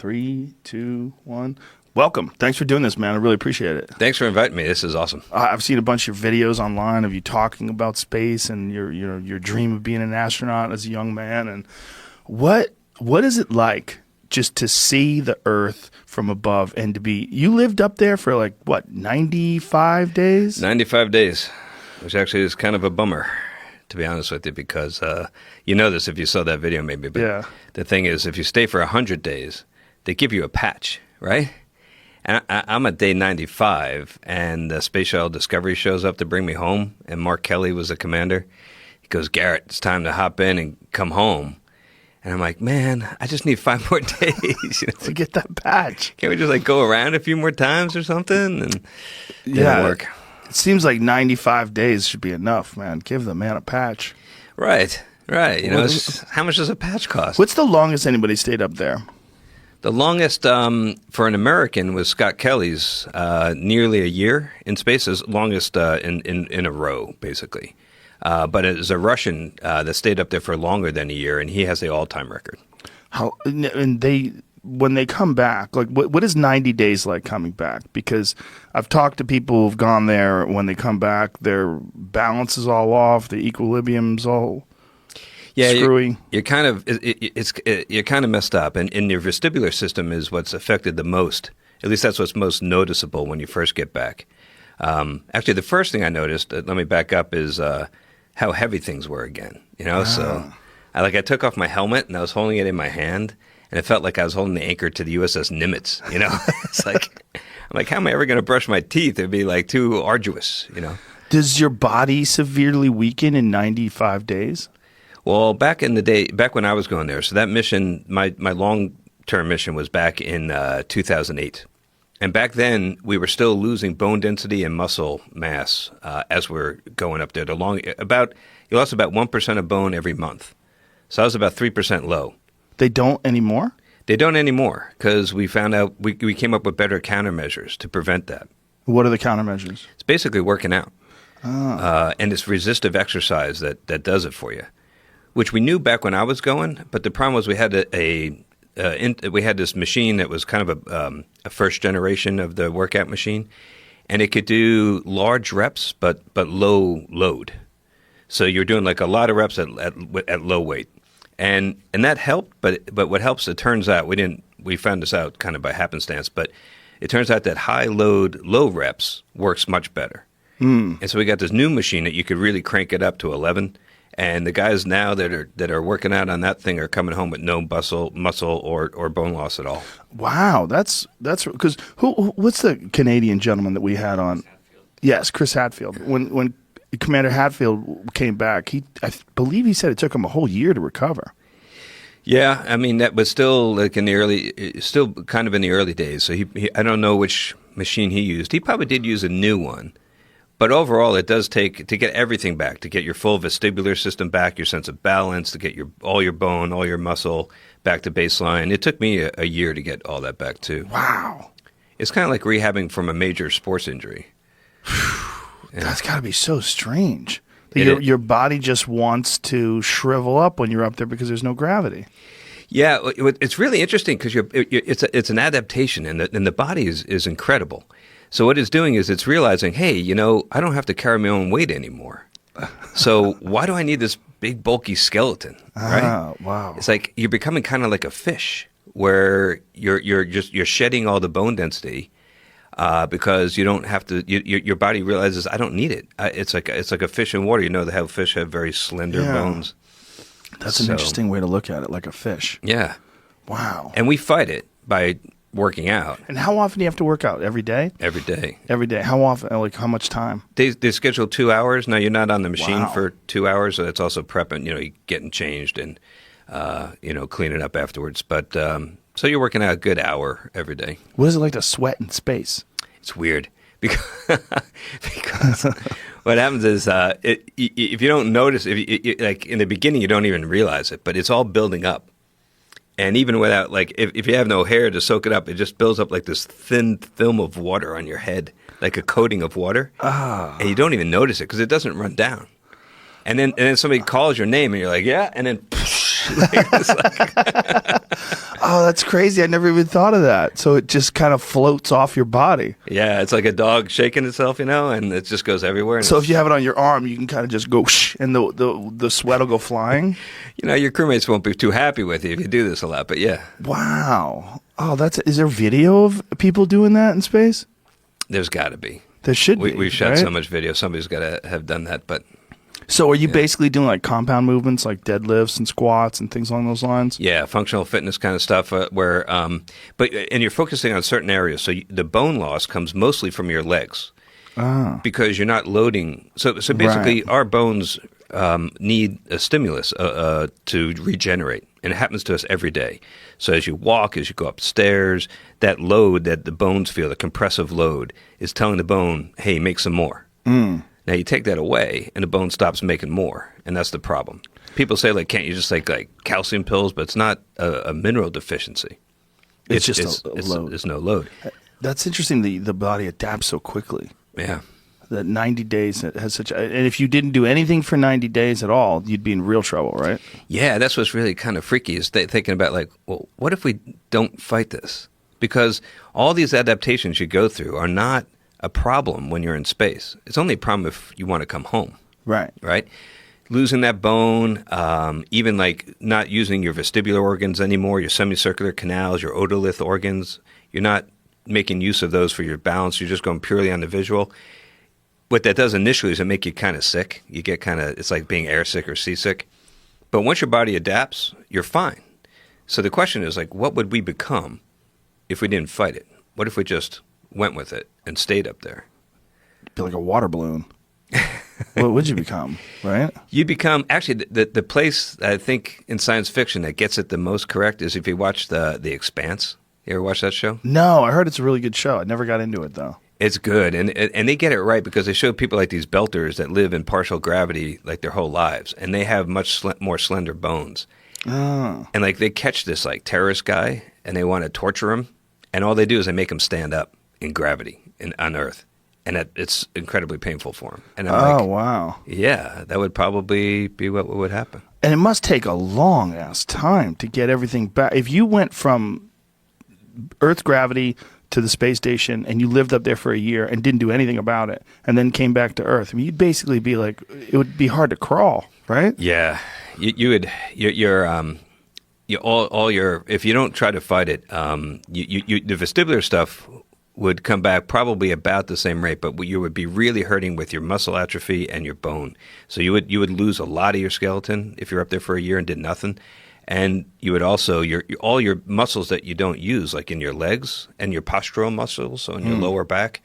3, 2, 1. Welcome. Thanks for doing this, man. I really appreciate it. Thanks for inviting me. This is awesome. I've seen a bunch of videos online of you talking about space and your dream of being an astronaut as a young man. And what is it like just to see the Earth from above and to be? You lived up there for like what, 95 days? 95 days, which actually is kind of a bummer, to be honest with you, because you know this if you saw that video maybe. But yeah. The thing is, if you stay for 100 days, they give you a patch, right? And I'm at day 95, and the Space Shuttle Discovery shows up to bring me home, and Mark Kelly was the commander. He goes, "Garrett, it's time to hop in and come home." And I'm like, man, I just need 5 more days to get that patch. Can't we just like go around a few more times or something? And yeah, work. It seems like 95 days should be enough, man. Give the man a patch. Right. You know, how much does a patch cost? What's the longest anybody stayed up there? The longest for an American was Scott Kelly's, nearly a year in space, as longest in a row, basically. But it was a Russian that stayed up there for longer than a year, and he has the all-time record. How and when they come back, like what is 90 days like coming back? Because I've talked to people who've gone there. When they come back, their balance is all off, the equilibrium's all screwy. You're kind of you're kind of messed up, and your vestibular system is what's affected the most. At least that's what's most noticeable when you first get back. Actually, the first thing I noticed, let me back up, is how heavy things were again. You know, so I took off my helmet and I was holding it in my hand, and it felt like I was holding the anchor to the USS Nimitz. You know, it's like I'm like, how am I ever going to brush my teeth? It'd be like too arduous. You know. Does your body severely weaken in 95 days? Well, back in the day, back when I was going there, so that mission, my long-term mission was back in 2008. And back then, we were still losing bone density and muscle mass as we're going up there. You lost about 1% of bone every month. So I was about 3% low. They don't anymore? They don't anymore, because we found out, we came up with better countermeasures to prevent that. What are the countermeasures? It's basically working out. And it's resistive exercise that does it for you, which we knew back when I was going. But the problem was we had we had this machine that was kind of a first generation of the workout machine, and it could do large reps but low load. So you're doing like a lot of reps at low weight, and that helped. But what helps, it turns out, we found this out kind of by happenstance, but it turns out that high load, low reps works much better. And so we got this new machine that you could really crank it up to 11. And the guys now that are working out on that thing are coming home with no muscle or bone loss at all. Wow, that's because what's the Canadian gentleman that we had on? Yes, Chris Hadfield. When Commander Hadfield came back, I believe he said it took him a whole year to recover. Yeah, I mean that was still like still kind of in the early days. So he I don't know which machine he used. He probably did use a new one. But overall, it does take, to get everything back, to get your full vestibular system back, your sense of balance, to get all your bone, all your muscle back to baseline. It took me a year to get all that back, too. Wow. It's kind of like rehabbing from a major sports injury. That's got to be so strange. Your body just wants to shrivel up when you're up there because there's no gravity. Yeah, it's really interesting because it's an adaptation, and the body is incredible. So what it's doing is it's realizing, hey, you know, I don't have to carry my own weight anymore. So why do I need this big, bulky skeleton, right? Wow. It's like you're becoming kind of like a fish where you're shedding all the bone density because you don't have to. Your body realizes I don't need it. It's like a fish in water. You know how fish have very slender bones. That's an interesting way to look at it, like a fish. Yeah. Wow. And we fight it by working out. And how often do you have to work out? Every day? Every day. Every day. How often? Like how much time? They schedule 2 hours. Now you're not on the machine for 2 hours, so it's also prepping. You know, getting changed and cleaning up afterwards. But so you're working out a good hour every day. What is it like to sweat in space? It's weird because what happens is if you don't notice, like in the beginning you don't even realize it, but it's all building up. And even without, like, if you have no hair to soak it up, it just builds up like this thin film of water on your head, like a coating of water. And you don't even notice it because it doesn't run down. And then somebody calls your name and you're like, yeah, and then Oh, that's crazy. I never even thought of that. So it just kind of floats off your body. Yeah, it's like a dog shaking itself, and it just goes everywhere. And so if you have it on your arm, you can kind of just go whoosh, and the sweat will go flying. Your crewmates won't be too happy with you if you do this a lot, but yeah. Wow. Oh, is there video of people doing that in space? There's got to be. There should be. We've shot right? so much video. Somebody's got to have done that, but... So are you basically doing like compound movements like deadlifts and squats and things along those lines? Yeah, functional fitness kind of stuff and you're focusing on certain areas. So the bone loss comes mostly from your legs because you're not loading. So basically our bones need a stimulus to regenerate, and it happens to us every day. So as you walk, as you go upstairs, that load that the bones feel, the compressive load, is telling the bone, hey, make some more. Now you take that away, and the bone stops making more, and that's the problem. People say, like, can't you just take like calcium pills? But it's not a mineral deficiency. It's just a load. It's no load. That's interesting. The body adapts so quickly. Yeah. That 90 days has and if you didn't do anything for 90 days at all, you'd be in real trouble, right? Yeah, that's what's really kind of freaky is thinking about like, well, what if we don't fight this? Because all these adaptations you go through are not a problem when you're in space. It's only a problem if you want to come home. Right. Right? Losing that bone, even like not using your vestibular organs anymore, your semicircular canals, your otolith organs, you're not making use of those for your balance. You're just going purely on the visual. What that does initially is it make you kind of sick. You get it's like being airsick or seasick. But once your body adapts, you're fine. So the question is like, what would we become if we didn't fight it? What if we just went with it and stayed up there? Be like a water balloon. What would you become, right? You become, actually, the place I think in science fiction that gets it the most correct is if you watch The Expanse. You ever watch that show? No, I heard it's a really good show. I never got into it, though. It's good, and they get it right because they show people like these belters that live in partial gravity like their whole lives, and they have much more slender bones. Oh. And like they catch this like terrorist guy, and they want to torture him, and all they do is they make him stand up in gravity on Earth, and it's incredibly painful for him. And I'm like, wow, yeah, that would probably be what would happen. And it must take a long ass time to get everything back. If you went from Earth gravity to the space station and you lived up there for a year and didn't do anything about it and then came back to Earth, I mean, you'd basically be like, it would be hard to crawl, right? Yeah. If you don't try to fight it, the vestibular stuff would come back probably about the same rate, but you would be really hurting with your muscle atrophy and your bone. So you would lose a lot of your skeleton if you're up there for a year and did nothing. And you would also, all your muscles that you don't use, like in your legs and your postural muscles, so in your lower back,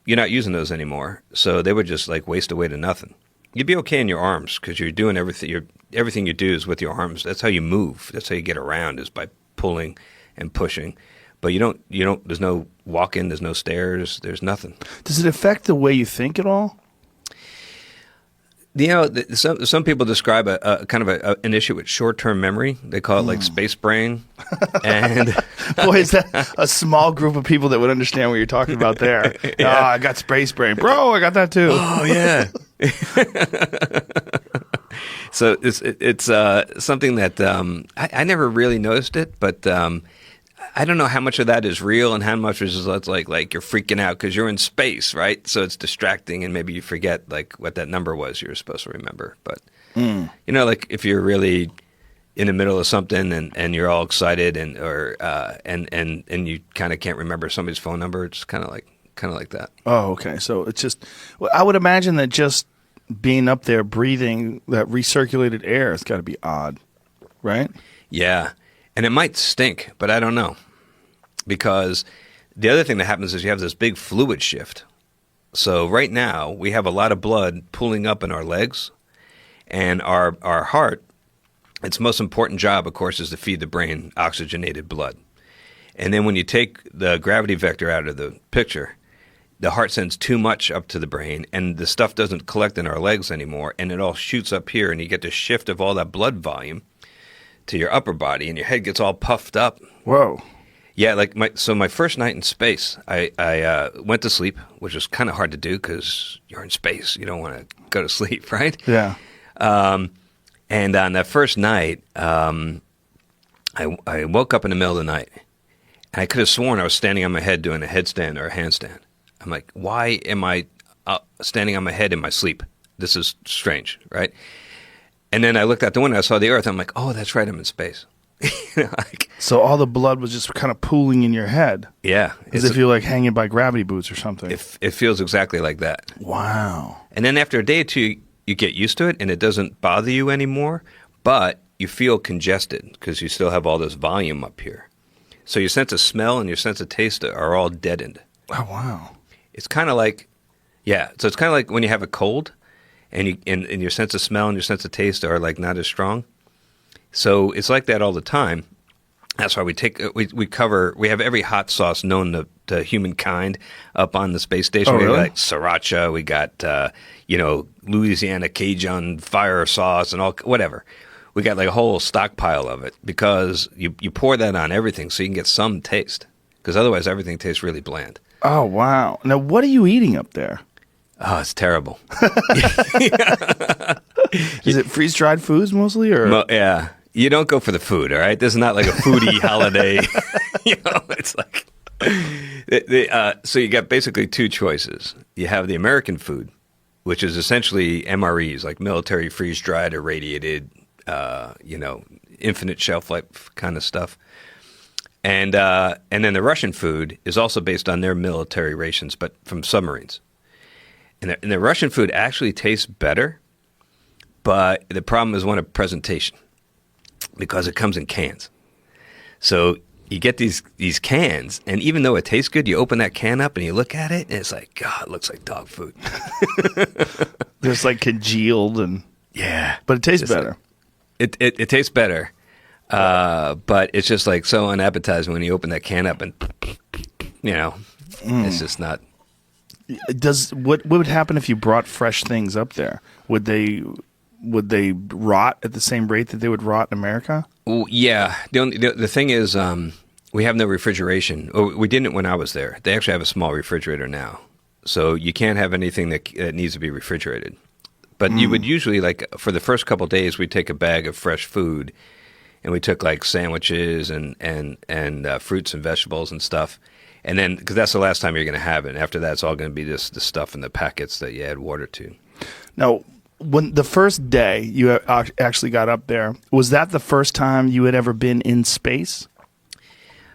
you're not using those anymore. So they would just like waste away to nothing. You'd be okay in your arms because you're doing everything. Everything you do is with your arms. That's how you move. That's how you get around is by pulling and pushing. But you don't. There's no walk-in. There's no stairs. There's nothing. Does it affect the way you think at all? Some people describe a kind of an issue with short-term memory. They call it like space brain. And boy, is that a small group of people that would understand what you're talking about there. Yeah. Oh, I got space brain, bro. I got that too. Oh yeah. So it's something that I never really noticed it, but I don't know how much of that is real and how much is like you're freaking out because you're in space, right? So it's distracting and maybe you forget like what that number was you're supposed to remember. But like if you're really in the middle of something and you're all excited and you kind of can't remember somebody's phone number, it's kind of like that. Oh, okay. So it's just I would imagine that just being up there breathing that recirculated air has got to be odd, right? Yeah. And it might stink, but I don't know. Because the other thing that happens is you have this big fluid shift. So right now, we have a lot of blood pooling up in our legs. And our heart, its most important job, of course, is to feed the brain oxygenated blood. And then when you take the gravity vector out of the picture, the heart sends too much up to the brain, and the stuff doesn't collect in our legs anymore, and it all shoots up here, and you get the shift of all that blood volume to your upper body, and your head gets all puffed up. Whoa. Yeah, my first night in space, I went to sleep, which was kind of hard to do because you're in space. You don't want to go to sleep, right? Yeah. And on that first night, I woke up in the middle of the night, and I could have sworn I was standing on my head doing a headstand or a handstand. I'm like, why am I standing on my head in my sleep? This is strange, right? And then I looked out the window, I saw the Earth. I'm like, oh, that's right, I'm in space. So all the blood was just kind of pooling in your head. Yeah. As if you're like hanging by gravity boots or something. It feels exactly like that. Wow. And then after a day or two, you get used to it, and it doesn't bother you anymore, but you feel congested because you still have all this volume up here. So your sense of smell and your sense of taste are all deadened. Oh, wow. It's kind of like, so it's kind of like when you have a cold and your sense of smell and your sense of taste are like not as strong. So it's like that all the time. That's why we have every hot sauce known to humankind up on the space station. Oh, We really? got like sriracha, we got, Louisiana Cajun fire sauce and all, whatever. We got like a whole stockpile of it because you pour that on everything so you can get some taste. Because otherwise everything tastes really bland. Oh, wow. Now, what are you eating up there? Oh, it's terrible. Is it freeze-dried foods mostly? Or? Yeah. You don't go for the food, all right? This is not like a foodie holiday. It's like... so you got basically two choices. You have the American food, which is essentially MREs, like military freeze-dried, irradiated, infinite shelf life kind of stuff. And then the Russian food is also based on their military rations, but from submarines. And the Russian food actually tastes better, but the problem is one of presentation because it comes in cans. So you get these cans, and even though it tastes good, you open that can up and you look at it, and it's like, God, it looks like dog food. Just like congealed and... Yeah. But it tastes better. It tastes better. But it's just like so unappetizing when you open that can up and, it's just not. What would happen if you brought fresh things up there? Would they rot at the same rate that they would rot in America? Well, yeah. The thing is, we have no refrigeration. We didn't when I was there. They actually have a small refrigerator now. So you can't have anything that needs to be refrigerated. But you would usually, like, for the first couple of days, we'd take a bag of fresh food, and we took, like, sandwiches and fruits and vegetables and stuff. And then, because that's the last time you're going to have it. And after that, it's all going to be the stuff in the packets that you add water to. Now, when the first day you actually got up there, was that the first time you had ever been in space?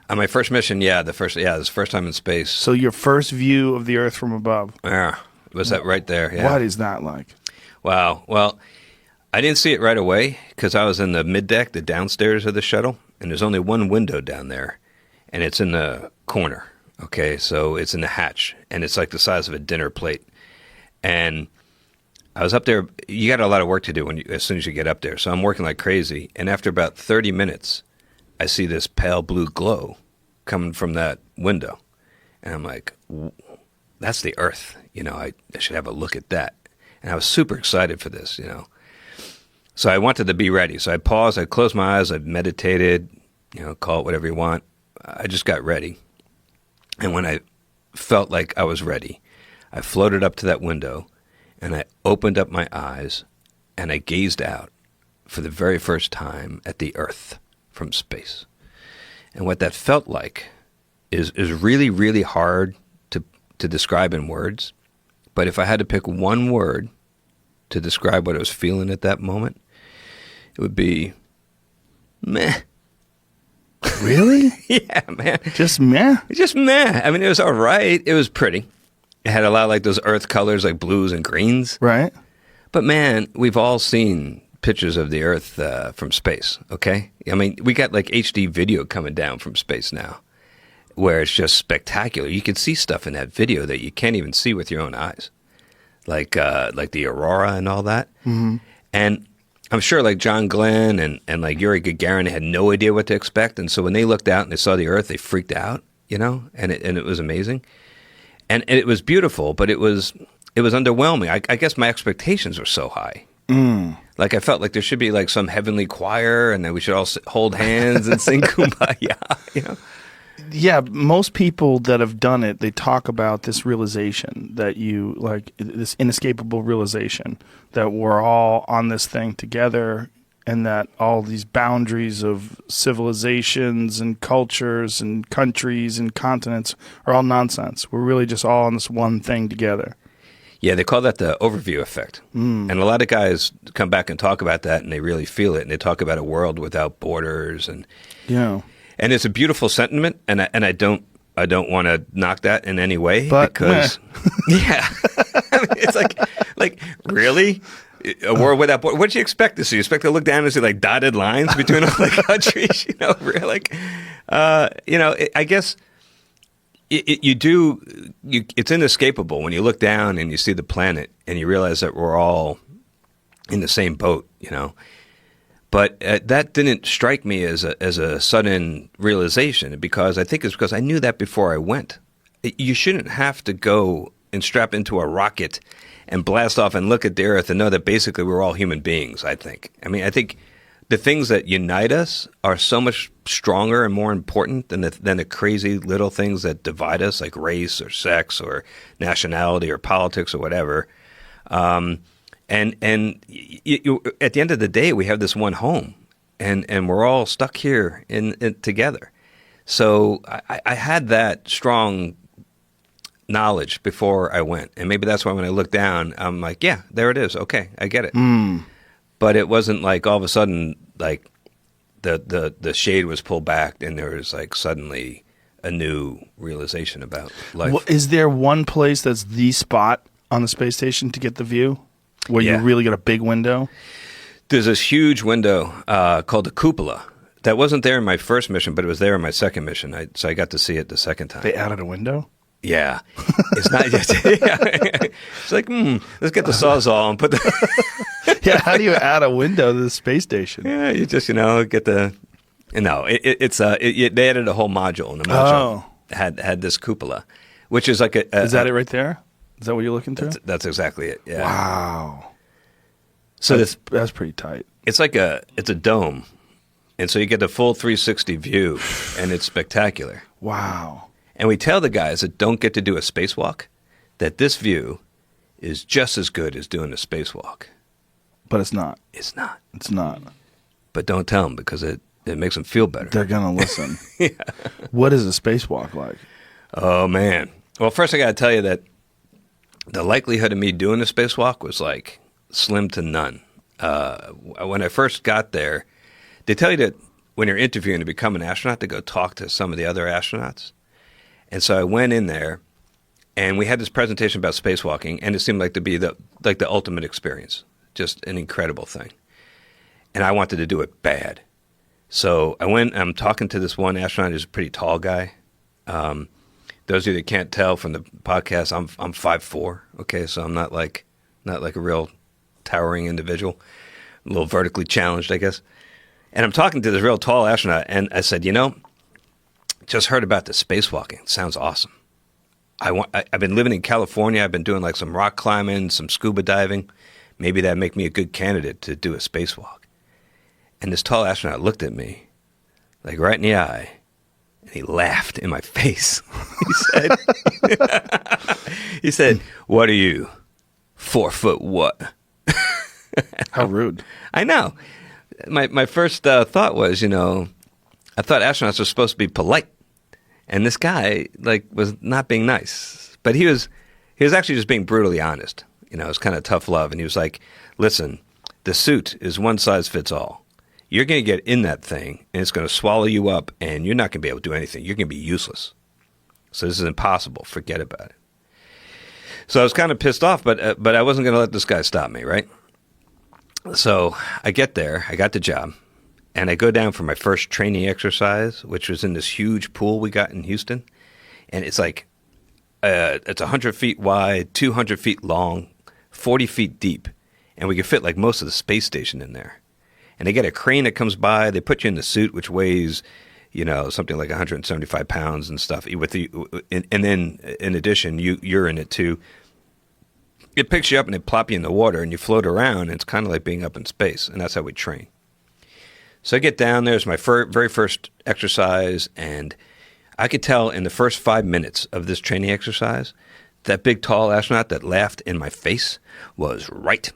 On my first mission, it was the first time in space. So your first view of the Earth from above. Yeah, was that right there? Yeah. What is that like? Wow. Well, I didn't see it right away because I was in the middeck, the downstairs of the shuttle, and there's only one window down there, and it's in the corner. Okay, so it's in the hatch, and it's like the size of a dinner plate. And I was up there. You got a lot of work to do as soon as you get up there. So I'm working like crazy, and after about 30 minutes, I see this pale blue glow coming from that window, and I'm like, "That's the Earth." I should have a look at that. And I was super excited for this. So I wanted to be ready. So I paused. I closed my eyes. I meditated. Call it whatever you want. I just got ready. And when I felt like I was ready, I floated up to that window, and I opened up my eyes, and I gazed out for the very first time at the Earth from space. And what that felt like is really, really hard to describe in words. But if I had to pick one word to describe what I was feeling at that moment, it would be meh. Really? Yeah, man. Just meh? Just meh. I mean, it was all right. It was pretty. It had a lot of like those earth colors, like blues and greens. Right. But man, we've all seen pictures of the Earth from space, okay? I mean, we got like HD video coming down from space now where it's just spectacular. You can see stuff in that video that you can't even see with your own eyes, like the aurora and all that. Mm-hmm. And I'm sure like John Glenn and like Yuri Gagarin had no idea what to expect. And so when they looked out and they saw the Earth, they freaked out, and it was amazing. And it was beautiful, but it was underwhelming. I guess my expectations were so high. Mm. Like I felt like there should be like some heavenly choir, and that we should all hold hands and sing Kumbaya. Yeah, most people that have done it, they talk about this realization that this inescapable realization that we're all on this thing together, and that all these boundaries of civilizations and cultures and countries and continents are all nonsense. We're really just all on this one thing together. Yeah, they call that the overview effect. And a lot of guys come back and talk about that, and they really feel it. And they talk about a world without borders, and it's a beautiful sentiment. And I don't want to knock that in any way, but because yeah, I mean, it's like really. A world without borders. What do you expect to see? You expect to look down and see like dotted lines between all the countries? I guess it's inescapable when you look down and you see the planet and you realize that we're all in the same boat, But that didn't strike me as a sudden realization, because I think it's because I knew that before I went. You shouldn't have to go and strap into a rocket and blast off and look at the Earth and know that basically we're all human beings, I think. I mean, I think the things that unite us are so much stronger and more important than the crazy little things that divide us, like race or sex or nationality or politics or whatever. And at the end of the day, we have this one home, and we're all stuck here in together. So I had that strong knowledge before I went, and maybe that's why when I look down, I'm like, yeah, there it is. Okay, I get it. But it wasn't like all of a sudden like the shade was pulled back and there was like suddenly a new realization about life. Well, is there one place that's the spot on the space station to get the view where you really get a big window? There's this huge window called the cupola that wasn't there in my first mission, but it was there in my second mission. So I got to see it the second time. They added a window? Yeah, it's not just. It's like, let's get the Sawzall and put the. Yeah, how do you add a window to the space station? Yeah, you just get the. No, they added a whole module, and the module had this cupola, which is like a. Is that it right there? Is that what you're looking through? That's exactly it. Yeah. Wow. So that's pretty tight. It's like it's a dome, and so you get the full 360 view, and it's spectacular. Wow. And we tell the guys that don't get to do a spacewalk that this view is just as good as doing a spacewalk. But it's not. It's not. It's not. But don't tell them, because it makes them feel better. They're going to listen. Yeah. What is a spacewalk like? Oh, man. Well, first I got to tell you that the likelihood of me doing a spacewalk was like slim to none. When I first got there, they tell you that when you're interviewing to become an astronaut, to go talk to some of the other astronauts. And so I went in there, and we had this presentation about spacewalking, and it seemed like to be the ultimate experience, just an incredible thing. And I wanted to do it bad. So I went, I'm talking to this one astronaut who's a pretty tall guy. Those of you that can't tell from the podcast, I'm 5'4", okay? So I'm not like a real towering individual, a little vertically challenged, I guess. And I'm talking to this real tall astronaut, and I said, just heard about the spacewalking. It sounds awesome. I've been living in California. I've been doing like some rock climbing, some scuba diving. Maybe that'd make me a good candidate to do a spacewalk. And this tall astronaut looked at me, like right in the eye, and he laughed in my face. He said, "What are you, 4 foot what?" How rude. I know. My first thought was, I thought astronauts were supposed to be polite. And this guy was not being nice, but he was actually just being brutally honest. It was kind of tough love. And he was like, "Listen, the suit is one size fits all. You're going to get in that thing, and it's going to swallow you up, and you're not going to be able to do anything. You're going to be useless. So this is impossible. Forget about it." So I was kind of pissed off, but I wasn't going to let this guy stop me, right? So I get there, I got the job. And I go down for my first training exercise, which was in this huge pool we got in Houston. And it's like, it's 100 feet wide, 200 feet long, 40 feet deep. And we could fit like most of the space station in there. And they get a crane that comes by. They put you in the suit, which weighs, something like 175 pounds and stuff. And then, in addition, you're in it too. It picks you up and they plop you in the water and you float around. And it's kind of like being up in space. And that's how we train. So I get down there, it's my very first exercise, and I could tell in the first 5 minutes of this training exercise, that big, tall astronaut that laughed in my face was right.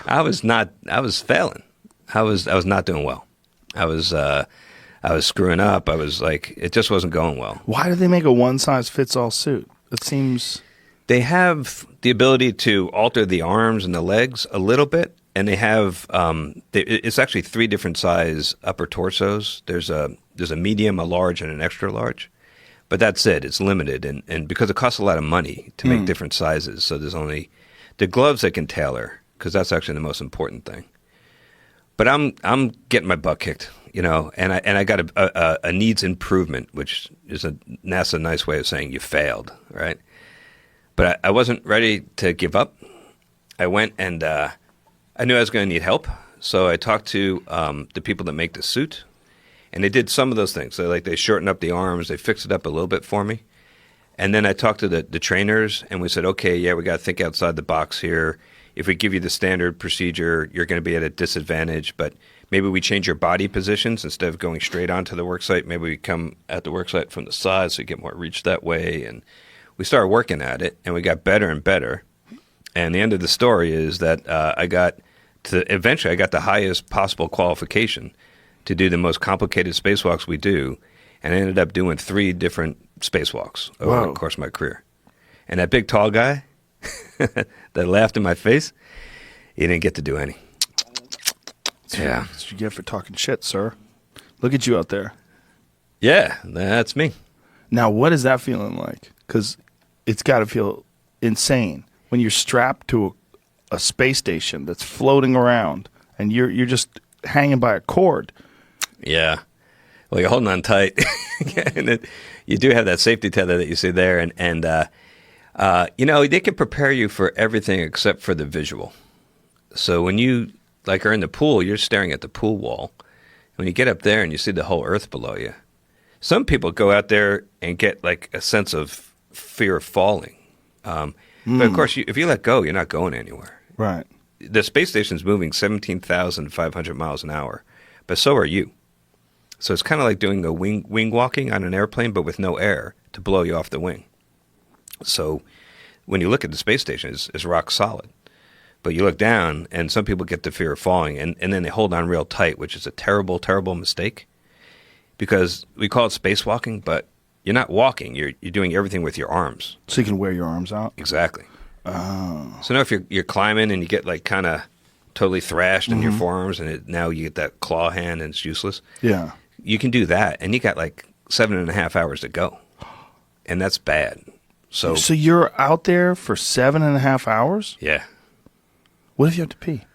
I was failing. I was not doing well. I was screwing up. I was like, it just wasn't going well. Why do they make a one-size-fits-all suit? It seems... They have the ability to alter the arms and the legs a little bit, and they have it's actually 3 different size upper torsos. There's a medium, a large, and an extra large. But that's it. It's limited, and because it costs a lot of money to make different sizes, so there's only the gloves they can tailor, because that's actually the most important thing. But I'm getting my butt kicked, you know, and I got a needs improvement, which is a NASA nice way of saying you failed, right? But I wasn't ready to give up. I went and I knew I was going to need help, so I talked to the people that make the suit, and they did some of those things. So they shortened up the arms, they fixed it up a little bit for me, and then I talked to the trainers, and we said, okay, yeah, we got to think outside the box here. If we give you the standard procedure, you're going to be at a disadvantage, but maybe we change your body positions instead of going straight onto the worksite. Maybe we come at the worksite from the side so you get more reach that way, and we started working at it, and we got better and better. And the end of the story is that eventually I got the highest possible qualification to do the most complicated spacewalks we do, and I ended up doing 3 different spacewalks over the course of my career. And that big tall guy that laughed in my face, he didn't get to do any. That's what you get for talking shit, sir. Look at you out there. Yeah, that's me. Now, what is that feeling like? Because it's got to feel insane when you're strapped to a space station that's floating around and you're just hanging by a cord. Yeah. Well, you're holding on tight. And you do have that safety tether that you see there. And you know, they can prepare you for everything except for the visual. So when you are in the pool, you're staring at the pool wall. When you get up there and you see the whole Earth below you, some people go out there and get like a sense of fear of falling. But of course, if you let go, you're not going anywhere. Right. The space station's moving 17,500 miles an hour, but so are you. So it's kind of like doing a wing walking on an airplane, but with no air to blow you off the wing. So when you look at the space station, it's rock solid. But you look down, and some people get the fear of falling, and then they hold on real tight, which is a terrible, terrible mistake. Because we call it spacewalking, but you're not walking. You're doing everything with your arms. So you can wear your arms out? Exactly. Oh. So now if you're climbing and you get like kind of totally thrashed in your forearms, and now you get that claw hand and it's useless. Yeah. You can do that, and you got like 7.5 hours to go. And that's bad. So you're out there for 7.5 hours? Yeah. What if you have to pee?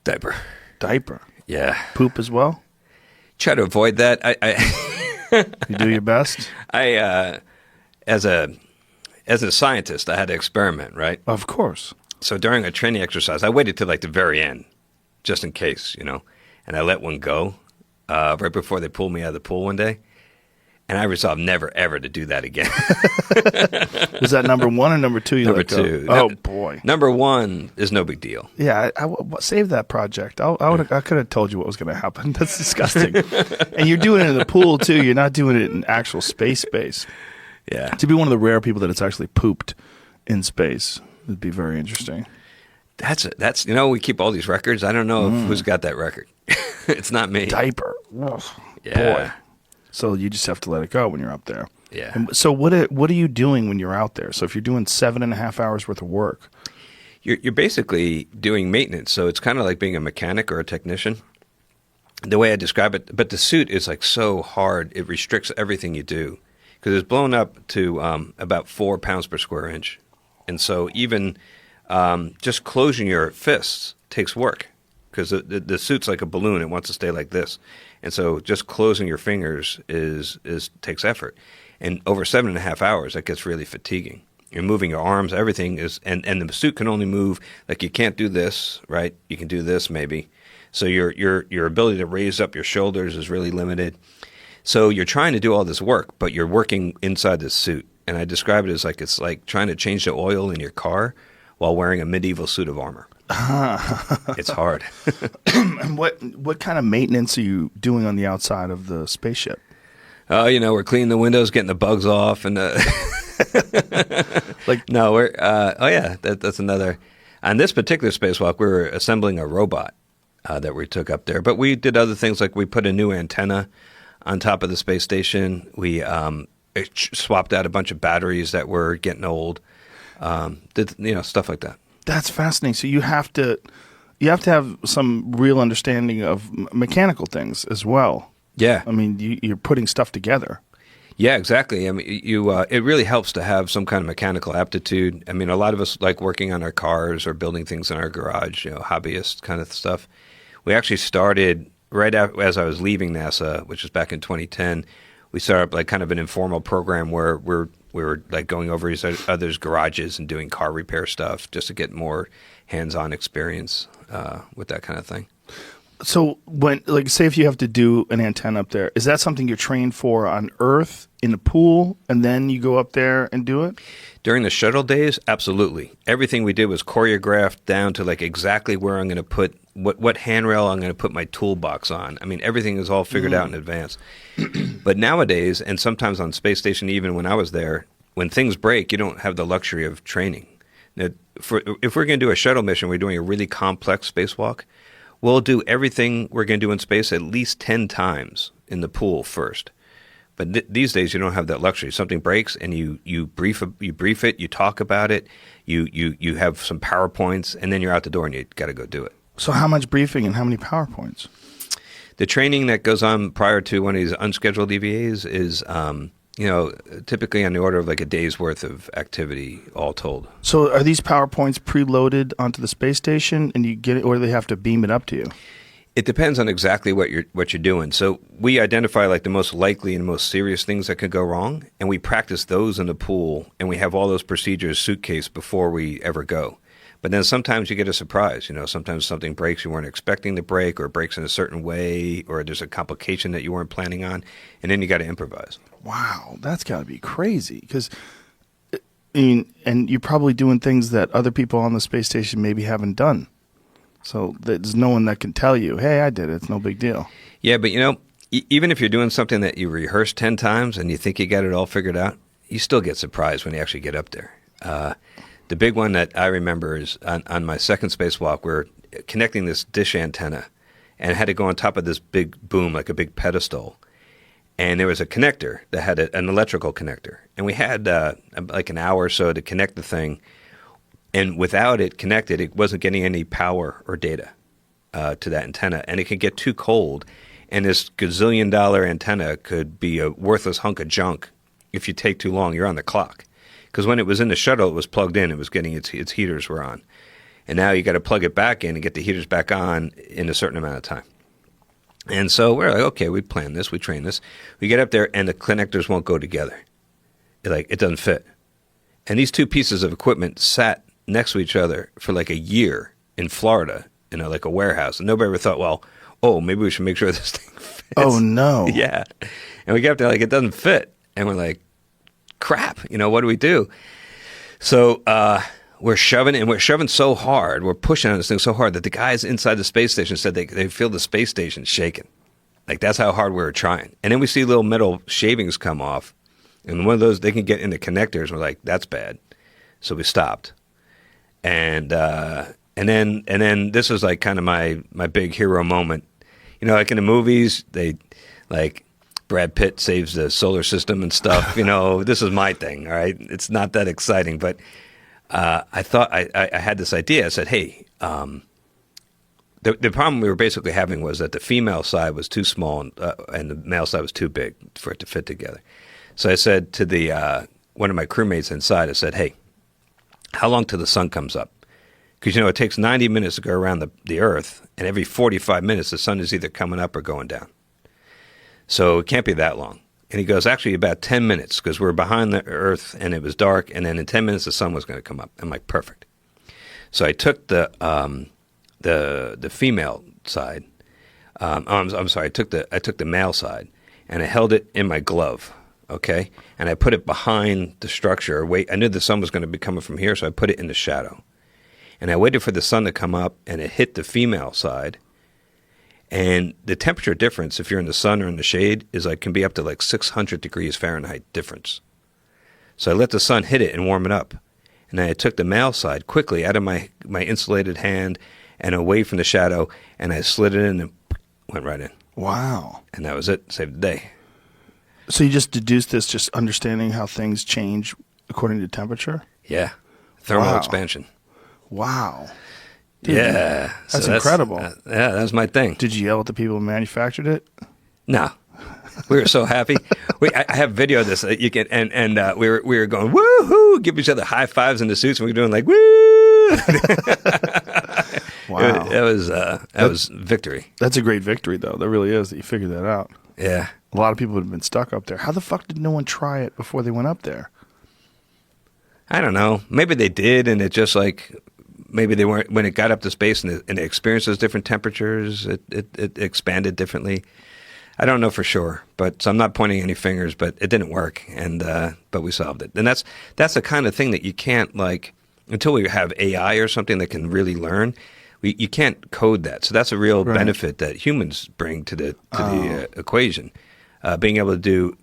Diaper. Yeah. Poop as well? Try to avoid that. You do your best? As a scientist, I had to experiment, right? Of course. So during a training exercise, I waited till like the very end, just in case, you know, and I let one go right before they pulled me out of the pool one day. And I resolved never, ever to do that again. Was that number 1 or number 2 you Number let go? 2. Oh, boy. Number 1 is no big deal. Yeah, I save that project. I could have told you what was going to happen. That's disgusting. And you're doing it in the pool, too. You're not doing it in actual space. Yeah. To be one of the rare people that it's actually pooped in space would be very interesting. That's you know, we keep all these records. I don't know who's got that record. It's not me. Diaper. Ugh, Yeah. Boy. So you just have to let it go when you're up there. Yeah. And so what are you doing when you're out there? So if you're doing 7.5 hours worth of work, you're basically doing maintenance. So it's kind of like being a mechanic or a technician. The way I describe it, but the suit is like so hard, it restricts everything you do because it's blown up to about 4 pounds per square inch. And so even just closing your fists takes work because the suit's like a balloon. It wants to stay like this. And so just closing your fingers takes effort. And over 7.5 hours, that gets really fatiguing. You're moving your arms, everything is, and the suit can only move, like you can't do this, right? You can do this maybe. So your ability to raise up your shoulders is really limited. So you're trying to do all this work, but you're working inside this suit. And I describe it as like it's like trying to change the oil in your car while wearing a medieval suit of armor. It's hard. And what kind of maintenance are you doing on the outside of the spaceship? You know, we're cleaning the windows, getting the bugs off, and Like, No, we're that's another. On this particular spacewalk, we were assembling a robot that we took up there. But we did other things, like we put a new antenna on top of the space station. We swapped out a bunch of batteries that were getting old. Did stuff like that. that's fascinating. So you have to have some real understanding of mechanical things as well. Yeah. I mean, you're putting stuff together. Yeah, exactly. I mean, it really helps to have some kind of mechanical aptitude. I mean, a lot of us like working on our cars or building things in our garage, hobbyist kind of stuff. We actually started right as I was leaving NASA, which was back in 2010. We started up like kind of an informal program where we were like going over each other's garages and doing car repair stuff just to get more hands-on experience with that kind of thing. So when, like, say if you have to do an antenna up there, is that something you're trained for on Earth in the pool, and then you go up there and do it? During the shuttle days, absolutely. Everything we did was choreographed down to like exactly where I'm going to put what handrail I'm going to put my toolbox on. I mean, everything is all figured out in advance. But nowadays, and sometimes on space station, even when I was there, when things break, you don't have the luxury of training. Now, if we're going to do a shuttle mission, we're doing a really complex spacewalk. We'll do everything we're going to do in space at least 10 times in the pool first. But these days, you don't have that luxury. Something breaks, and you brief it, you talk about it, you have some PowerPoints, and then you're out the door, and you got to go do it. So how much briefing and how many PowerPoints? The training that goes on prior to one of these unscheduled EVAs is, typically on the order of like a day's worth of activity, all told. So are these PowerPoints preloaded onto the space station, and you get it, or do they have to beam it up to you? It depends on exactly what you're doing. So we identify like the most likely and most serious things that could go wrong, and we practice those in the pool, and we have all those procedures suitcase before we ever go. But then sometimes you get a surprise. Sometimes something breaks you weren't expecting to break, or it breaks in a certain way, or there's a complication that you weren't planning on, and then you got to improvise. Wow, that's got to be crazy. Because, and you're probably doing things that other people on the space station maybe haven't done. So there's no one that can tell you, hey, I did it. It's no big deal. Yeah, but even if you're doing something that you rehearsed 10 times and you think you got it all figured out, you still get surprised when you actually get up there. The big one that I remember is on my second spacewalk, we're connecting this dish antenna and had to go on top of this big boom, like a big pedestal. And there was a connector that had an electrical connector. And we had like an hour or so to connect the thing. And without it connected, it wasn't getting any power or data to that antenna. And it could get too cold. And this gazillion-dollar antenna could be a worthless hunk of junk if you take too long. You're on the clock. Because when it was in the shuttle, it was plugged in. It was getting its heaters were on. And now you got to plug it back in and get the heaters back on in a certain amount of time. And so we're like, okay, we plan this, we train this. We get up there, and the connectors won't go together. It doesn't fit. And these two pieces of equipment sat next to each other for like a year in Florida in like a warehouse. And nobody ever thought, well, maybe we should make sure this thing fits. Oh, no. Yeah. And we get up there like, it doesn't fit. And we're like, crap, what do we do? So we're shoving so hard, we're pushing on this thing so hard that the guys inside the space station said they feel the space station shaking. Like, that's how hard we were trying. And then we see little metal shavings come off, and one of those, they can get in the connectors. We're like, that's bad. So we stopped. And then this was like kind of my big hero moment. Like in the movies, they like Brad Pitt saves the solar system and stuff. This is my thing. All right, it's not that exciting, but I thought I had this idea. I said, hey, the problem we were basically having was that the female side was too small and the male side was too big for it to fit together. So I said to the one of my crewmates inside, I said, hey, how long till the sun comes up? Because, it takes 90 minutes to go around the Earth, and every 45 minutes the sun is either coming up or going down. So it can't be that long. And he goes, actually, about 10 minutes, because we're behind the Earth, and it was dark, and then in 10 minutes the sun was going to come up. I'm like, perfect. So I took the female side. I'm sorry. I took the male side, and I held it in my glove. Okay, and I put it behind the structure. I knew the sun was going to be coming from here, so I put it in the shadow. And I waited for the sun to come up, and it hit the female side. And the temperature difference, if you're in the sun or in the shade, can be up to like 600 degrees Fahrenheit difference. So I let the sun hit it and warm it up. And then I took the male side quickly out of my insulated hand and away from the shadow, and I slid it in and went right in. Wow. And that was it. Saved the day. So you just deduced this just understanding how things change according to temperature? Yeah. Thermal Wow. expansion. Wow. Dude, Yeah. That's incredible. Yeah, that was my thing. Did you yell at the people who manufactured it? No. We were so happy. I have video of this. You can, and we were going, woo-hoo, give each other high fives in the suits, and we were doing like, woo! Wow. That was victory. That's a great victory, though. That really is, that you figured that out. Yeah. A lot of people would have been stuck up there. How the fuck did no one try it before they went up there? I don't know. Maybe they did, and it just like, maybe they weren't, when it got up to space and it experienced those different temperatures, it expanded differently. I don't know for sure, so I'm not pointing any fingers, but it didn't work, and but we solved it. And that's the kind of thing that you can't, like, until we have AI or something that can really learn, you can't code that. So that's a real benefit that humans bring to the equation, being able to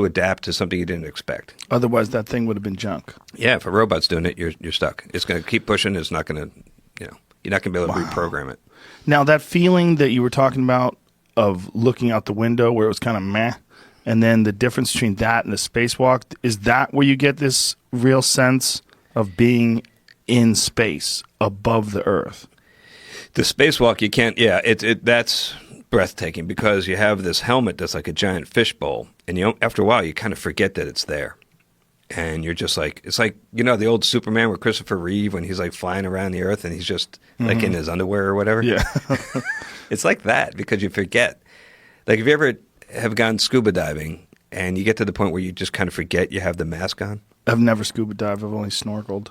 adapt to something you didn't expect. Otherwise, that thing would have been junk. Yeah, if a robot's doing it, you're stuck. It's going to keep pushing. It's not going to, you're not going to be able to reprogram it. Now, that feeling that you were talking about of looking out the window where it was kind of meh, and then the difference between that and the spacewalk, is that where you get this real sense of being in space above the Earth? The spacewalk, you can't, that's breathtaking because you have this helmet that's like a giant fishbowl, and after a while you kind of forget that it's there. And you're just like, it's like, the old Superman with Christopher Reeve when he's like flying around the Earth and he's just like in his underwear or whatever. Yeah. It's like that because you forget. Like, if you ever have gone scuba diving and you get to the point where you just kind of forget you have the mask on? I've never scuba dived. I've only snorkeled.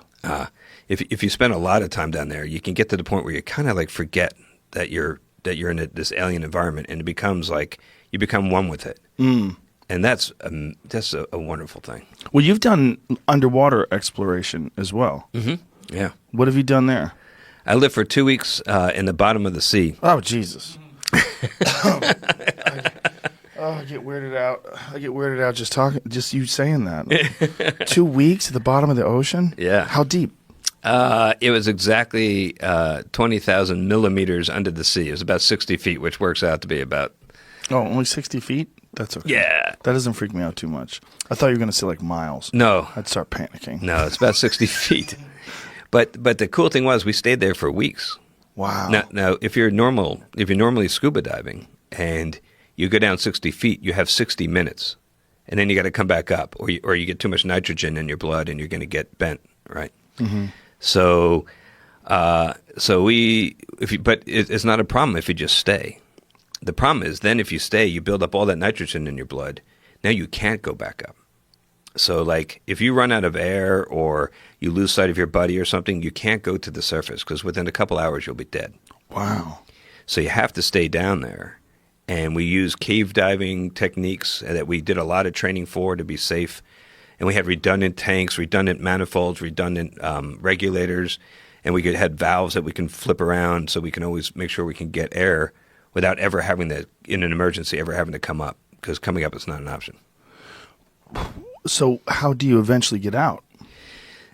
If you spend a lot of time down there, you can get to the point where you kind of like forget that you're in this alien environment, and it becomes like you become one with it. And that's a wonderful thing. Well, you've done underwater exploration as well. Mm-hmm. Yeah. What have you done there? I lived for 2 weeks in the bottom of the sea. Oh, Jesus. I get weirded out. I get weirded out just you saying that. 2 weeks at the bottom of the ocean? Yeah. How deep? It was exactly 20,000 millimeters under the sea. It was about 60 feet, which works out to be about... Oh, only 60 feet? That's okay. Yeah. That doesn't freak me out too much. I thought you were going to say like miles. No. I'd start panicking. No, it's about 60 feet. But the cool thing was we stayed there for weeks. Wow. Now, if you're normally scuba diving and you go down 60 feet, you have 60 minutes, and then you got to come back up, or you get too much nitrogen in your blood and you're going to get bent, right? Mm-hmm. So it's not a problem if you just stay. The problem is then if you stay, you build up all that nitrogen in your blood. Now you can't go back up. So, like, if you run out of air or you lose sight of your buddy or something, you can't go to the surface because within a couple hours you'll be dead. Wow. So you have to stay down there. And we use cave diving techniques that we did a lot of training for to be safe. And we had redundant tanks, redundant manifolds, redundant regulators, and we had valves that we can flip around so we can always make sure we can get air without ever having to, in an emergency, ever having to come up, because coming up is not an option. So how do you eventually get out?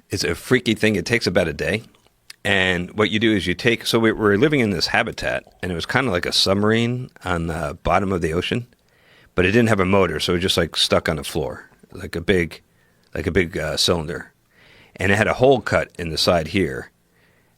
It's a freaky thing. It takes about a day. And what you do is so we're living in this habitat, and it was kind of like a submarine on the bottom of the ocean, but it didn't have a motor, so it was just like stuck on the floor, like a big cylinder. And it had a hole cut in the side here.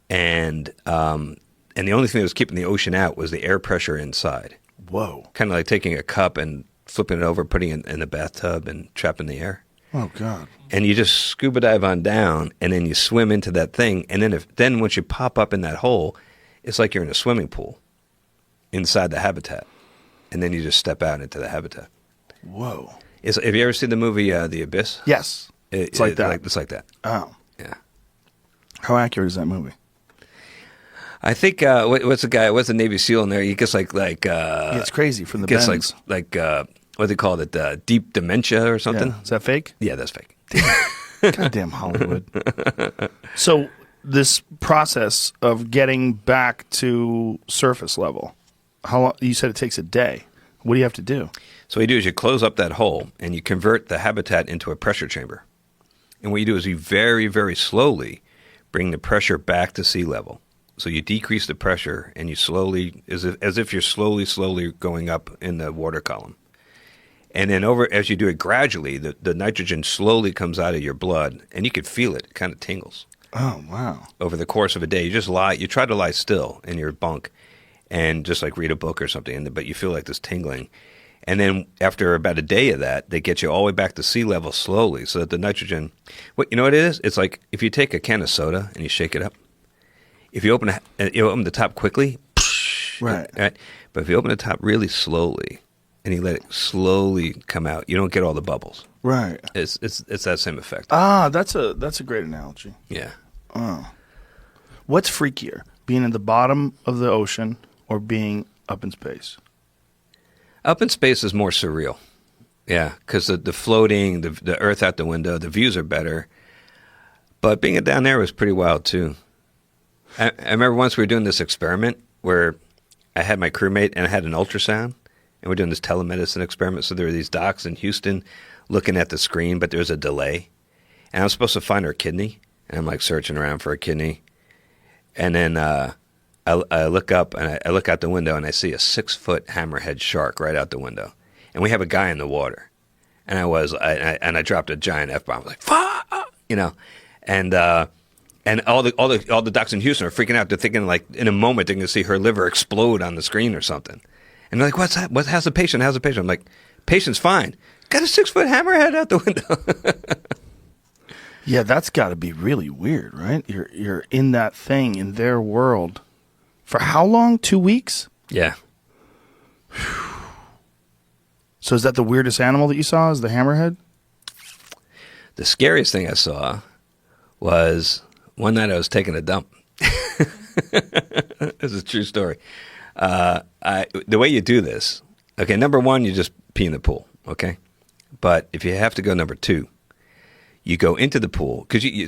And the only thing that was keeping the ocean out was the air pressure inside. Whoa. Kind of like taking a cup and flipping it over, putting it in the bathtub and trapping the air. Oh, God. And you just scuba dive on down, and then you swim into that thing. And then once you pop up in that hole, it's like you're in a swimming pool inside the habitat. And then you just step out into the habitat. Whoa. Have you ever seen the movie The Abyss? Yes. It's like that. It's like that. Oh. Yeah. How accurate is that movie? I think what's the Navy SEAL in there? He gets like Yeah, it's crazy from the gets bends. like what do they call it? Deep dementia or something? Yeah. Is that fake? Yeah, that's fake. Goddamn Hollywood. So this process of getting back to surface level, how long? You said it takes a day. What do you have to do? So what you do is you close up that hole and you convert the habitat into a pressure chamber. And what you do is you very, very slowly bring the pressure back to sea level. So you decrease the pressure, and you slowly, as if you're slowly going up in the water column. And then as you do it gradually, the nitrogen slowly comes out of your blood, and you can feel it. It kind of tingles. Oh, wow. Over the course of a day. You try to lie still in your bunk and just like read a book or something, but you feel like this tingling. And then after about a day of that, they get you all the way back to sea level slowly so that the nitrogen, you know what it is? It's like if you take a can of soda and you shake it up, if you open the top quickly, right? But if you open the top really slowly and you let it slowly come out, you don't get all the bubbles. Right. It's that same effect. That's a great analogy. Yeah. What's freakier, being at the bottom of the ocean or being up in space? Up in space is more surreal. Yeah, because the floating, the Earth out the window, the views are better. But being down there was pretty wild too. I remember once we were doing this experiment where I had my crewmate and I had an ultrasound, and we're doing this telemedicine experiment. So there were these docs in Houston looking at the screen, but there's a delay. And I'm supposed to find her kidney, and I'm like searching around for a kidney. And then I look up and I look out the window and I see a 6-foot hammerhead shark right out the window. And we have a guy in the water. And I dropped a giant F-bomb. I was like, fuck! You know, and all the docs in Houston are freaking out. They're thinking like in a moment they're going to see her liver explode on the screen or something. And they're like, what's that? How's the patient? I'm like, patient's fine. Got a 6-foot hammerhead out the window. Yeah, that's got to be really weird, right? You're in that thing in their world for how long? 2 weeks? Yeah. So is that the weirdest animal that you saw? Is the hammerhead? The scariest thing I saw was one night I was taking a dump. This is a true story. The way you do this, okay, number one, you just pee in the pool, okay? But if you have to go number two, you go into the pool because you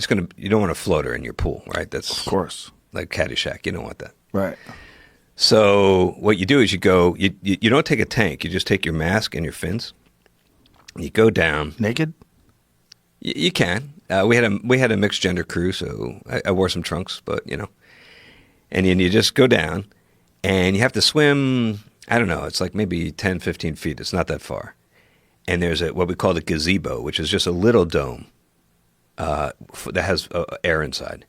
don't want a floater in your pool, right? That's of course like Caddyshack. You don't want that, right? So what you do is you don't take a tank. You just take your mask and your fins. You go down naked. You can. We had a mixed gender crew, so I wore some trunks, but you know. And then you just go down, and you have to swim. I don't know. It's like maybe 10, 15 feet. It's not that far. And there's what we call the gazebo, which is just a little dome that has air inside.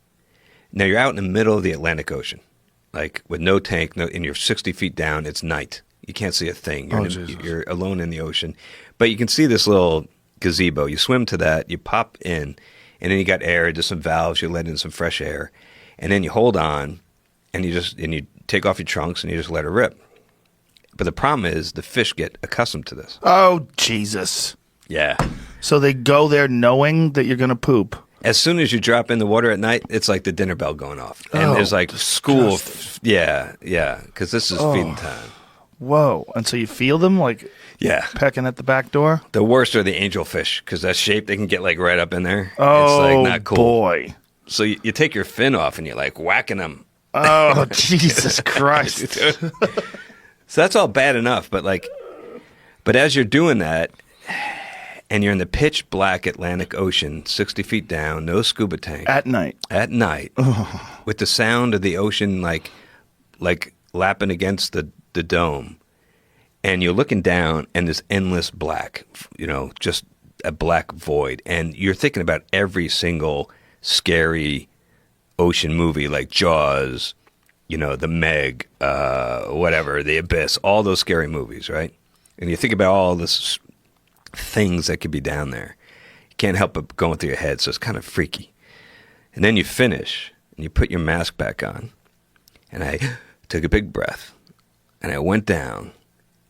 Now you're out in the middle of the Atlantic Ocean, like with no tank, and you're 60 feet down. It's night. You can't see a thing. You're alone in the ocean, but you can see this little gazebo. You swim to that. You pop in, and then you got air. Just some valves. You let in some fresh air, and then you hold on, and you take off your trunks, and you just let it rip. But the problem is the fish get accustomed to this. Oh, Jesus. Yeah. So they go there knowing that you're going to poop. As soon as you drop in the water at night, it's like the dinner bell going off. And there's like school. Yeah, because this is feeding time. Whoa. And so you feel them like pecking at the back door? The worst are the angelfish because that shape, they can get like right up in there. Oh, it's like not cool. Boy. So you take your fin off and you're like whacking them. Oh, Jesus Christ. So that's all bad enough, but as you're doing that, and you're in the pitch black Atlantic Ocean, 60 feet down, no scuba tank. At night, with the sound of the ocean like lapping against the dome, and you're looking down, and this endless black, just a black void, and you're thinking about every single scary ocean movie like Jaws, The Meg, whatever, The Abyss, all those scary movies, right? And you think about all this things that could be down there. You can't help but going through your head, so it's kind of freaky. And then you finish, and you put your mask back on, and I took a big breath, and I went down,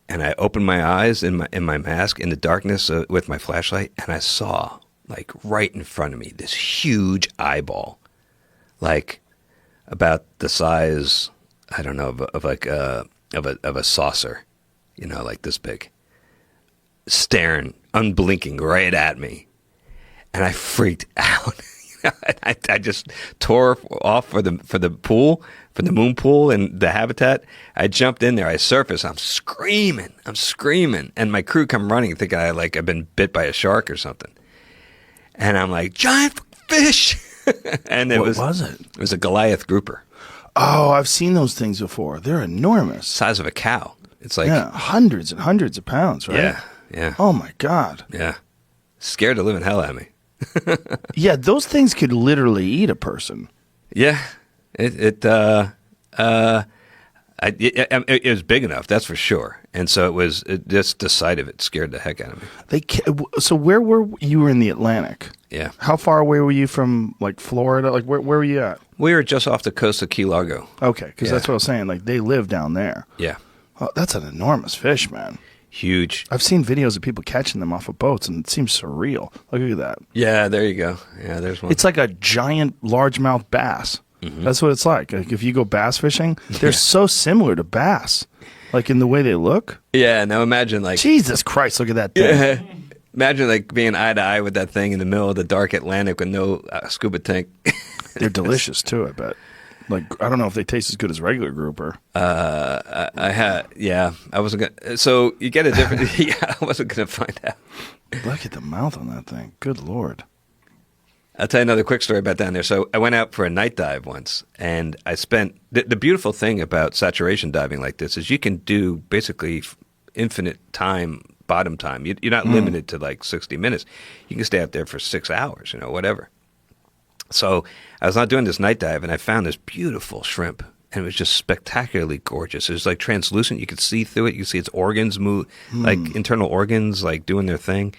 and I opened my eyes in my mask in the darkness with my flashlight, and I saw, like right in front of me, this huge eyeball, like about the size, I don't know, of a saucer, like this big, staring, unblinking right at me, and I freaked out. I just tore off for the pool, for the moon pool and the habitat. I jumped in there. I surfaced. I'm screaming, and my crew come running, thinking I've been bit by a shark or something. And I'm like, giant fish. And What was it? It was a Goliath grouper. Oh, I've seen those things before. They're enormous. Size of a cow. It's like hundreds and hundreds of pounds, right? Yeah. Oh my God. Yeah. Scared the living hell out of me. Yeah, those things could literally eat a person. Yeah. It was big enough, that's for sure. And so just the sight of it scared the heck out of me. So where were you? Were in the Atlantic? Yeah. How far away were you from like Florida? Like where were you at? We were just off the coast of Key Largo. Okay, because that's what I was saying. Like they live down there. Yeah. Oh, that's an enormous fish, man. Huge. I've seen videos of people catching them off of boats, and it seems surreal. Look at that. Yeah, there you go. Yeah, there's one. It's like a giant largemouth bass. Mm-hmm. That's what it's like. Like if you go bass fishing, they're so similar to bass, like in the way they look. Yeah. Now imagine like Jesus Christ, look at that thing. Yeah. Imagine like being eye to eye with that thing in the middle of the dark Atlantic with no scuba tank. They're delicious too, I bet. Like I don't know if they taste as good as regular grouper. I wasn't gonna. So you get a different. Yeah, I wasn't gonna find out. Look at the mouth on that thing. Good Lord. I'll tell you another quick story about down there. So I went out for a night dive once, and I spent the beautiful thing about saturation diving like this is you can do basically infinite time, bottom time. You're not limited to like 60 minutes. You can stay out there for 6 hours, whatever. So I was not doing this night dive, and I found this beautiful shrimp, and it was just spectacularly gorgeous. It was like translucent. You could see through it. You could see its organs move, like internal organs, like doing their thing.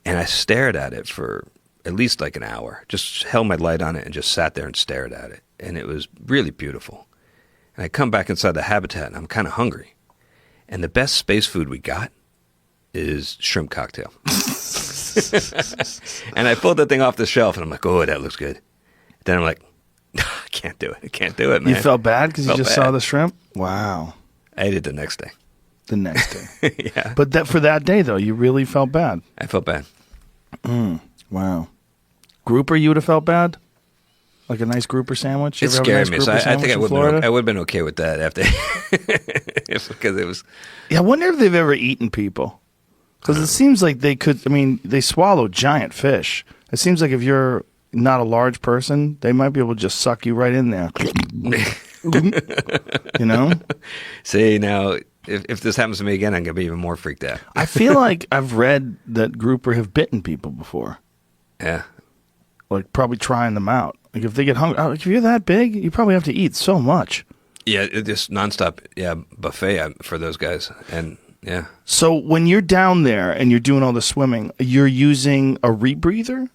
And I stared at it for at least like an hour, just held my light on it and just sat there and stared at it. And it was really beautiful. And I come back inside the habitat, and I'm kind of hungry. And the best space food we got is shrimp cocktail. And I pulled that thing off the shelf, and I'm like, oh, that looks good. Then I'm like, I can't do it. I can't do it, man. You felt bad because you just saw the shrimp? Wow. I ate it the next day. The next day. Yeah. But for that day, though, you really felt bad. I felt bad. Wow. Grouper, you would have felt bad? Like a nice grouper sandwich? It scared me. So I think I would have been okay with that after. Because it was. Yeah, I wonder if they've ever eaten people. Because it seems like they could. I mean, they swallow giant fish. It seems like if you're not a large person, they might be able to just suck you right in there. See, now, if this happens to me again, I'm going to be even more freaked out. I feel like I've read that grouper have bitten people before. Yeah. Like probably trying them out. Like if they get hungry, if you're that big, you probably have to eat so much. Yeah, just nonstop, buffet for those guys. And yeah. So when you're down there and you're doing all the swimming, you're using a rebreather?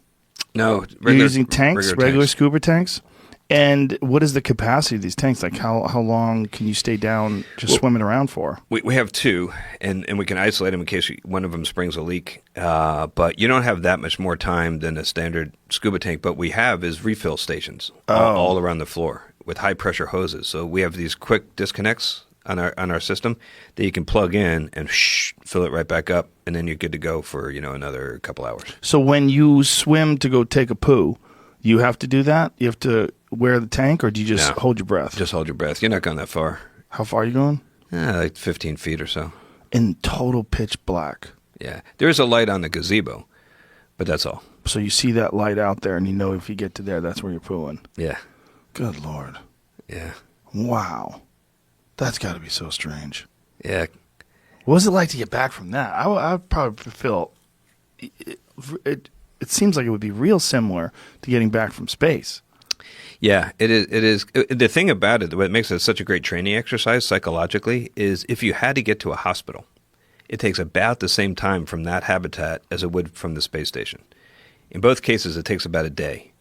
No, you're using tanks, regular tanks. scuba tanks. And what is the capacity of these tanks? Like how long can you stay down just swimming around for? We have two, and we can isolate them in case one of them springs a leak. But you don't have that much more time than a standard scuba tank. But we have is refill stations all around the floor with high pressure hoses. So we have these quick disconnects on our system that you can plug in and fill it right back up, and then you're good to go for another couple hours. So when you swim to go take a poo, you have to do that? You have to wear the tank, or do you just hold your breath? Just hold your breath. You're not going that far. How far are you going? Like 15 feet or so. In total pitch black. Yeah. There is a light on the gazebo, but that's all. So you see that light out there, and you know if you get to there, that's where you're pooing. Yeah. Good Lord. Yeah. Wow. That's got to be so strange. Yeah. What was it like to get back from that? I probably feel it seems like it would be real similar to getting back from space. Yeah, it is. The thing about it, what makes it such a great training exercise psychologically, is if you had to get to a hospital, it takes about the same time from that habitat as it would from the space station. In both cases, it takes about a day.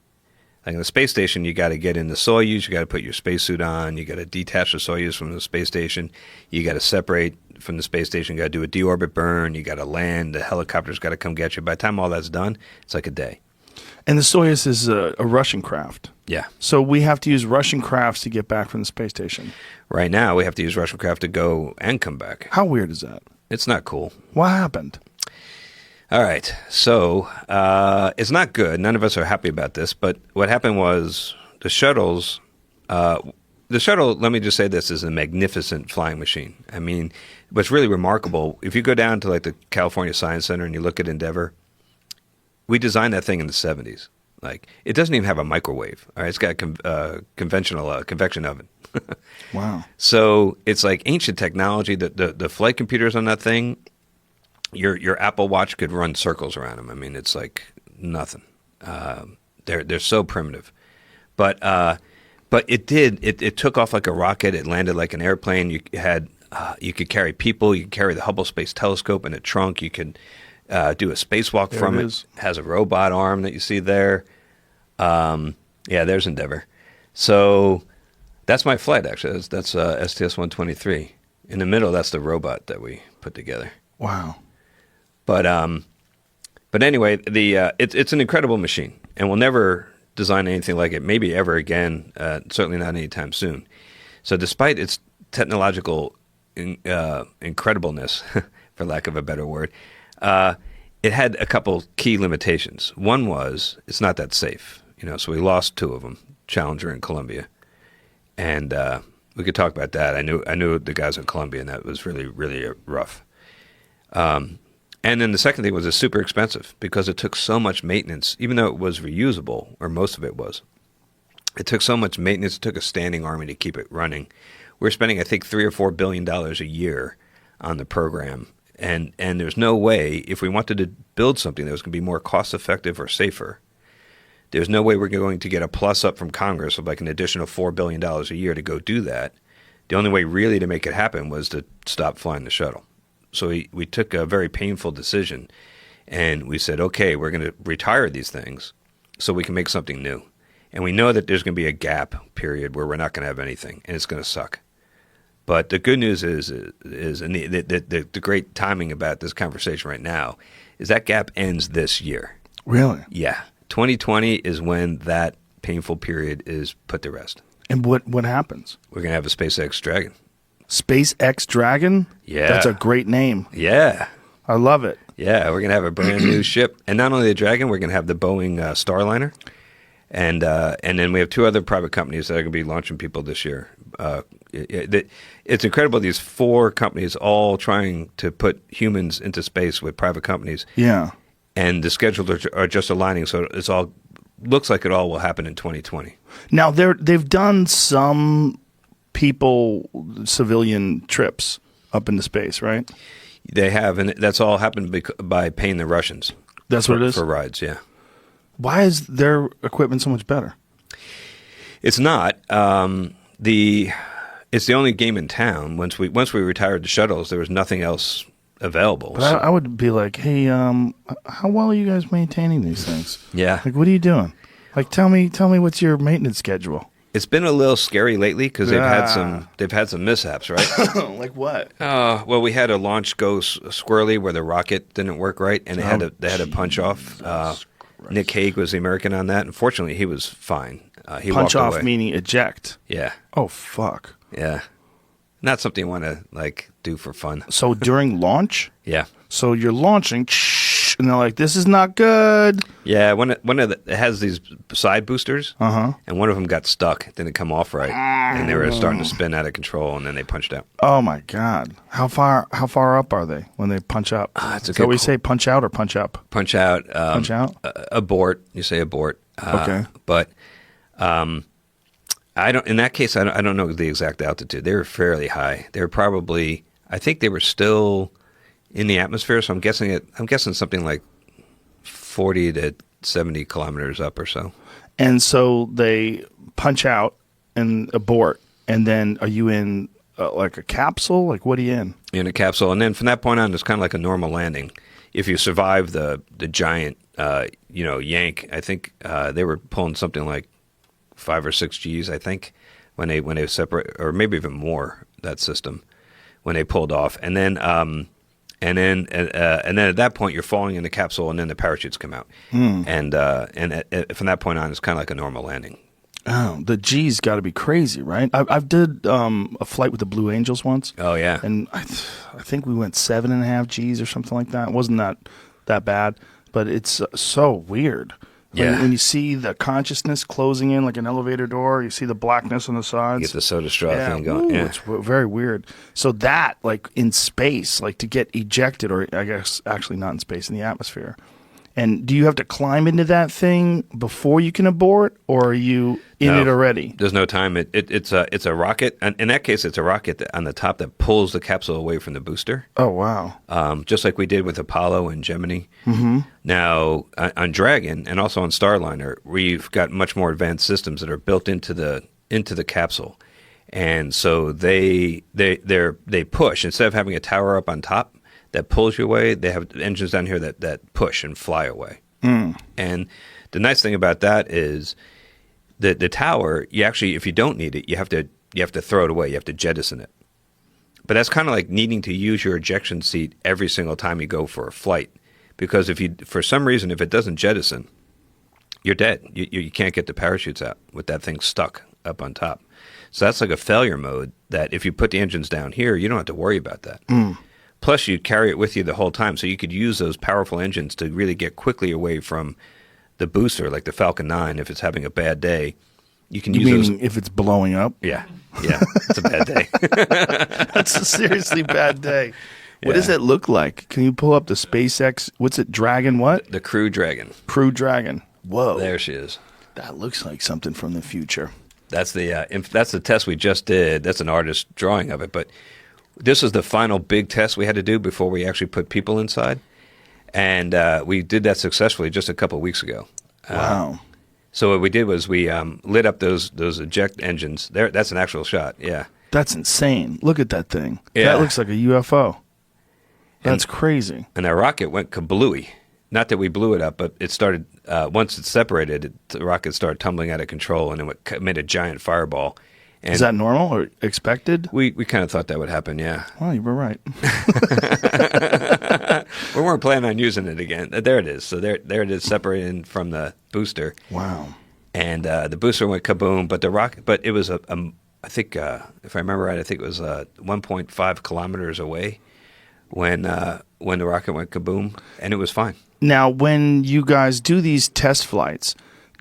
Like in the space station, you got to get in the Soyuz, you got to put your spacesuit on, you got to detach the Soyuz from the space station, you got to separate from the space station, you got to do a deorbit burn, you got to land, the helicopter's got to come get you. By the time all that's done, it's like a day. And the Soyuz is a Russian craft. Yeah. So we have to use Russian crafts to get back from the space station. Right now, we have to use Russian craft to go and come back. How weird is that? It's not cool. What happened? All right. So it's not good. None of us are happy about this. But what happened was the shuttles, let me just say this, is a magnificent flying machine. I mean, what's really remarkable, if you go down to like the California Science Center and you look at Endeavour, we designed that thing in the 70s. Like, it doesn't even have a microwave. All right, it's got a conventional convection oven. Wow. So it's like ancient technology. The flight computers on that thing, your Apple Watch could run circles around them. I mean, it's like nothing. They're so primitive, but it took off like a rocket. It landed like an airplane. You could carry people. You could carry the Hubble Space Telescope in a trunk. You could do a spacewalk from it. It has a robot arm that you see there. There's Endeavour. So that's my flight, actually. That's STS-123. In the middle, that's the robot that we put together. Wow. But anyway, it's an incredible machine, and we'll never design anything like it, maybe ever again, certainly not anytime soon. So despite its technological incredibleness, for lack of a better word, it had a couple key limitations. One was it's not that safe. So we lost 2 of them, Challenger and Columbia. And we could talk about that. I knew the guys in Columbia, and that was really, really rough. And then the second thing was it's super expensive because it took so much maintenance, even though it was reusable, or most of it was. It took so much maintenance. It took a standing army to keep it running. We're spending, I think, $3 or $4 billion a year on the program. And there's no way, if we wanted to build something that was going to be more cost-effective or safer, there's no way we're going to get a plus up from Congress of like an additional $4 billion a year to go do that. The only way really to make it happen was to stop flying the shuttle. So we took a very painful decision, and we said, okay, we're going to retire these things so we can make something new. And we know that there's going to be a gap period where we're not going to have anything, and it's going to suck. But the good news is and the great timing about this conversation right now is that gap ends this year. Really? Yeah. 2020 is when that painful period is put to rest. And what happens? We're going to have a SpaceX Dragon. SpaceX Dragon? Yeah. That's a great name. Yeah. I love it. Yeah, we're going to have a brand new ship. And not only the Dragon, we're going to have the Boeing Starliner. And then we have 2 other private companies that are going to be launching people this year. It's incredible, these 4 companies all trying to put humans into space with private companies. Yeah. And the schedules are just aligning, so it's all looks like it all will happen in 2020. Now they've done some civilian trips up into space, right? They have, and that's all happened by paying the Russians. That's what it is? For rides, yeah. Why is their equipment so much better? It's not. It's the only game in town. Once we retired the shuttles, there was nothing else available. But I would be like, hey, how well are you guys maintaining these things? Yeah. Like, what are you doing? Like, tell me what's your maintenance schedule? It's been a little scary lately because they've had some mishaps, right? Like what? Well, we had a launch go squirrely where the rocket didn't work right, and they had to punch off. Nick Hague was the American on that. Unfortunately, he was fine. He punch walked off away. Meaning eject. Yeah. Oh fuck. Yeah. Not something you want to like do for fun. So during launch? Yeah. So you're launching, and they're like, "This is not good." Yeah, it has these side boosters, and one of them got stuck. It didn't come off right, and they were starting to spin out of control, and then they punched out. Oh my god! How far up are they when they punch up? So we say punch out or punch up? Punch out. Punch out. Abort. You say abort. Okay. But I don't. In that case, I don't know the exact altitude. They were fairly high. They were probably. I think they were still in the atmosphere, so I'm guessing something like 40 to 70 kilometers up or so. And so they punch out and abort, and then are you in like a capsule? Like what are you in? In a capsule, and then from that point on, it's kind of like a normal landing. If you survive the giant, yank, I think they were pulling something like 5 or 6 Gs, I think, when they separate, or maybe even more, that system when they pulled off, and then at that point you're falling in the capsule, and then the parachutes come out, and from that point on it's kind of like a normal landing. Oh, the G's got to be crazy, right? I've did a flight with the Blue Angels once. Oh yeah, and I think we went 7.5 G's or something like that. It wasn't that bad, but it's so weird. Yeah. When you see the consciousness closing in like an elevator door, you see the blackness on the sides. You get the soda straw thing going. Ooh, yeah, it's very weird. So that, like in space, like to get ejected, or I guess actually not in space, in the atmosphere, And do you have to climb into that thing before you can abort, or are you in No, it already? There's no time. It's a rocket. And in that case, it's a rocket on the top that pulls the capsule away from the booster. Oh, wow. Just like we did with Apollo and Gemini. Mm-hmm. Now, on Dragon and also on Starliner, we've got much more advanced systems that are built into the capsule. And so they push. Instead of having a tower up on top that pulls you away, they have engines down here that push and fly away. And the nice thing about that is the tower, you actually, if you don't need it, you have to throw it away. You have to jettison it. But that's kind of like needing to use your ejection seat every single time you go for a flight. Because for some reason, if it doesn't jettison, you're dead. You can't get the parachutes out with that thing stuck up on top. So that's like a failure mode that if you put the engines down here, you don't have to worry about that. Plus, you'd carry it with you the whole time. So you could use those powerful engines to really get quickly away from the booster, like the Falcon 9, if it's having a bad day. You can use those. If it's blowing up? Yeah, it's a bad day. That's a seriously bad day. What does it look like? Can you pull up the SpaceX? What's it? Dragon what? The Crew Dragon. Crew Dragon. Whoa. There she is. That looks like something from the future. That's the test we just did. That's an artist drawing of it. But this was the final big test we had to do before we actually put people inside. And we did that successfully just a couple of weeks ago. Wow. So what we did was we lit up those eject engines. There, that's an actual shot. Yeah. That's insane. Look at that thing. Yeah. That looks like a UFO. That's crazy. And that rocket went kablooey. Not that we blew it up, but it started, once it separated, the rocket started tumbling out of control, and it made a giant fireball. And is that normal or expected? We kind of thought that would happen, yeah. Well, you were right. We weren't planning on using it again. There it is. So there it is, separating from the booster. Wow. And the booster went kaboom, but it was I think, if I remember right, I think it was 1.5 kilometers away when the rocket went kaboom, and it was fine. Now, when you guys do these test flights,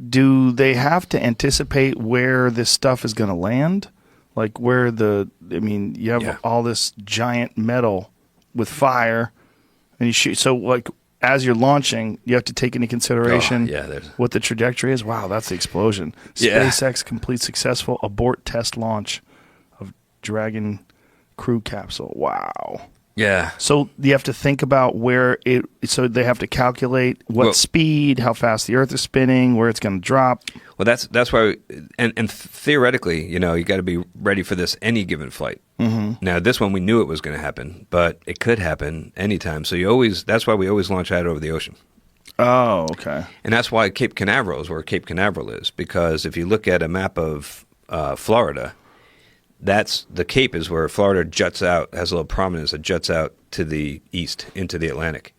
do they have to anticipate where this stuff is going to land? Like where you have all this giant metal with fire, and you shoot. So, like, as you're launching, you have to take into consideration what the trajectory is. Wow, that's the explosion. Yeah. SpaceX complete successful abort test launch of Dragon crew capsule. Wow. Yeah. So you have to think about so they have to calculate what speed, how fast the Earth is spinning, where it's going to drop. Well, that's why, and theoretically, you got to be ready for this any given flight. Mm-hmm. Now, this one we knew it was going to happen, but it could happen anytime. So that's why we always launch out over the ocean. Oh, okay. And that's why Cape Canaveral is where Cape Canaveral is, because if you look at a map of Florida, the Cape is where Florida juts out, has a little prominence that juts out to the east into the Atlantic.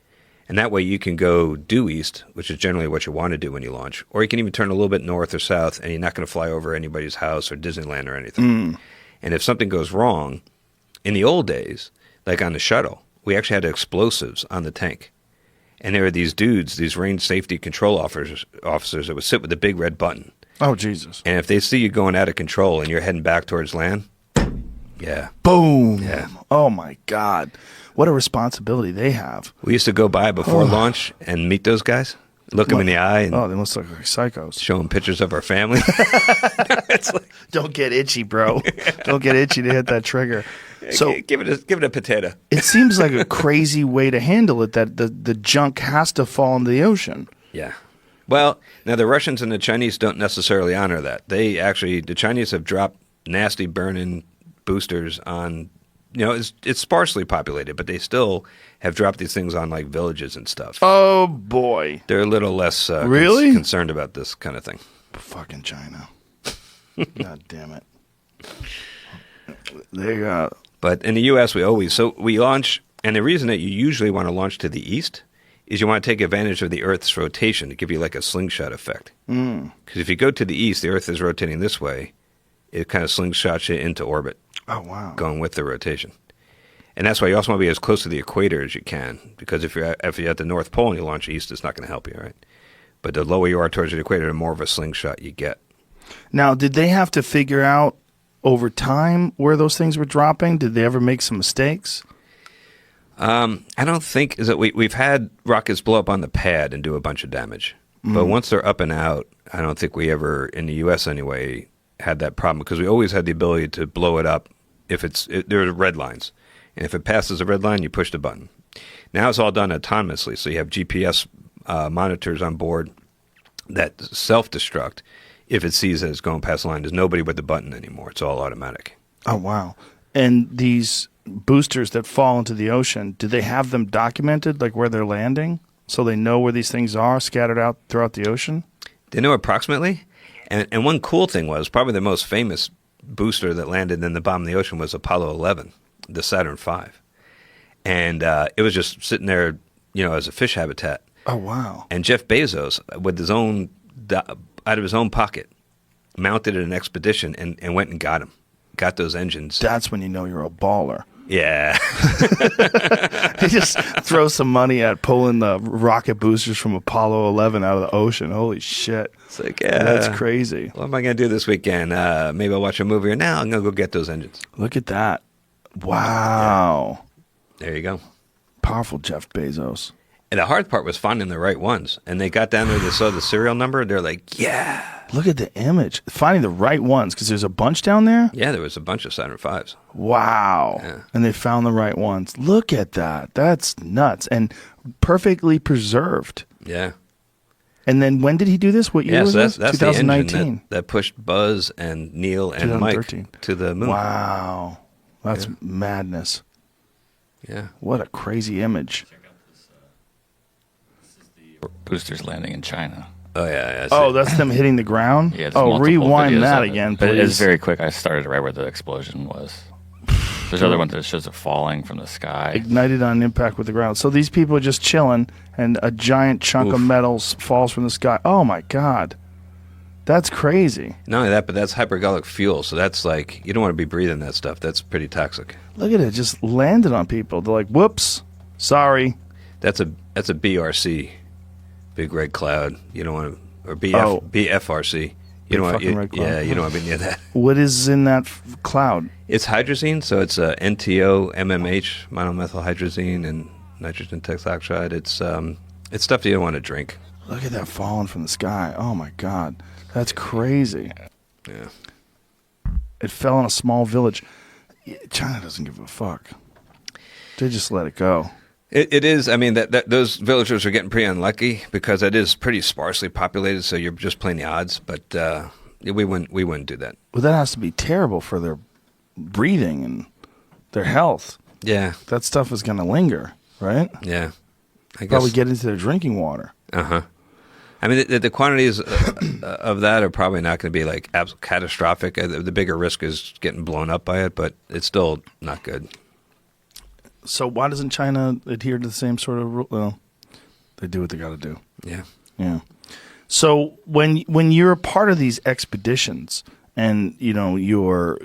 And that way you can go due east, which is generally what you want to do when you launch, or you can even turn a little bit north or south, and you're not going to fly over anybody's house or Disneyland or anything. And if something goes wrong, in the old days, like on the shuttle, we actually had explosives on the tank. And there were these dudes, these range safety control officers that would sit with the big red button. Oh, Jesus. And if they see you going out of control and you're heading back towards land, yeah. Boom. Yeah. Oh, my God. What a responsibility they have. We used to go by before launch and meet those guys, look them in the eye, and they must look like psychos. show them pictures of our family. It's like, don't get itchy, bro. Don't get itchy to hit that trigger. So give it a potato. It seems like a crazy way to handle it, that the junk has to fall into the ocean. Yeah. Well, now the Russians and the Chinese don't necessarily honor that. The Chinese have dropped nasty burning boosters on, it's sparsely populated, but they still have dropped these things on like villages and stuff. Oh, boy. They're a little less really concerned about this kind of thing. Fucking China. God damn it. But in the U.S., we launch, and the reason that you usually want to launch to the east is you want to take advantage of the Earth's rotation to give you like a slingshot effect. Because if you go to the east, the Earth is rotating this way. It kind of slingshots you into orbit. Oh, wow. Going with the rotation. And that's why you also want to be as close to the equator as you can, because if you're at the North Pole and you launch east, it's not going to help you, right? But the lower you are towards the equator, the more of a slingshot you get. Now, did they have to figure out over time where those things were dropping? Did they ever make some mistakes? I don't think is that we've had rockets blow up on the pad and do a bunch of damage, but once they're up and out, I don't think we ever in the U.S. anyway had that problem because we always had the ability to blow it up if there are red lines, and if it passes a red line, you push the button. Now it's all done autonomously, so you have GPS monitors on board that self-destruct if it sees that it's going past the line. There's nobody with the button anymore. It's all automatic. Oh, wow. And these boosters that fall into the ocean, do they have them documented, like where they're landing, so they know where these things are scattered out throughout the ocean? They know approximately. And one cool thing was probably the most famous booster that landed in the bottom of the ocean was Apollo 11, the Saturn V. And it was just sitting there, as a fish habitat. Oh, wow. And Jeff Bezos, with his own, out of his own pocket, mounted an expedition and went and got him. Got those engines. That's when you know you're a baller. Yeah. He just throws some money at pulling the rocket boosters from Apollo 11 out of the ocean. Holy shit. It's like, yeah. That's crazy. What am I going to do this weekend? Maybe I'll watch a movie, or now I'm going to go get those engines. Look at that. Wow. Yeah. There you go. Powerful Jeff Bezos. And the hard part was finding the right ones. And they got down there, they saw the serial number, they're like, yeah. Look at the image. Finding the right ones, because there's a bunch down there? Yeah, there was a bunch of Saturn Vs. Wow. Yeah. And they found the right ones. Look at that. That's nuts. And perfectly preserved. Yeah. And then when did he do this? What year was this? That's 2019. the engine that pushed Buzz and Neil and Mike to the moon. Wow. That's madness. Yeah. What a crazy image. This is the boosters landing in China. Oh, yeah. That's them hitting the ground? Yeah, oh, rewind that again, but please. it's very quick. I started right where the explosion was. There's other one that shows it falling from the sky. Ignited on impact with the ground. So these people are just chilling, and a giant chunk of metal falls from the sky. Oh, my God. That's crazy. Not only that, but that's hypergolic fuel. So that's like, you don't want to be breathing that stuff. That's pretty toxic. Look at it. Just landed on people. They're like, whoops, sorry. That's a BRC, big red cloud. You don't want to, or BFRC. You don't want you don't want to be near that. What is in that cloud? It's hydrazine, so it's NTO, MMH, monomethylhydrazine, and nitrogen tetroxide. It's stuff that you don't want to drink. Look at that falling from the sky. Oh, my God. That's crazy. Yeah. It fell in a small village. China doesn't give a fuck. They just let it go. It is. I mean, that those villagers are getting pretty unlucky because it is pretty sparsely populated, so you're just playing the odds. But we wouldn't do that. Well, that has to be terrible for their breathing and their health. Yeah. That stuff is going to linger, right? Yeah. I guess. Probably get into their drinking water. Uh-huh. I mean, the quantities of that are probably not going to be like catastrophic. The bigger risk is getting blown up by it, but it's still not good. So why doesn't China adhere to the same sort of rule? Well, they do what they got to do. Yeah. Yeah. So when you're a part of these expeditions and, you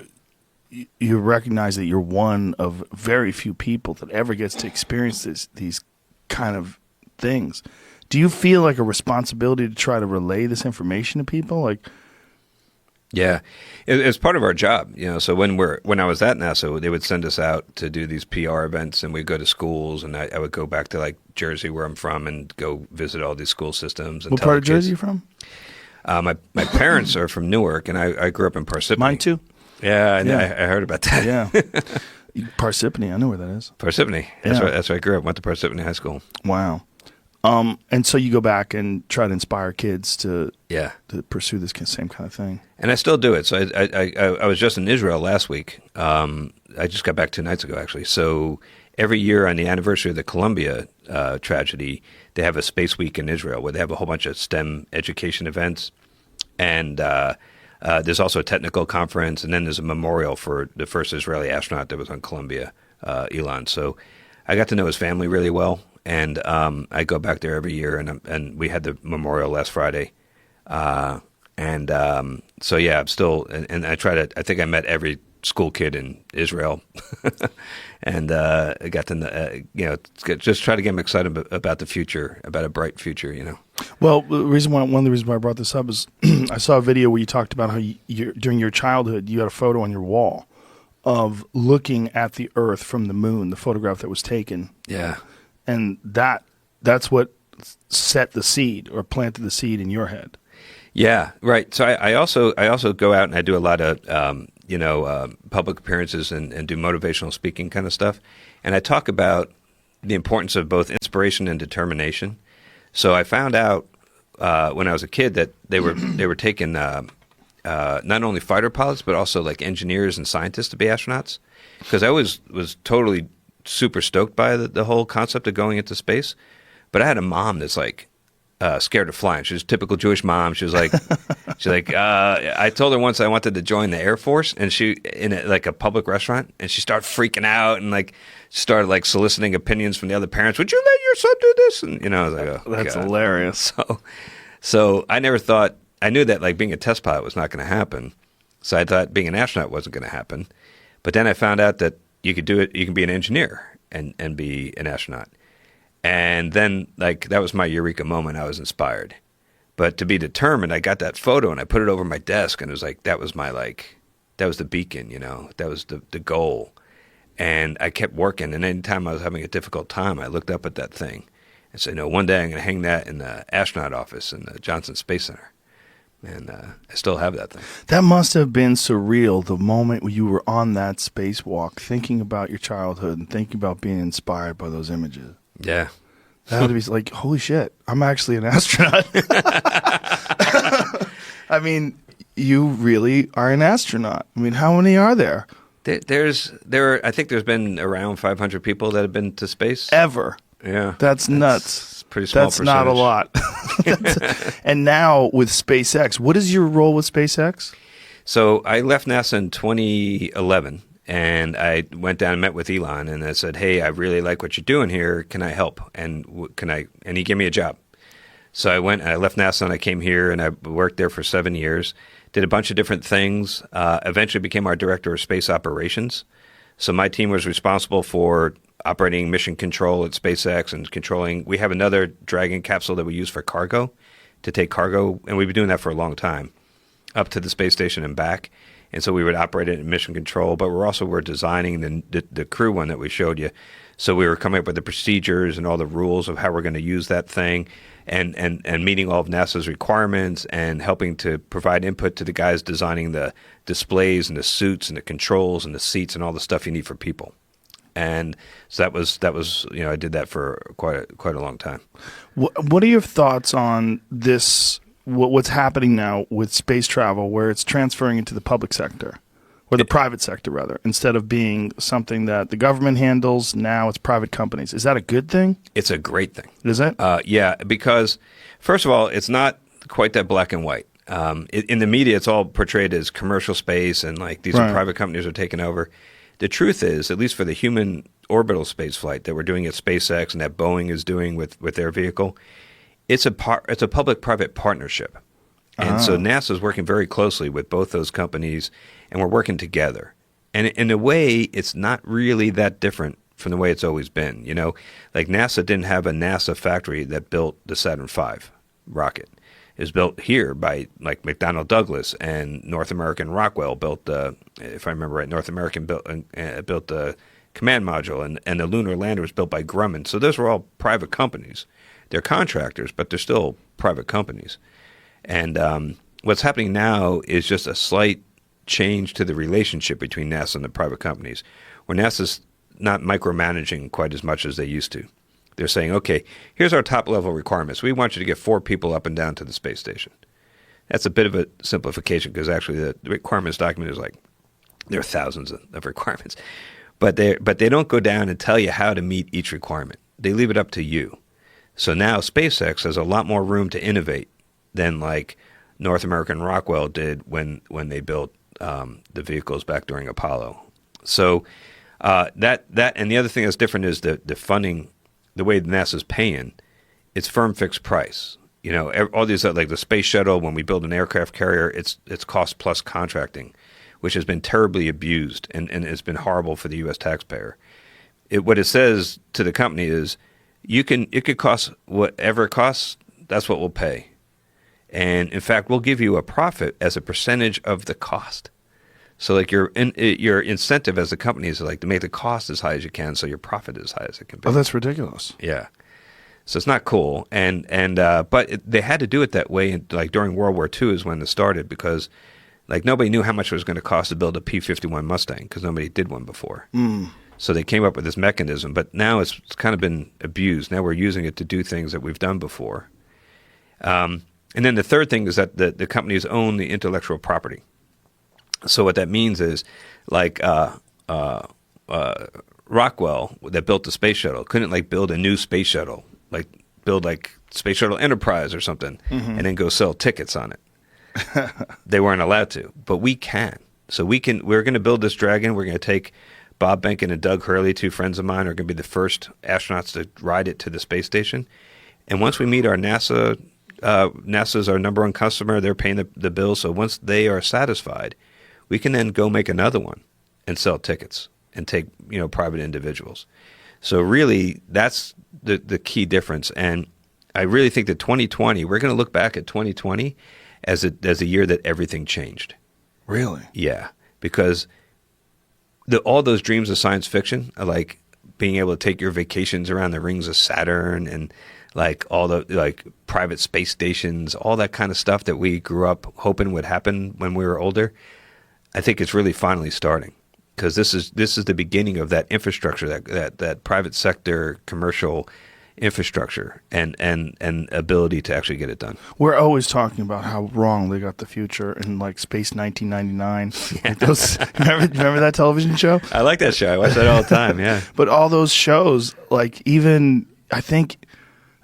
recognize that you're one of very few people that ever gets to experience these kind of things, do you feel like a responsibility to try to relay this information to people? Like, yeah, it's part of our job, So when I was at NASA, they would send us out to do these PR events, and we'd go to schools, and I would go back to like Jersey, where I'm from, and go visit all these school systems. And what part of Jersey are you from? My parents are from Newark, and I grew up in Parsippany. Mine too. Yeah, I heard about that. Yeah, Parsippany, I know where that is. Parsippany. That's where I grew up. Went to Parsippany High School. Wow. And so you go back and try to inspire kids to pursue this same kind of thing. And I still do it. So I was just in Israel last week. I just got back 2 nights ago, actually. So every year on the anniversary of the Columbia tragedy, they have a Space Week in Israel where they have a whole bunch of STEM education events. And there's also a technical conference, and then there's a memorial for the first Israeli astronaut that was on Columbia, Elon. So I got to know his family really well. And I go back there every year, and we had the memorial last Friday, so I'm still, and I think I met every school kid in Israel, and I got to just try to get them excited about the future, about a bright future, Well, one of the reasons why I brought this up is I saw a video where you talked about how during your childhood you had a photo on your wall of looking at the Earth from the moon, the photograph that was taken. Yeah. And that's what set the seed or planted the seed in your head. Yeah, right. So I also go out and I do a lot of public appearances and do motivational speaking kind of stuff, and I talk about the importance of both inspiration and determination. So I found out when I was a kid that they were taking not only fighter pilots but also like engineers and scientists to be astronauts, because I was totally super stoked by the whole concept of going into space, but I had a mom that's like scared of flying. She was a typical Jewish mom. She was like, I told her once I wanted to join the Air Force, and she in a public restaurant, and she started freaking out and like started like soliciting opinions from the other parents. Would you let your son do this? And I was like, oh, That's God. hilarious. So I never thought, I knew that like being a test pilot was not going to happen. So I thought being an astronaut wasn't going to happen. But then I found out that you could do it. You can be an engineer and be an astronaut. And then, like, that was my eureka moment. I was inspired. But to be determined, I got that photo and I put it over my desk, and it was like, that was the beacon, that was the goal. And I kept working, and anytime I was having a difficult time, I looked up at that thing and said, no, one day I'm going to hang that in the astronaut office in the Johnson Space Center. And I still have that thing. That must have been surreal, the moment you were on that spacewalk, thinking about your childhood and thinking about being inspired by those images. Yeah. That would be like, holy shit, I'm actually an astronaut. I mean, you really are an astronaut. I mean, how many are there? I think there's been around 500 people that have been to space. Ever. Yeah. That's nuts. Pretty small That's not a lot. And now with SpaceX, what is your role with SpaceX? So I left NASA in 2011. And I went down and met with Elon, and I said, "Hey, I really like what you're doing here. Can I help? And And he gave me a job. So I went and I left NASA and I came here and I worked there for 7 years. Did a bunch of different things. Eventually became our director of space operations. So my team was responsible for operating mission control at SpaceX and controlling. We have another Dragon capsule that we use for cargo, to take cargo, and we've been doing that for a long time, up to the space station and back. And so we would operate it in mission control, but we're designing the crew one that we showed you. So we were coming up with the procedures and all the rules of how we're going to use that thing, and meeting all of NASA's requirements and helping to provide input to the guys designing the displays and the suits and the controls and the seats and all the stuff you need for people. And so that was I did that for quite a long time. What are your thoughts on this? What's happening now with space travel, where it's transferring into the public sector, or the private sector rather, instead of being something that the government handles? Now it's private companies. Is that a good thing? It's a great thing. Is it? Yeah, because first of all, it's not quite that black and white. In the media, it's all portrayed as commercial space and like these are private companies are taking over. The truth is, at least for the human orbital space flight that we're doing at SpaceX and that Boeing is doing with their vehicle, it's a public-private partnership. And so NASA is working very closely with both those companies, and we're working together. And in a way, it's not really that different from the way it's always been. Like NASA didn't have a NASA factory that built the Saturn V rocket. It was built here by like McDonnell Douglas, and North American Rockwell built if I remember right, North American built the command module, and the lunar lander was built by Grumman. So those were all private companies. They're contractors, but they're still private companies. And what's happening now is just a slight change to the relationship between NASA and the private companies, where NASA's not micromanaging quite as much as they used to. They're saying, okay, here's our top-level requirements. We want you to get 4 people up and down to the space station. That's a bit of a simplification, because actually the requirements document is like, there are thousands of requirements. But they don't go down and tell you how to meet each requirement. They leave it up to you. So now SpaceX has a lot more room to innovate than like North American Rockwell did when they built the vehicles back during Apollo. So that and the other thing that's different is the funding, the way NASA's paying, it's firm fixed price. All these like the space shuttle, when we build an aircraft carrier, it's cost plus contracting, which has been terribly abused and it's been horrible for the U.S. taxpayer. What it says to the company is, it could cost whatever it costs, that's what we'll pay. And in fact, we'll give you a profit as a percentage of the cost. So like your incentive as a company is like to make the cost as high as you can, so your profit as high as it can be. Oh, that's ridiculous. Yeah. So it's not cool, but they had to do it that way. Like during World War II is when it started, because like nobody knew how much it was going to cost to build a P-51 Mustang, because nobody did one before. So they came up with this mechanism, but now it's kind of been abused. Now we're using it to do things that we've done before. And then the third thing is that the companies own the intellectual property. So what that means is, like Rockwell that built the space shuttle couldn't like build a new space shuttle, like build like Space Shuttle Enterprise or something, and then go sell tickets on it. They weren't allowed to, but we can. So we're going to build this Dragon. We're going to take Bob Behnken and Doug Hurley, two friends of mine, are going to be the first astronauts to ride it to the space station. And once we meet our NASA's our number one customer. They're paying the bill. So once they are satisfied, we can then go make another one and sell tickets and take, private individuals. So really, that's the key difference. And I really think that 2020, we're going to look back at 2020 as a year that everything changed. Really? Yeah, because all those dreams of science fiction, like being able to take your vacations around the rings of Saturn and like all the like private space stations, all that kind of stuff that we grew up hoping would happen when we were older, I think it's really finally starting. Because this is the beginning of that infrastructure, that private sector commercial infrastructure and ability to actually get it done. We're always talking about how wrong they got the future in like Space 1999. Yeah. Like those, remember that television show? I like that show. I watch that all the time. Yeah. But all those shows, like even I think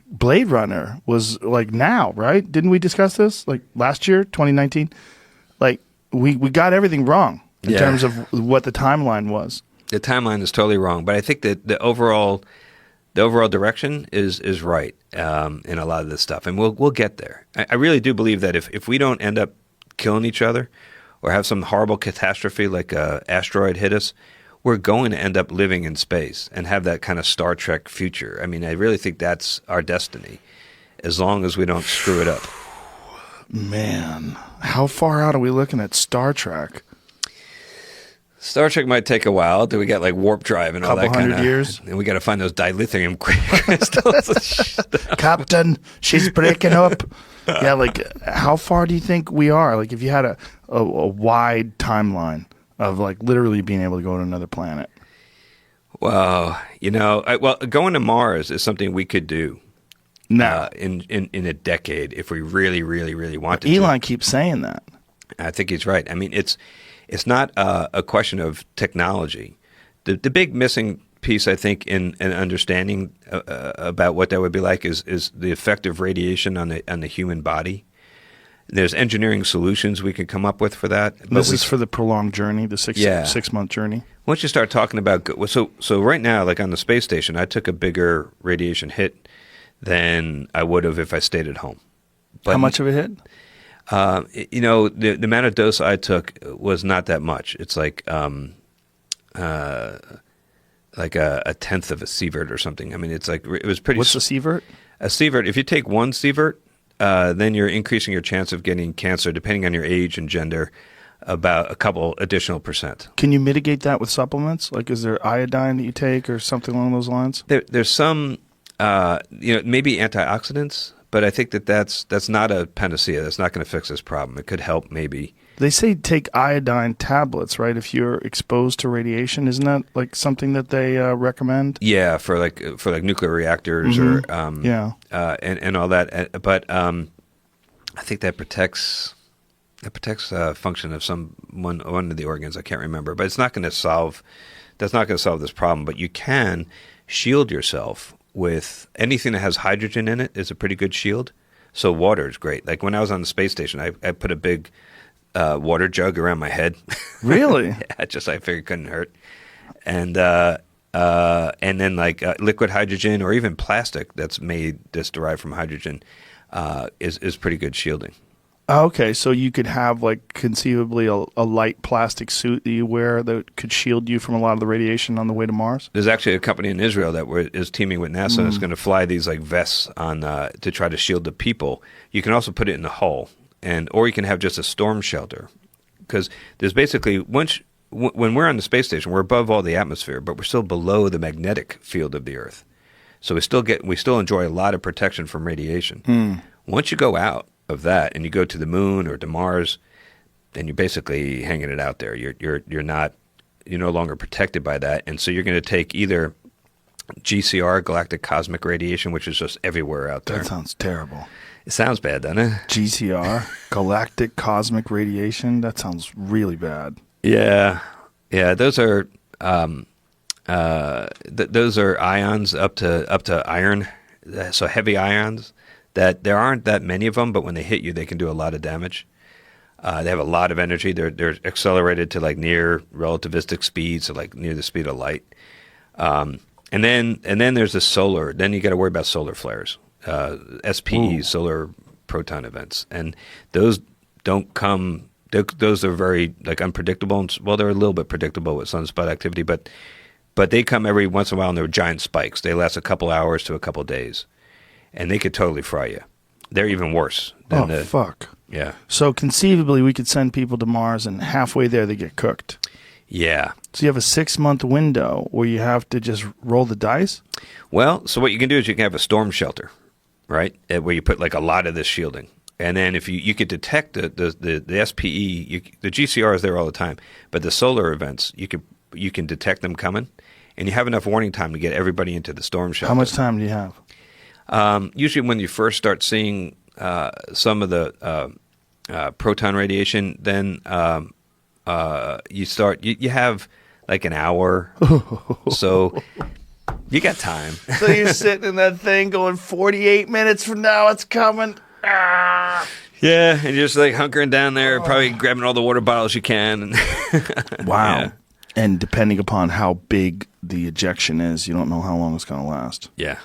Blade Runner was like now, right? Didn't we discuss this like last year, 2019? Like we got everything wrong. In terms of what the timeline was. The timeline is totally wrong, but I think that the overall direction is right in a lot of this stuff, and we'll get there. I really do believe that if we don't end up killing each other or have some horrible catastrophe like an asteroid hit us, we're going to end up living in space and have that kind of Star Trek future. I mean, I really think that's our destiny, as long as we don't screw it up. Man, how far out are we looking at Star Trek? Star Trek might take a while. Do we got like warp drive and all that kind of? Couple hundred years. And we got to find those dilithium crystals. Captain, she's breaking up. Yeah, like how far do you think we are? Like if you had a wide timeline of like literally being able to go to another planet. Well, going to Mars is something we could do. No, in a decade if we really, really, really wanted to. Elon keeps saying that. I think he's right. I mean, it's not a question of technology. The big missing piece, I think, in understanding about what that would be like is the effect of radiation on the human body. There's engineering solutions we could come up with for that. This is for the prolonged journey, the 6-month journey. Once you start talking about so right now, like on the space station, I took a bigger radiation hit than I would have if I stayed at home. But how much of a hit? The amount of dose I took was not that much. It's like a tenth of a sievert or something. I mean, it's like it was pretty. What's a sievert? A sievert. If you take one sievert, then you're increasing your chance of getting cancer, depending on your age and gender, about a couple additional percent. Can you mitigate that with supplements? Like, is there iodine that you take or something along those lines? There's some, maybe antioxidants. But I think that's not a panacea. That's not going to fix this problem. It could help, maybe. They say take iodine tablets, right? If you're exposed to radiation, isn't that like something that they recommend? Yeah, for like nuclear reactors or and all that. But I think that protects function of one of the organs. I can't remember, but it's not going to solve. That's not going to solve this problem. But you can shield yourself with anything that has hydrogen in it is a pretty good shield. So water is great. Like when I was on the space station, I put a big water jug around my head. Really? Yeah, I figured it couldn't hurt. And then like liquid hydrogen or even plastic that's derived from hydrogen is pretty good shielding. Okay, so you could have like conceivably a light plastic suit that you wear that could shield you from a lot of the radiation on the way to Mars? There's actually a company in Israel that is teaming with NASA that's going to fly these like vests on to try to shield the people. You can also put it in the hull, or you can have just a storm shelter because there's basically when we're on the space station, we're above all the atmosphere, but we're still below the magnetic field of the Earth. So we still enjoy a lot of protection from radiation. Once you go out of that and you go to the moon or to Mars, then you're basically hanging it out there. You're no longer protected by that, and so you're going to take either GCR, galactic cosmic radiation, which is just everywhere out there. That sounds terrible. It sounds bad, doesn't it? GCR, galactic cosmic radiation. That sounds really bad. Yeah. Those are those are ions up to iron, so heavy ions. That there aren't that many of them, but when they hit you, they can do a lot of damage. They have a lot of energy. They're accelerated to like near relativistic speed, so like near the speed of light. And then there's the solar. Then you got to worry about solar flares, SPE, solar proton events, and those don't come. Those are very like unpredictable. Well, they're a little bit predictable with sunspot activity, but they come every once in a while, and they're giant spikes. They last a couple hours to a couple days, and they could totally fry you. They're even worse. Fuck. Yeah. So conceivably, we could send people to Mars, and halfway there, they get cooked. Yeah. So you have a 6-month window where you have to just roll the dice? Well, so what you can do is you can have a storm shelter, right, where you put like a lot of this shielding. And then if you could detect the SPE, the GCR is there all the time, but the solar events, you can detect them coming, and you have enough warning time to get everybody into the storm shelter. How much time do you have? Usually when you first start seeing some of the proton radiation, then you have like an hour. So you got time. So you're sitting in that thing going 48 minutes from now, it's coming. Yeah, and you're just like hunkering down there, probably grabbing all the water bottles you can. Wow. Yeah. And depending upon how big the ejection is, you don't know how long it's going to last. Yeah.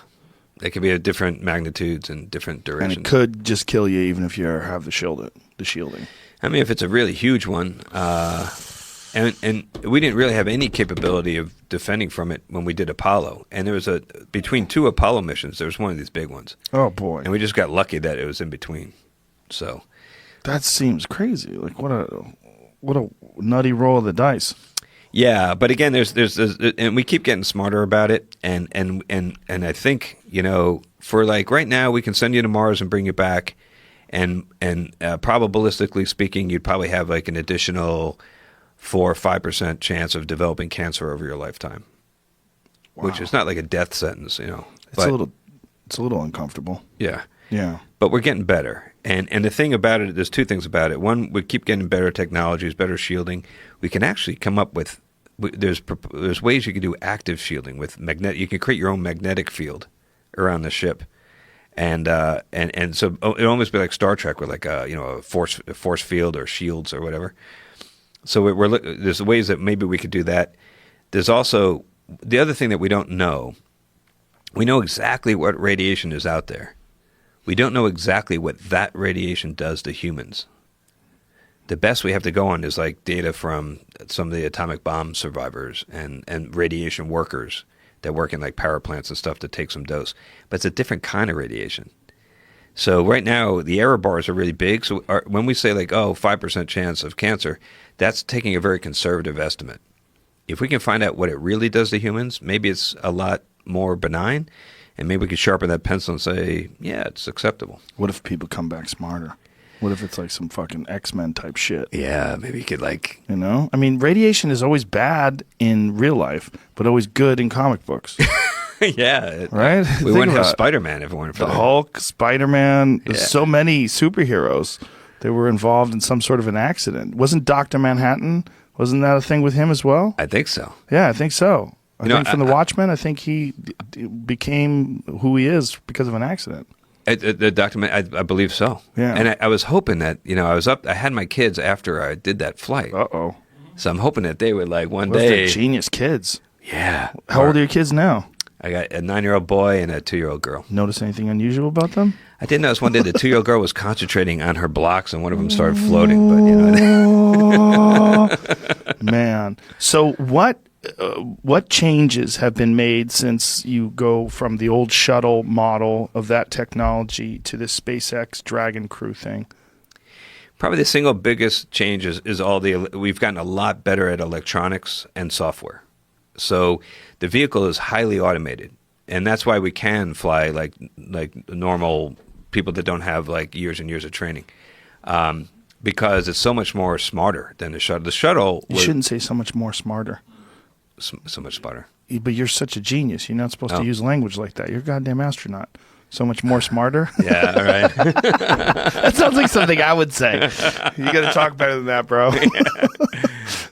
They can be of different magnitudes and different durations. And it could just kill you even if you have the shielding. I mean, if it's a really huge one, and we didn't really have any capability of defending from it when we did Apollo. And there was between 2 Apollo missions, there was one of these big ones. Oh, boy. And we just got lucky that it was in between. So that seems crazy. Like, what a nutty roll of the dice. yeah, but again, there's and we keep getting smarter about it. And I think, for like right now, we can send you to Mars and bring you back. And probabilistically speaking, you'd probably have like an additional 4 or 5% chance of developing cancer over your lifetime, which is not like a death sentence, It's a little uncomfortable. Yeah. Yeah. But we're getting better. And the thing about it, there's 2 things about it. One, we keep getting better technologies, better shielding. We can actually come up with there's ways you can do active shielding with magnetic. You can create your own magnetic field around the ship. And so it almost be like Star Trek with like a force field or shields or whatever. So there's ways that maybe we could do that. There's also the other thing that we don't know. We know exactly what radiation is out there. We don't know exactly what that radiation does to humans. The best we have to go on is like data from some of the atomic bomb survivors and radiation workers that work in like power plants and stuff to take some dose. But it's a different kind of radiation. So right now, the error bars are really big. So when we say like, 5% chance of cancer, that's taking a very conservative estimate. If we can find out what it really does to humans, maybe it's a lot more benign, and maybe we could sharpen that pencil and say, yeah, it's acceptable. What if people come back smarter? What if it's like some fucking X-Men type shit? Yeah, maybe you could like... I mean, radiation is always bad in real life, but always good in comic books. Yeah. Right? We wouldn't have Spider-Man if it weren't for the that. Hulk, Spider-Man, Yeah. so many superheroes that were involved in some sort of an accident. Wasn't Dr. Manhattan, wasn't that a thing with him as well? I think so. Yeah, I think so. I You know, think from The Watchmen, I think he became who he is because of an accident. The document, I believe so. Yeah. And I was hoping that, I was up, I had my kids after I did that flight. Uh-oh. So I'm hoping that they would like one Those are day. genius kids. Yeah. How old are your kids now? I got a 9-year-old boy and a 2-year-old girl. Notice anything unusual about them? I did notice one day the 2-year-old girl was concentrating on her blocks and one of them started floating. But Man. So what changes have been made since you go from the old shuttle model of that technology to this SpaceX Dragon Crew thing? Probably the single biggest change is we've gotten a lot better at electronics and software. So the vehicle is highly automated, and that's why we can fly like normal people that don't have like years and years of training, because it's so much more smarter than the shuttle. The shuttle You shouldn't say so much more smarter. so much smarter. But you're such a genius. You're not supposed Oh. to use language like that. You're a goddamn astronaut. So much more smarter. Yeah, all right. That sounds like something I would say. You got to talk better than that, bro.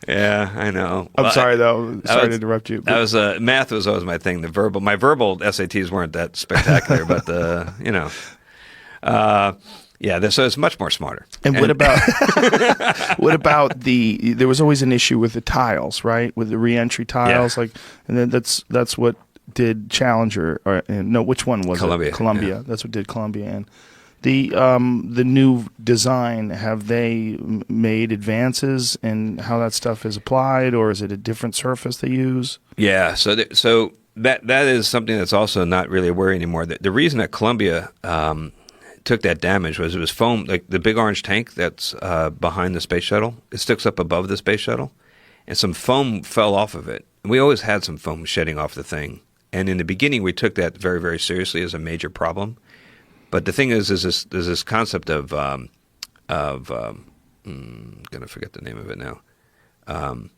Yeah, I know. I'm sorry, though. Sorry to interrupt you. That was math was always my thing. My verbal SATs weren't that spectacular, but so it's much more smarter. And what about there was always an issue with the tiles, right? With the reentry tiles, Yeah. and then that's what did Challenger, which one was Columbia, it? Columbia. yeah. That's what did Columbia. And the new design, have they made advances in how that stuff is applied, or is it a different surface they use? Yeah, so that is something that's also not really a worry anymore. The reason that Columbia took that damage was it was foam, like the big orange tank that's behind the space shuttle. It sticks up above the space shuttle, and some foam fell off of it. And we always had some foam shedding off the thing. And in the beginning, we took that very, very seriously as a major problem. But the thing is this concept of I'm going to forget the name of it now. Well,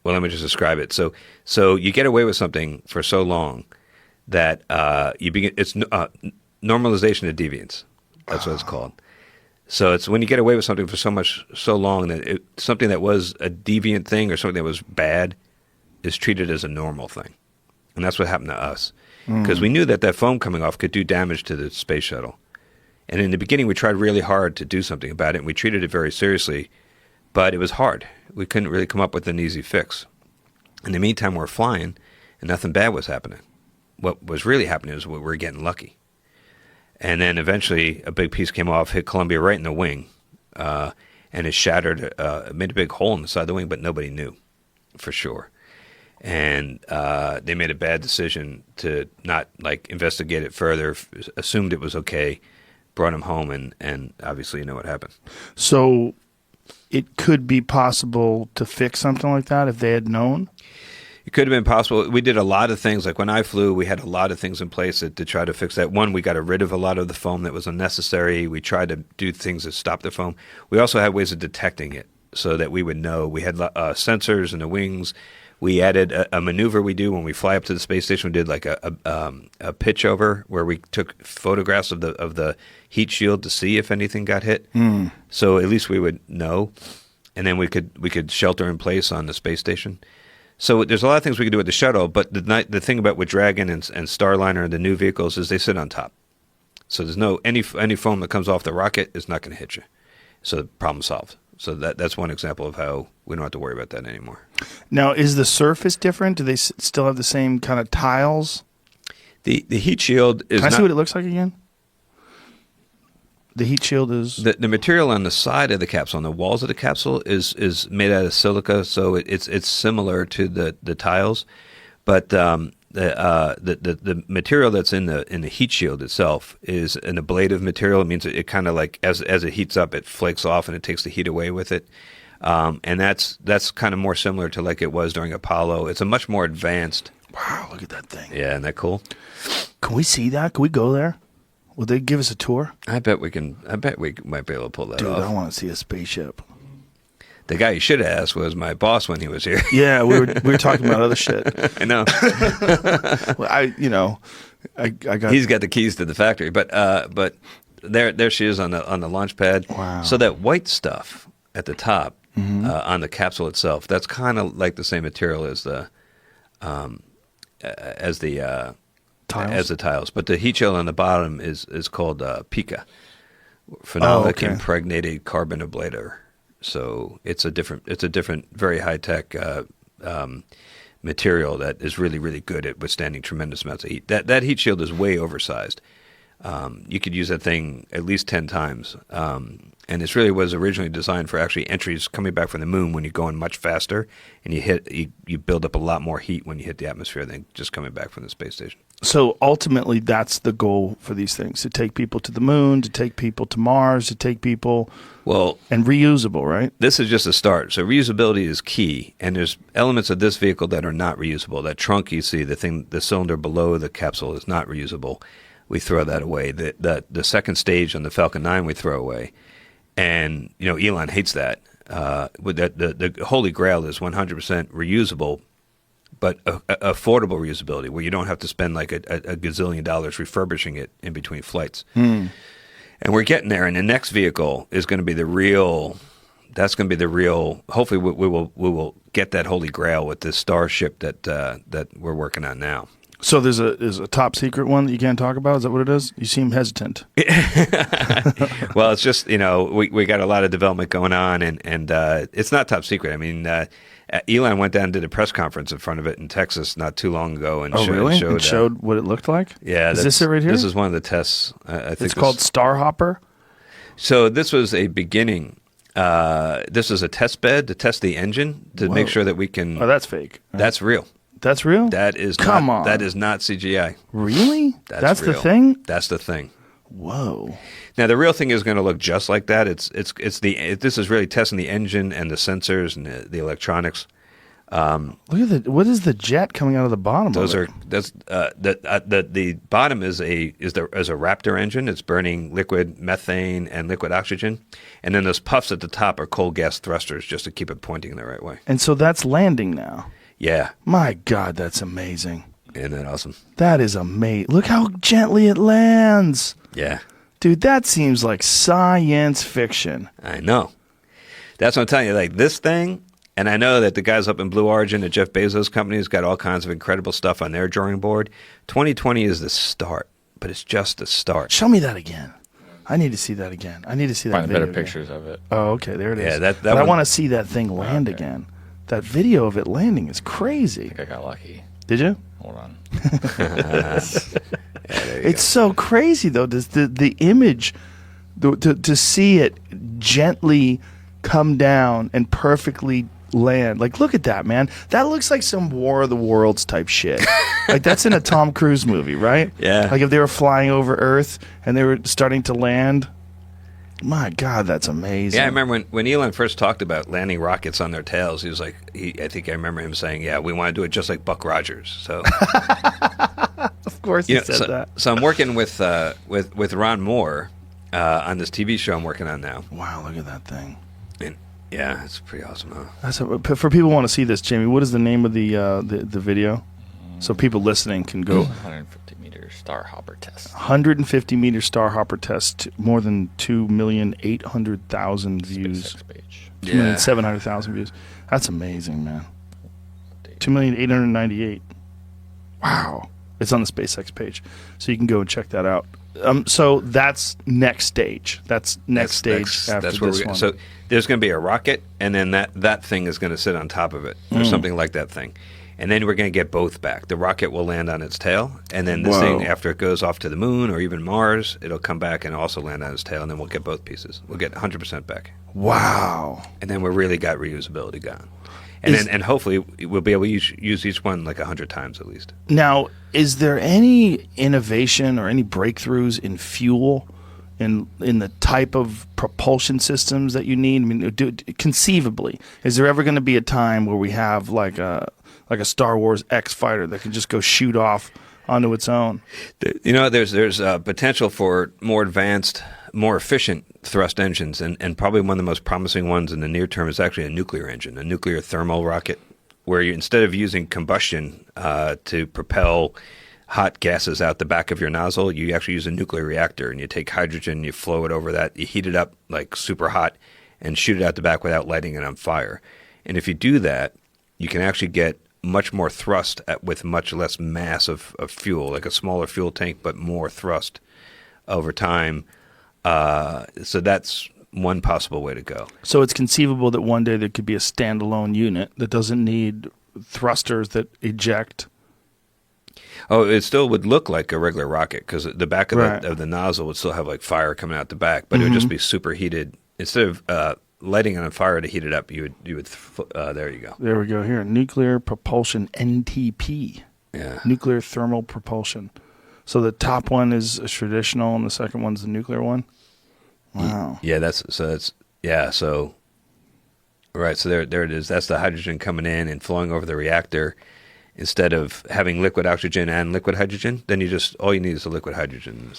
let me just describe it. So you get away with something for so long that it's normalization of deviance. That's what it's called. So it's when you get away with something for so long that something that was a deviant thing or something that was bad is treated as a normal thing. And that's what happened to us. Because we knew that foam coming off could do damage to the space shuttle. And in the beginning, we tried really hard to do something about it, and we treated it very seriously. But it was hard. We couldn't really come up with an easy fix. In the meantime, we're flying, and nothing bad was happening. What was really happening is we were getting lucky. And then eventually, a big piece came off, hit Columbia right in the wing, and it shattered, it made a big hole in the side of the wing, but nobody knew for sure. And they made a bad decision to not investigate it further, assumed it was okay, brought him home, and obviously you know what happened. So it could be possible to fix something like that if they had known? It could have been possible. We did a lot of things. Like when I flew, we had a lot of things in place to try to fix that. One, we got rid of a lot of the foam that was unnecessary. We tried to do things to stop the foam. We also had ways of detecting it so that we would know. We had sensors in the wings. We added a maneuver we do when we fly up to the space station. We did like a pitch over where we took photographs of the heat shield to see if anything got hit. So at least we would know, and then we could shelter in place on the space station. So there's a lot of things we could do with the shuttle, but the thing about with Dragon and Starliner and the new vehicles is they sit on top. So there's any foam that comes off the rocket is not going to hit you. So the problem solved. So that's one example of how we don't have to worry about that anymore. Now, is the surface different? Do they still have the same kind of tiles? The heat shield is. Can I see what it looks like again? The heat shield is the material on the side of the capsule, on the walls of the capsule, is made out of silica, so it's similar to the tiles, but the material that's in the heat shield itself is an ablative material. It means it kind of like as it heats up, it flakes off and it takes the heat away with it, and that's kind of more similar to like it was during Apollo. It's a much more advanced. Wow! Look at that thing. Yeah, isn't that cool? Can we see that? Can we go there? Will they give us a tour? I bet we can. I bet we might be able to pull that Dude, off. I want to see a spaceship. The guy you should have asked was my boss when he was here. Yeah, we were talking about other shit. I know. Well, I got. He's got the keys to the factory, but there she is on the launch pad. Wow. So that white stuff at the top on the capsule itself, that's kind of like the same material as the Tiles? as the tiles, but the heat shield on the bottom is called pica, phenolic impregnated carbon ablator. So it's a different, very high tech material that is really, really good at withstanding tremendous amounts of heat. That heat shield is way oversized. You could use that thing at least 10 times, and this really was originally designed for actually entries coming back from the moon when you're going much faster, and you build up a lot more heat when you hit the atmosphere than just coming back from the space station. So ultimately, that's the goal for these things: to take people to the moon, to take people to Mars, to take people. Well, and reusable, right? this is just a start. So reusability is key, and there's elements of this vehicle that are not reusable. That trunk you see, the cylinder below the capsule is not reusable. We throw that away. The second stage on the Falcon 9 we throw away, and Elon hates that. The Holy Grail is 100% reusable, but affordable reusability, where you don't have to spend like a gazillion dollars refurbishing it in between flights. And we're getting there. And the next vehicle is going to be the real. That's going to be the real. Hopefully, we will get that Holy Grail with this Starship that we're working on now. So there's a top secret one that you can't talk about. Is that what it is? You seem hesitant. Well, it's just we got a lot of development going on, and it's not top secret. I mean, Elon went down and did a press conference in front of it in Texas not too long ago, and showed what it looked like. Yeah, is this it right here? This is one of the tests. I think it's called Starhopper. So this was a beginning. This is a test bed to test the engine to make sure that we can. Oh, that's fake. Right? That's real. That's real? That is Come not, on. That is not CGI. Really? That's real. the thing? That's the thing. Whoa. Now the real thing is going to look just like that. This is really testing the engine and the sensors and the electronics. Look at what is the jet coming out of the bottom? The bottom is a Raptor engine. It's burning liquid methane and liquid oxygen, and then those puffs at the top are cold gas thrusters just to keep it pointing the right way. And so that's landing now. Yeah. My God, that's amazing. Isn't that awesome? That is amazing. Look how gently it lands. Yeah. Dude, that seems like science fiction. I know. That's what I'm telling you. Like this thing, and I know that the guys up in Blue Origin at Jeff Bezos' company has got all kinds of incredible stuff on their drawing board. 2020 is the start, but it's just the start. Show me that again. I need to see that again. I need to see that Find video better again. pictures of it. Oh, okay. There it is. Yeah, But I want to see that thing land again. That video of it landing is crazy. I think I got lucky. Did you? Hold on. It's so crazy though. The image, to see it gently come down and perfectly land. Like, look at that, man. That looks like some War of the Worlds type shit. Like that's in a Tom Cruise movie, right? Yeah. Like if they were flying over Earth and they were starting to land. My God, that's amazing. Yeah, I remember when Elon first talked about landing rockets on their tails, he was like, I think I remember him saying, yeah, we want to do it just like Buck Rogers. So, of course he said that. So I'm working with Ron Moore on this TV show I'm working on now. Wow, look at that thing. And yeah, it's pretty awesome, huh? For people who want to see this, Jamie, what is the name of the video? So people listening can go. 150-meter Starhopper test. 150-meter Starhopper test, more than 2,800,000 views. SpaceX page. 2,700,000 views. That's amazing, man. 2,898,000. Wow. It's on the SpaceX page. So you can go and check that out. So that's next stage. That's next stage after this one. So there's going to be a rocket, and then that thing is going to sit on top of it, or something like that thing. And then we're going to get both back. The rocket will land on its tail, and then this thing, after it goes off to the moon or even Mars, it'll come back and also land on its tail, and then we'll get both pieces. We'll get 100% back. Wow. And then we really got reusability gone. And hopefully we'll be able to use each one like 100 times at least. Now, is there any innovation or any breakthroughs in fuel, in the type of propulsion systems that you need? I mean, conceivably, is there ever going to be a time where we have like a Star Wars X fighter that can just go shoot off onto its own? There's potential for more advanced, more efficient thrust engines, and probably one of the most promising ones in the near term is actually a nuclear engine, a nuclear thermal rocket, where you, instead of using combustion to propel hot gases out the back of your nozzle, you actually use a nuclear reactor, and you take hydrogen, you flow it over that, you heat it up like super hot, and shoot it out the back without lighting it on fire. And if you do that, you can actually get much more thrust with much less mass of fuel, like a smaller fuel tank, but more thrust over time. So that's one possible way to go. So it's conceivable that one day there could be a standalone unit that doesn't need thrusters that eject. Oh, it still would look like a regular rocket because the back of the nozzle would still have like fire coming out the back, but it would just be superheated. Instead of lighting it on fire to heat it up, you would there you go. There we go here. Nuclear propulsion NTP. Yeah. Nuclear thermal propulsion. So the top one is a traditional, and the second one's the nuclear one. Wow. Yeah, so right, so there it is. That's the hydrogen coming in and flowing over the reactor. Instead of having liquid oxygen and liquid hydrogen, then all you need is the liquid hydrogen.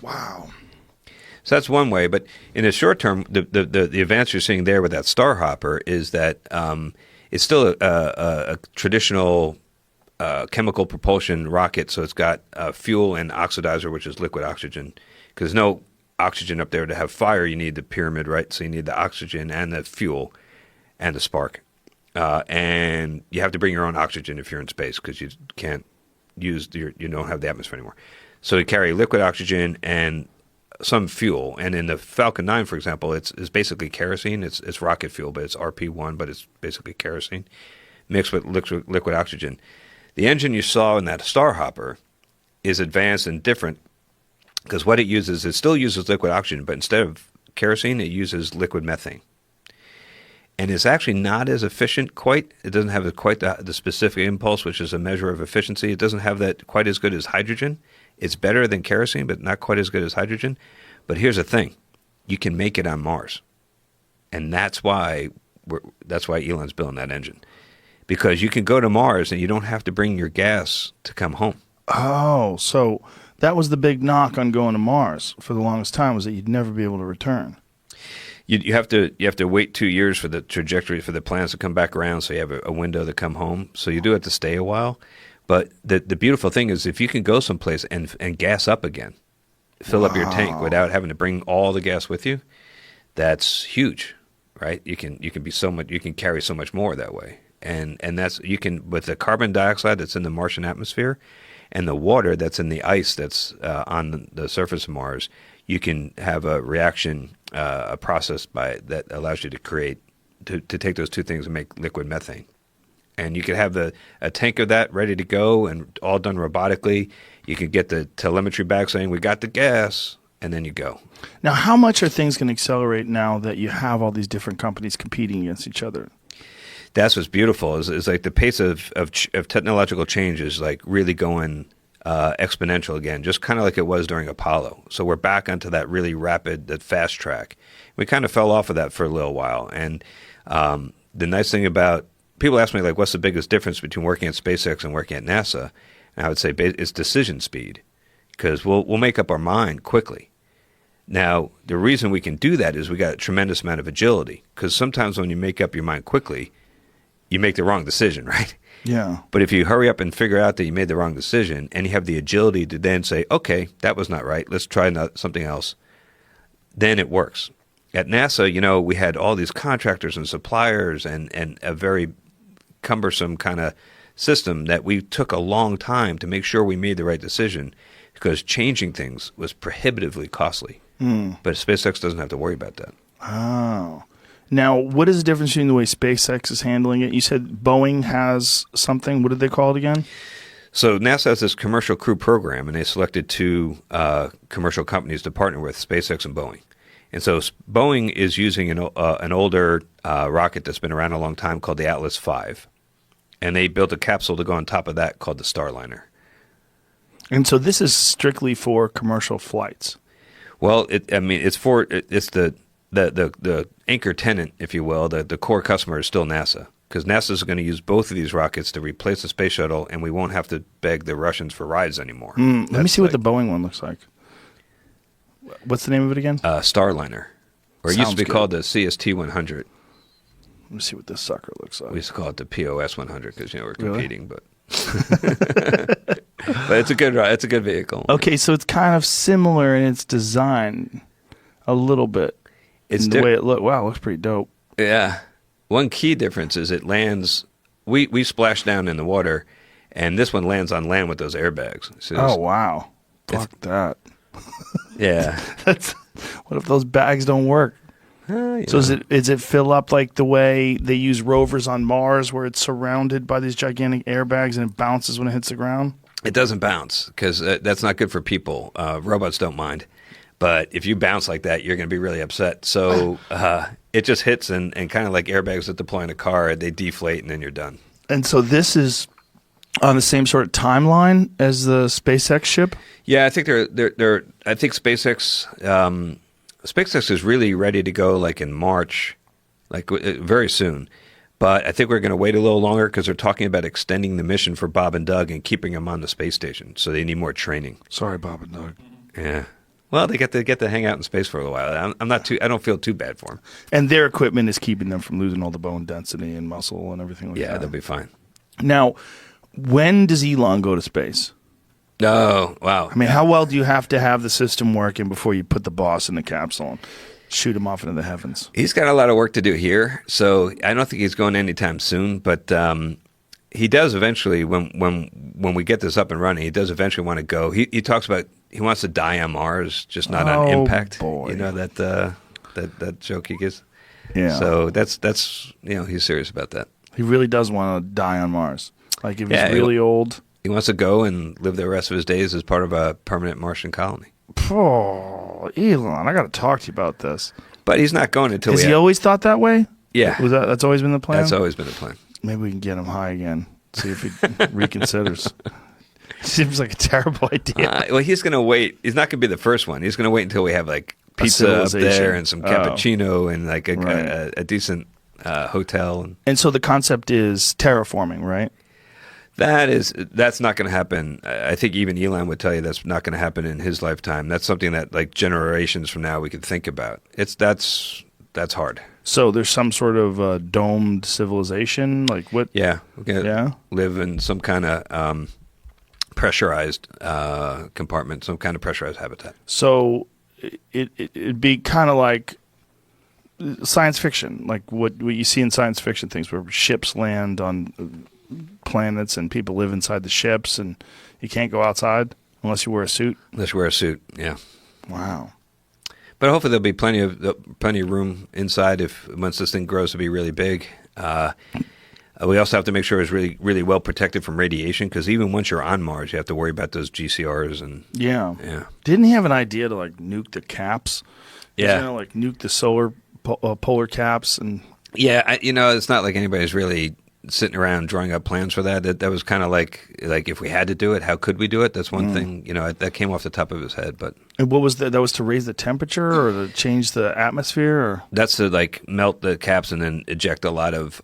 Wow. So that's one way, but in the short term, the advance you're seeing there with that Star Hopper is that it's still a traditional chemical propulsion rocket. So it's got fuel and oxidizer, which is liquid oxygen, because no oxygen up there to have fire. You need the pyramid, right? So you need the oxygen and the fuel and the spark, and you have to bring your own oxygen if you're in space because you can't you don't have the atmosphere anymore. So you carry liquid oxygen and some fuel, and in the Falcon 9, for example, it's basically kerosene. It's rocket fuel, but it's RP1, but it's basically kerosene mixed with liquid oxygen. The engine you saw in that Star Hopper is advanced and different because what it still uses liquid oxygen, but instead of kerosene, it uses liquid methane. And it's actually not as efficient quite. It doesn't have quite the specific impulse, which is a measure of efficiency. It doesn't have that quite as good as hydrogen. It's better than kerosene, but not quite as good as hydrogen. But here's the thing. You can make it on Mars. And that's why Elon's building that engine. Because you can go to Mars and you don't have to bring your gas to come home. Oh, so that was the big knock on going to Mars for the longest time, was that you'd never be able to return. You have to wait 2 years for the trajectory for the planets to come back around, so you have a window to come home. So you do have to stay a while. But the beautiful thing is if you can go someplace and gas up again, fill up your tank without having to bring all the gas with you, that's huge, right? You can carry so much more that way. And that's with the carbon dioxide that's in the Martian atmosphere and the water that's in the ice that's on the surface of Mars, you can have a reaction, a process that allows you to take those two things and make liquid methane. And you could have a tank of that ready to go and all done robotically. You could get the telemetry back saying, we got the gas, and then you go. Now, how much are things going to accelerate now that you have all these different companies competing against each other? That's what's beautiful is like the pace of technological change is like really going exponential again, just kind of like it was during Apollo. So we're back onto that really rapid, that fast track. We kind of fell off of that for a little while. And the nice thing about people ask me, like, what's the biggest difference between working at SpaceX and working at NASA? And I would say it's decision speed, because we'll make up our mind quickly. Now, the reason we can do that is we got a tremendous amount of agility, because sometimes when you make up your mind quickly, you make the wrong decision, right? Yeah. But if you hurry up and figure out that you made the wrong decision and you have the agility to then say, okay, that was not right, let's try something else, then it works. At NASA, we had all these contractors and suppliers and a very cumbersome kind of system that we took a long time to make sure we made the right decision, because changing things was prohibitively costly. But SpaceX doesn't have to worry about that. Oh. Now, what is the difference between the way SpaceX is handling it? You said Boeing has something. What did they call it again? So NASA has this commercial crew program, and they selected two commercial companies to partner with, SpaceX and Boeing. And so Boeing is using an older rocket that's been around a long time called the Atlas V. And they built a capsule to go on top of that called the Starliner. And so this is strictly for commercial flights. Well, it's the anchor tenant, if you will. The core customer is still NASA, because NASA is going to use both of these rockets to replace the space shuttle, and we won't have to beg the Russians for rides anymore. Let me see what the Boeing one looks like. What's the name of it again? Starliner. Or it used to be called the CST-100. Let me see what this sucker looks like. We used to call it the POS-100 because we're competing, really? but but it's a good vehicle. Okay, so it's kind of similar in its design, a little bit. It's the way it looks. Wow, it looks pretty dope. Yeah. One key difference is it lands. We splash down in the water, and this one lands on land with those airbags. So oh wow! Fuck that. Yeah. What if those bags don't work? So is it fill up like the way they use rovers on Mars, where it's surrounded by these gigantic airbags and it bounces when it hits the ground? It doesn't bounce, because that's not good for people. Robots don't mind. But if you bounce like that, you're going to be really upset. So it just hits, and kind of like airbags that deploy in a car, they deflate, and then you're done. And so this is On the same sort of timeline as the SpaceX ship? Yeah, I think they're. I think SpaceX is really ready to go, like in March, like very soon. But I think we're going to wait a little longer because they're talking about extending the mission for Bob and Doug and keeping them on the space station. So they need more training. Sorry, Bob and Doug. Yeah. Well, they get to hang out in space for a while. I'm not too. I don't feel too bad for them. And their equipment is keeping them from losing all the bone density and muscle and everything like that. Yeah, they'll be fine. Now, when does Elon go to space? Oh, wow. I mean, how well do you have to have the system working before you put the boss in the capsule and shoot him off into the heavens? He's got a lot of work to do here, so I don't think he's going anytime soon. But he does eventually, when we get this up and running, he does eventually want to go. He talks about he wants to die on Mars, just not on impact. Boy. You know that joke he gives. Yeah. So that's he's serious about that. He really does want to die on Mars. Like if he's Yeah, really old. He wants to go and live the rest of his days as part of a permanent Martian colony. Oh, Elon, I got to talk to you about this. But he's not going until Has he always thought that way? Yeah. That's always been the plan? That's always been the plan. Maybe we can get him high again. See if he reconsiders. Seems like a terrible idea. Well, he's going to wait. He's not going to be the first one. He's going to wait until we have like pizza up there and some cappuccino and like a decent hotel. And so the concept is terraforming, right? That's not going to happen. I think even Elon would tell you that's not going to happen in his lifetime. That's something that like generations from now we could think about. That's hard. So there's some sort of domed civilization, like what? Yeah, we're gonna live in some kind of pressurized compartment, some kind of pressurized habitat. So it'd be kind of like science fiction, like what you see in science fiction things, where ships land on planets and people live inside the ships, and you can't go outside unless you wear a suit. Unless you wear a suit, yeah. Wow. But hopefully there'll be plenty of room inside if once this thing grows to be really big. We also have to make sure it's really, really well protected from radiation, because even once you're on Mars, you have to worry about those GCRs and yeah. Didn't he have an idea to like nuke the caps? Yeah, like nuke the solar polar caps and yeah. It's not like anybody's really sitting around drawing up plans for that. That was kind of like if we had to do it, how could we do it? That's one thing, that came off the top of his head. But and what was that was to raise the temperature or to change the atmosphere? Or? That's to like melt the caps and then eject a lot of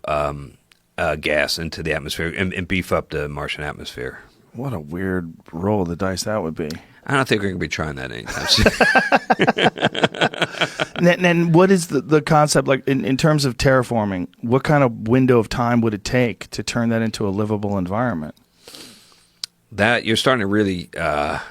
gas into the atmosphere and beef up the Martian atmosphere. What a weird roll of the dice that would be. I don't think we're going to be trying that anytime soon. And what is the concept, like in terms of terraforming, what kind of window of time would it take to turn that into a livable environment? That you're starting to really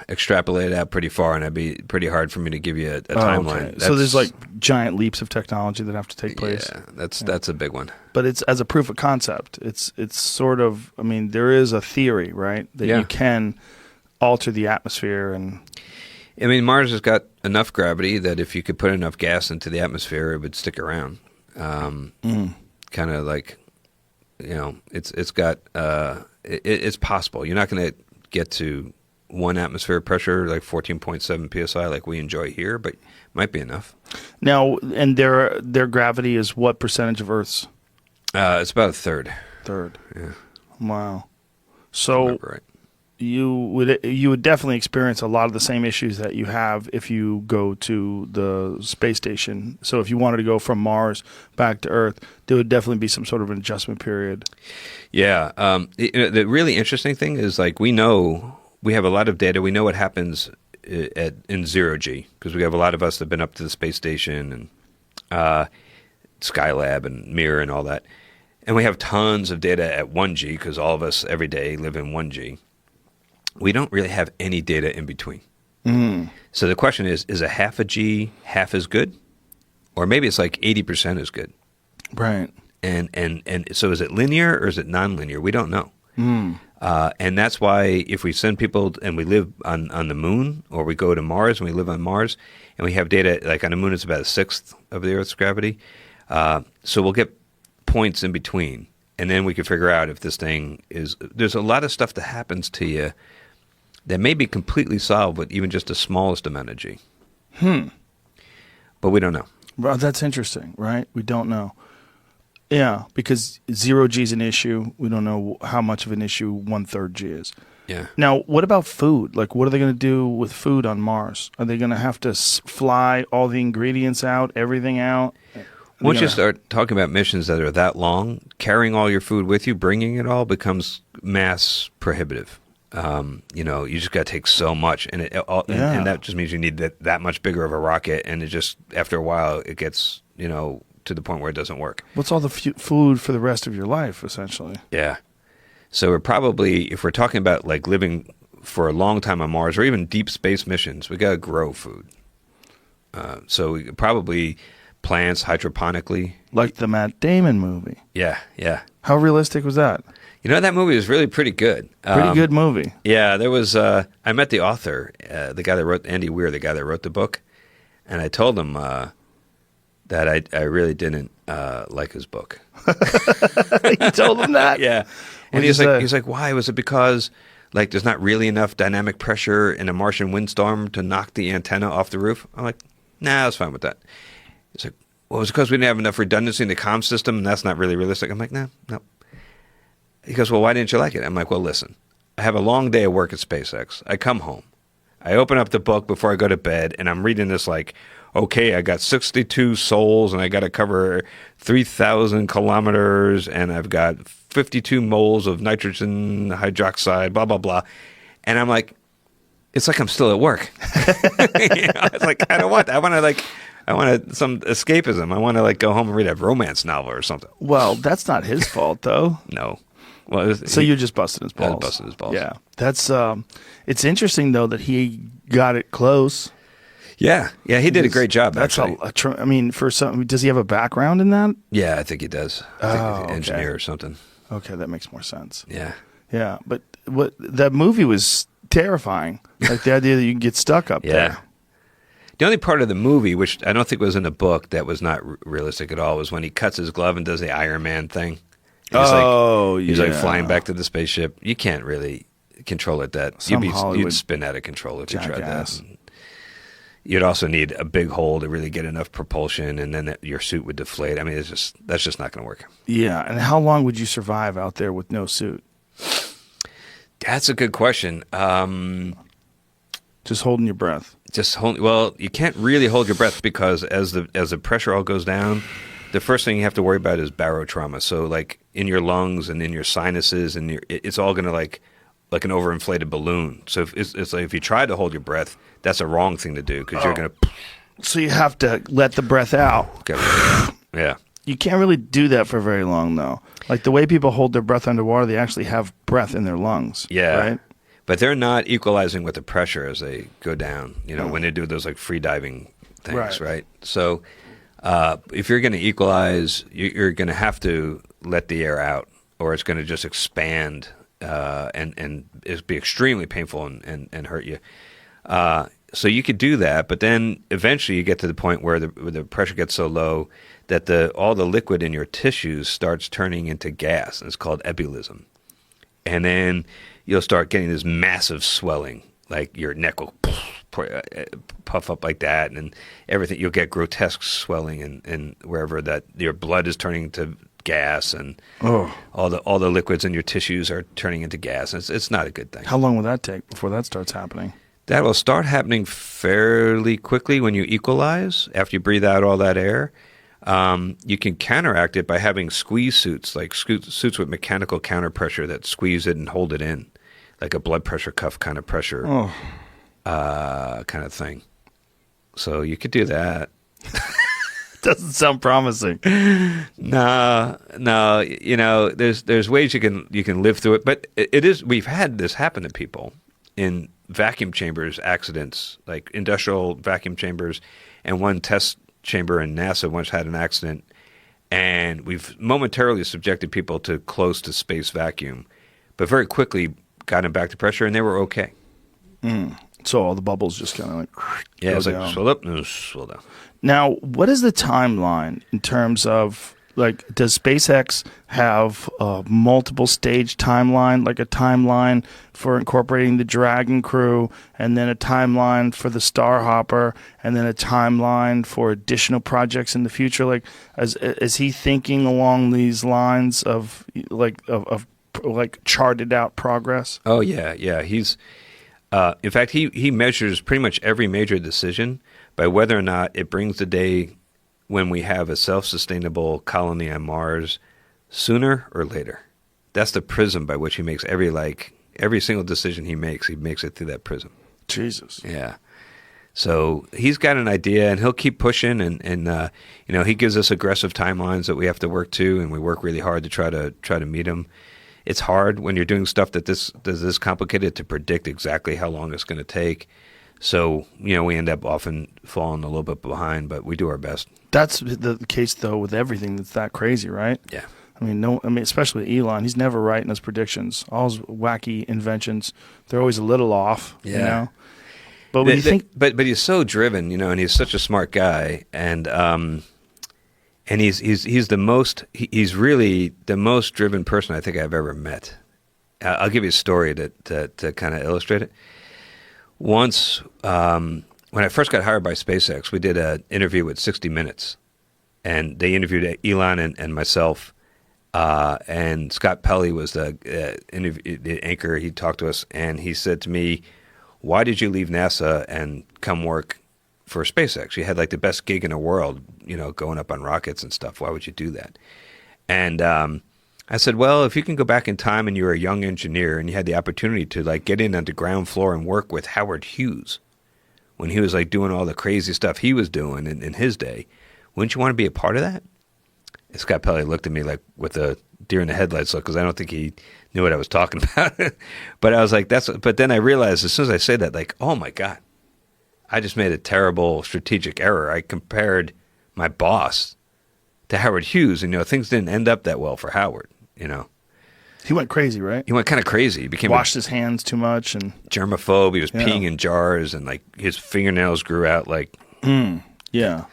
extrapolate it out pretty far, and it'd be pretty hard for me to give you a timeline. Okay. So there's like giant leaps of technology that have to take place. Yeah, that's a big one. But it's as a proof of concept. It's sort of, I mean, there is a theory, right, that you can alter the atmosphere. And I mean, Mars has got enough gravity that if you could put enough gas into the atmosphere, it would stick around. Kind of like, it's got it's possible. You're not going to get to one atmospheric pressure like 14.7 psi like we enjoy here, but might be enough. Now, and their gravity is what percentage of Earth's? It's about a third. Yeah. Wow. So right. you would definitely experience a lot of the same issues that you have if you go to the space station. So if you wanted to go from Mars back to Earth, there would definitely be some sort of an adjustment period. Yeah. The really interesting thing is, like, we have a lot of data. We know what happens in 0G, because we have a lot of us that have been up to the space station and Skylab and Mir and all that. And we have tons of data at 1G, because all of us every day live in 1G. We don't really have any data in between. So the question is a half a G half as good? Or maybe it's like 80% as good. Right. And so is it linear or is it nonlinear? We don't know. And that's why if we send people and we live on the moon, or we go to Mars and we live on Mars, and we have data, like on the moon it's about a sixth of the Earth's gravity. So we'll get points in between. And then we can figure out if this thing is... There's a lot of stuff that happens to you that may be completely solved with even just the smallest amount of G. But we don't know. Well, that's interesting, right? We don't know. Yeah, because 0G is an issue. We don't know how much of an issue 1/3 G is. Yeah. Now, what about food? Like, what are they going to do with food on Mars? Are they going to have to fly all the ingredients out, everything out? Once you start talking about missions that are that long, carrying all your food with you, bringing it all becomes mass prohibitive. You just got to take so much, and and that just means you need that much bigger of a rocket, and it just after a while it gets to the point where it doesn't work. What's all the food for the rest of your life, essentially? Yeah. So we're probably, if we're talking about like living for a long time on Mars or even deep space missions, we got to grow food. So we probably plants hydroponically. Like the Matt Damon movie. Yeah, yeah. How realistic was that? That movie was really pretty good. Pretty good movie. Yeah, there was. I met the author, the guy that wrote Andy Weir, the guy that wrote the book, and I told him that I really didn't like his book. You told him that? Yeah, and he's like, why? Was it because like there's not really enough dynamic pressure in a Martian windstorm to knock the antenna off the roof? I'm like, nah, I was fine with that. He's like, well, it was because we didn't have enough redundancy in the comm system, and that's not really realistic. I'm like, no. He goes, well, why didn't you like it? I'm like, well, listen, I have a long day of work at SpaceX. I come home. I open up the book before I go to bed, and I'm reading this like, okay, I got 62 sols, and I got to cover 3,000 kilometers, and I've got 52 moles of nitrogen hydroxide, blah, blah, blah. And I'm like, it's like I'm still at work. It's like, I don't want that. I want some escapism. I want to like go home and read a romance novel or something. Well, that's not his fault, though. No. Well, you're just busting his balls. I was busting his balls. Yeah. That's it's interesting though that he got it close. Yeah, he did a great job. That's actually. for some. Does he have a background in that? Yeah, I think he does. I think he's an engineer okay. or something. Okay, that makes more sense. Yeah. Yeah, but that movie was terrifying. Like the idea that you can get stuck up there. The only part of the movie, which I don't think was in the book, that was not realistic at all, was when he cuts his glove and does the Iron Man thing. He's like flying back to the spaceship. You can't really control it. You'd spin out of control if you tried that. And you'd also need a big hole to really get enough propulsion, and then your suit would deflate. I mean, that's just not going to work. Yeah, and how long would you survive out there with no suit? That's a good question. Just holding your breath. Well, you can't really hold your breath because as the pressure all goes down, the first thing you have to worry about is barotrauma. So like in your lungs and in your sinuses, and it's all going to like an overinflated balloon. So it's like if you try to hold your breath, that's a wrong thing to do because you're going to. So you have to let the breath out. Yeah. You can't really do that for very long though. Like the way people hold their breath underwater, they actually have breath in their lungs. Yeah. Right. But they're not equalizing with the pressure as they go down, when they do those like free diving things, right? So if you're going to equalize, you're going to have to let the air out or it's going to just expand and it'll be extremely painful and hurt you. So you could do that, but then eventually you get to the point where the pressure gets so low that all the liquid in your tissues starts turning into gas, and it's called ebullition. And then you'll start getting this massive swelling, like your neck will puff up like that, and everything. You'll get grotesque swelling, and wherever that your blood is turning to gas, and all the liquids in your tissues are turning into gas. It's not a good thing. How long will that take before that starts happening? That will start happening fairly quickly when you equalize. After you breathe out all that air, you can counteract it by having squeeze suits, like suits with mechanical counterpressure that squeeze it and hold it in, like a blood pressure cuff kind of pressure, kind of thing. So you could do that. Doesn't sound promising. No. There's ways you can live through it, but it is. We've had this happen to people in vacuum chambers accidents, like industrial vacuum chambers, and one test chamber in NASA once had an accident, and we've momentarily subjected people to close to space vacuum, but very quickly got them back to pressure, and they were okay. So all the bubbles just kind of like it's like swell up and swell down. Now, what is the timeline in terms of like, does SpaceX have a multiple stage timeline, like a timeline for incorporating the Dragon crew, and then a timeline for the Starhopper, and then a timeline for additional projects in the future? Like, is he thinking along these lines of like charted out progress? Oh yeah. He's in fact he measures pretty much every major decision by whether or not it brings the day when we have a self-sustainable colony on Mars sooner or later. That's the prism by which he makes every single decision he makes it through that prism. Jesus. Yeah. So he's got an idea, and he'll keep pushing, and he gives us aggressive timelines that we have to work to, and we work really hard to try to meet him. It's hard when you're doing stuff that's this complicated to predict exactly how long it's going to take. So, we end up often falling a little bit behind, but we do our best. That's the case, though, with everything that's that crazy, right? Yeah. I mean, especially with Elon, he's never right in his predictions. All his wacky inventions, they're always a little off, Yeah. But when you think... But he's so driven, and he's such a smart guy, and he's he's really the most driven person I think I've ever met. I'll give you a story to kind of illustrate it. Once, when I first got hired by SpaceX, we did an interview with 60 Minutes, and they interviewed Elon and myself, and Scott Pelley was the anchor. He talked to us, and he said to me, "Why did you leave NASA and come work for SpaceX? You had like the best gig in the world, going up on rockets and stuff. Why would you do that?" And I said, well, if you can go back in time and you were a young engineer and you had the opportunity to like get in on the ground floor and work with Howard Hughes when he was like doing all the crazy stuff he was doing in his day, wouldn't you want to be a part of that? And Scott Pelley looked at me like with a deer in the headlights look, because I don't think he knew what I was talking about. But I was like, but then I realized as soon as I said that, like, oh my God, I just made a terrible strategic error. I compared my boss to Howard Hughes, and things didn't end up that well for Howard. He went crazy, right? He went kind of crazy. He became washed his hands too much and germaphobe. He was peeing in jars, and like his fingernails grew out like. Yeah.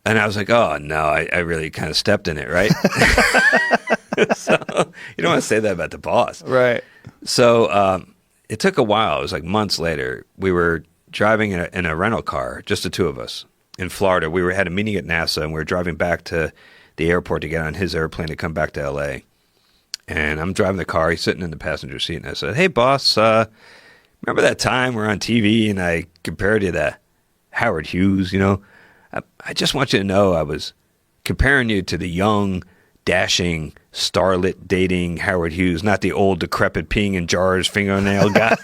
And I was like, oh no, I really kind of stepped in it, right? So you don't want to say that about the boss, right? So it took a while. It was like months later. We were driving in a rental car, just the two of us, in Florida. We had a meeting at NASA, and we were driving back to the airport to get on his airplane to come back to L.A. And I'm driving the car. He's sitting in the passenger seat, and I said, "Hey, boss, remember that time we were on TV and I compared you to Howard Hughes? I just want you to know I was comparing you to the young, dashing, starlet dating Howard Hughes, not the old, decrepit, peeing in jars, fingernail guy."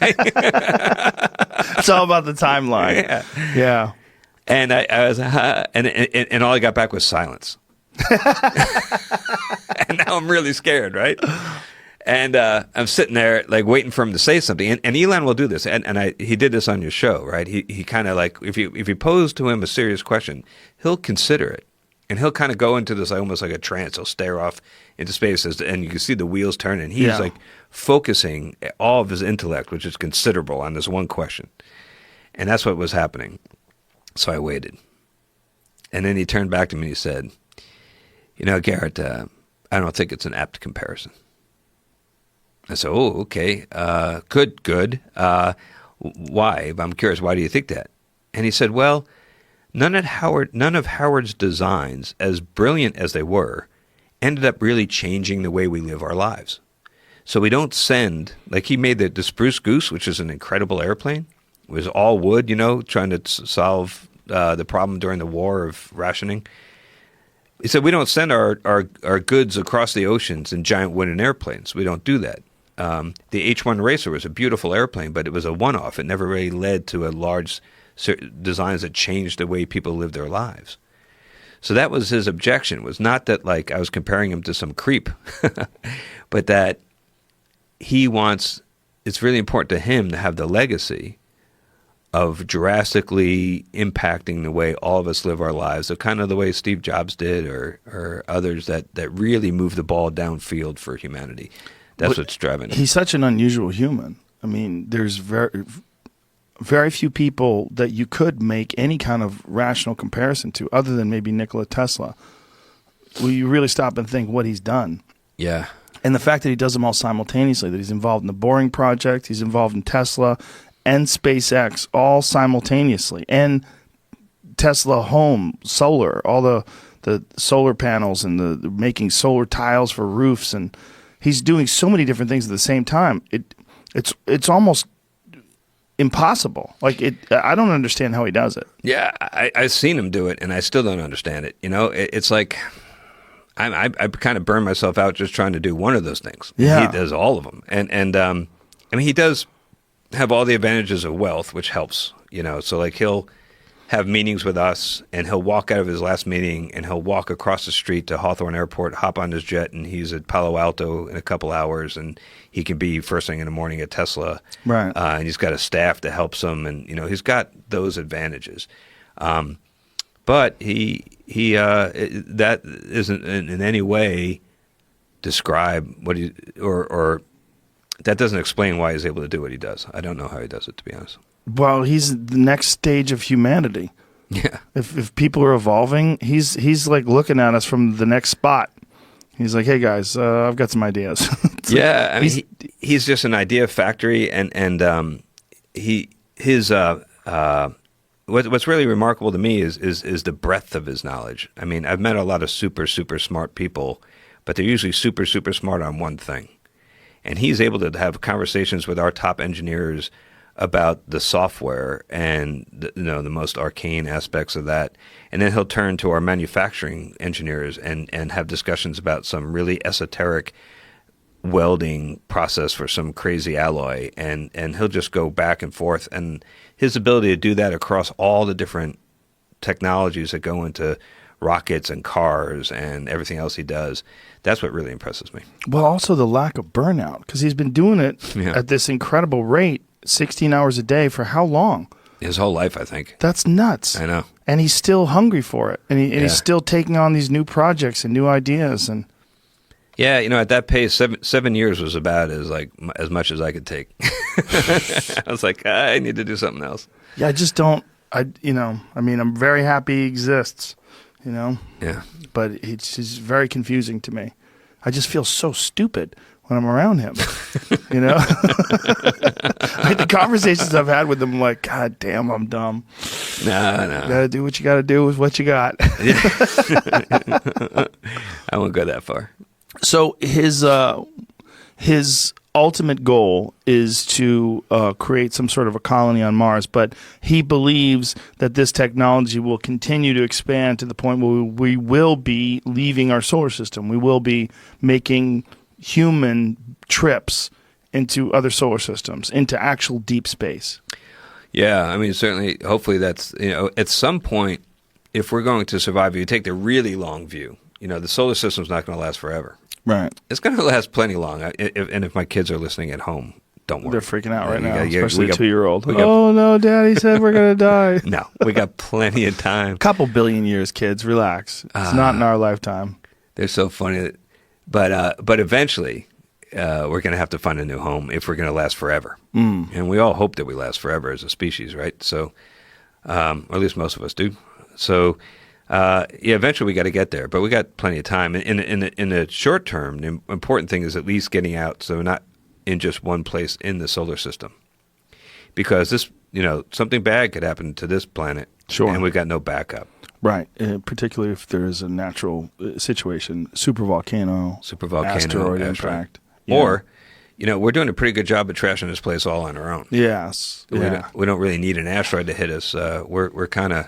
It's all about the timeline. Yeah. And I was, and all I got back was silence. And now I'm really scared, right? And I'm sitting there like waiting for him to say something. And Elon will do this. And he did this on your show, right? He kind of like, if you pose to him a serious question, he'll consider it. And he'll kind of go into this almost like a trance. He'll stare off into space, and you can see the wheels turning. He's like focusing all of his intellect, which is considerable, on this one question. And that's what was happening. So I waited. And then he turned back to me and he said, Garrett, I don't think it's an apt comparison. I said, oh, okay, good. Why? I'm curious, why do you think that? And he said, well, none of Howard's designs, as brilliant as they were, ended up really changing the way we live our lives. So we don't send, like he made the Spruce Goose, which is an incredible airplane. It was all wood, trying to solve the problem during the war of rationing. He said, we don't send our goods across the oceans in giant wooden airplanes. We don't do that. The H-1 Racer was a beautiful airplane, but it was a one-off. It never really led to a large designs that changed the way people live their lives. So that was his objection, was not that like I was comparing him to some creep, but that it's really important to him to have the legacy of drastically impacting the way all of us live our lives, so kind of the way Steve Jobs did or others that really move the ball downfield for humanity. That's what's driving him. He's such an unusual human. I mean, there's very few people that you could make any kind of rational comparison to other than maybe Nikola Tesla. you really stop and think what he's done. Yeah. And the fact that he does them all simultaneously, that he's involved in the Boring Project, he's involved in Tesla and SpaceX all simultaneously, and Tesla Home, solar, all the solar panels and the making solar tiles for roofs, and he's doing so many different things at the same time. It's almost impossible. I don't understand how he does it. Yeah, I've seen him do it, and I still don't understand it. It's like I kind of burn myself out just trying to do one of those things. Yeah. He does all of them, and I mean, he does have all the advantages of wealth, which helps. So like he'll have meetings with us, and he'll walk out of his last meeting, and he'll walk across the street to Hawthorne Airport, hop on his jet, and he's at Palo Alto in a couple hours, and he can be first thing in the morning at Tesla. Right. And he's got a staff that helps him, and he's got those advantages. But that isn't in any way describe what he or that doesn't explain why he's able to do what he does. I don't know how he does it, to be honest. Well, he's the next stage of humanity. Yeah. If people are evolving, he's like looking at us from the next spot. He's like, hey guys, I've got some ideas. Yeah, I mean, he's just an idea factory, and what's really remarkable to me is the breadth of his knowledge. I mean, I've met a lot of super smart people, but they're usually super smart on one thing, and he's able to have conversations with our top engineers about the software and the most arcane aspects of that, and then he'll turn to our manufacturing engineers and have discussions about some really esoteric welding process for some crazy alloy, and he'll just go back and forth, and his ability to do that across all the different technologies that go into rockets and cars and everything else he does, that's what really impresses me. Well, also the lack of burnout, because he's been doing it Yeah. at this incredible rate, 16 hours a day for how long? His whole life, I think. That's nuts. I know. And he's still hungry for it, and Yeah. he's still taking on these new projects and new ideas. And Yeah, at that pace, 7 years was about as much as I could take. I was like, I need to do something else. yeah, I just don't. I'm very happy he exists. Yeah. But it's just very confusing to me. I just feel so stupid when I'm around him. Like the conversations I've had with him, I'm like, God damn, I'm dumb. No. You gotta do what you gotta do with what you got. I won't go that far. So his ultimate goal is to create some sort of a colony on Mars, but he believes that this technology will continue to expand to the point where we will be leaving our solar system. We will be making human trips into other solar systems, into actual deep space. Yeah, I mean, certainly, hopefully that's, at some point, if we're going to survive, if you take the really long view, the solar system's not going to last forever. Right. It's going to last plenty long. If my kids are listening at home, don't worry. They're freaking out right now, we especially a got- 2-year-old. we got- Oh, no, Daddy said we're going to die. No, we got plenty of time. Couple billion years, kids. Relax. It's not in our lifetime. They're so funny. But eventually, we're going to have to find a new home if we're going to last forever. And we all hope that we last forever as a species, right? So, or at least most of us do. So, eventually we got to get there, but we got plenty of time. In the short term, the important thing is at least getting out, so we're not in just one place in the solar system. Because this, something bad could happen to this planet, Sure. and we've got no backup. Right, particularly if there's a natural situation, supervolcano, asteroid That's right. impact. Or, we're doing a pretty good job of trashing this place all on our own. Yes, yeah. We don't really need an asteroid to hit us. We're kind of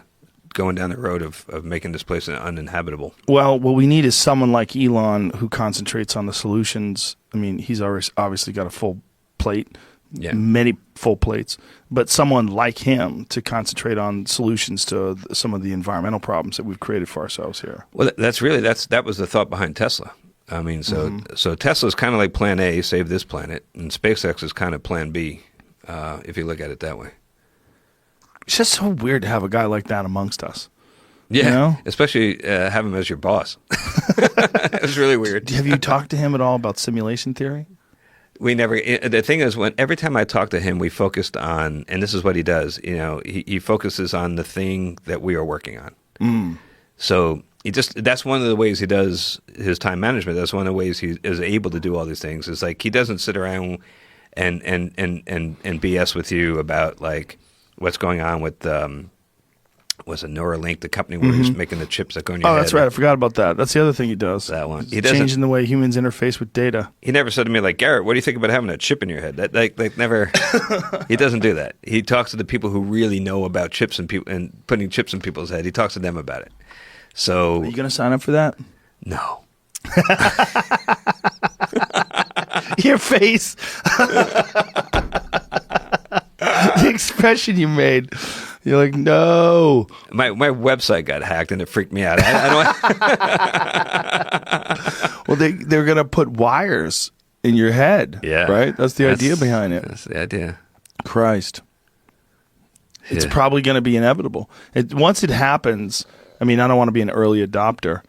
going down the road of making this place uninhabitable. Well, what we need is someone like Elon who concentrates on the solutions. I mean, he's obviously got a full plate, many full plates, but someone like him to concentrate on solutions to some of the environmental problems that we've created for ourselves here. Well, that was the thought behind Tesla. I mean, so Tesla's kind of like Plan A, save this planet, and SpaceX is kind of Plan B, if you look at it that way. It's just so weird to have a guy like that amongst us. Yeah, especially have him as your boss. It was really weird. Have you talked to him at all about simulation theory? We never. The thing is, every time I talk to him, we focused on, and this is what he does. He focuses on the thing that we are working on. So that's one of the ways he does his time management. That's one of the ways he is able to do all these things. It's like he doesn't sit around and BS with you about like what's going on with was it Neuralink, the company where he's making the chips that go in your head. Oh, that's right. I forgot about that. That's the other thing he does. That one. He's changing the way humans interface with data. He never said to me like, Garrett, what do you think about having a chip in your head? That like never. He doesn't do that. He talks to the people who really know about chips and putting chips in people's head. He talks to them about it. So Are you going to sign up for that? No. Your face. The expression you made. You're like, no. My website got hacked and it freaked me out. Well, they're going to put wires in your head. Yeah. Right? That's the idea behind it. That's the idea. Christ. It's Yeah. probably going to be inevitable. Once it happens, I mean, I don't want to be an early adopter,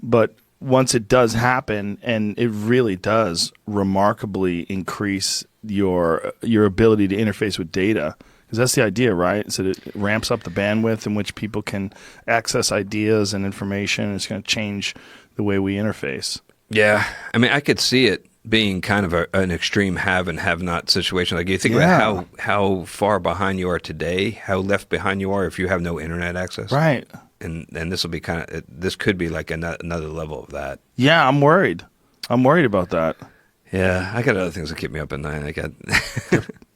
but once it does happen, and it really does remarkably increase your ability to interface with data, because that's the idea, right? So it ramps up the bandwidth in which people can access ideas and information. It's going to change the way we interface. Yeah. I mean, I could see it being kind of an extreme have and have not situation. Like you think about how far behind you are today, how left behind you are if you have no internet access. Right. And this will be this could be like another level of that. Yeah, I'm worried. I'm worried about that. Yeah, I got other things that keep me up at night. I got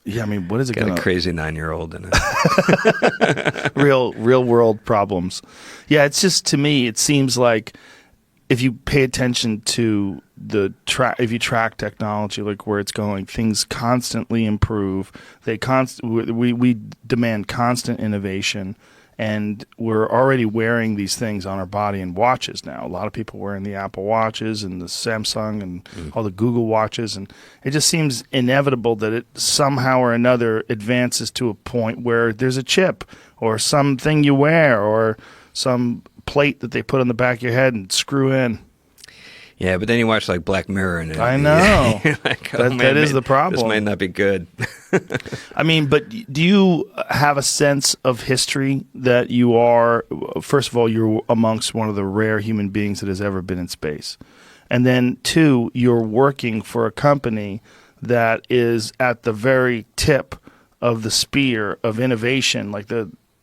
Yeah, I mean, what is it going a to... crazy 9-year-old and a real world problems. Yeah, it's just, to me, it seems like if you pay attention to if you track technology, like where it's going, things constantly improve. We demand constant innovation, and we're already wearing these things on our body in watches now. A lot of people wearing the Apple Watches and the Samsung and all the Google Watches, and it just seems inevitable that it somehow or another advances to a point where there's a chip or something you wear or some plate that they put on the back of your head and screw in. Yeah, but then you watch like Black Mirror, and I know. like, that is the problem. This might not be good. I mean, but do you have a sense of history that you are, first of all, you're amongst one of the rare human beings that has ever been in space, and then two, you're working for a company that is at the very tip of the spear of innovation, like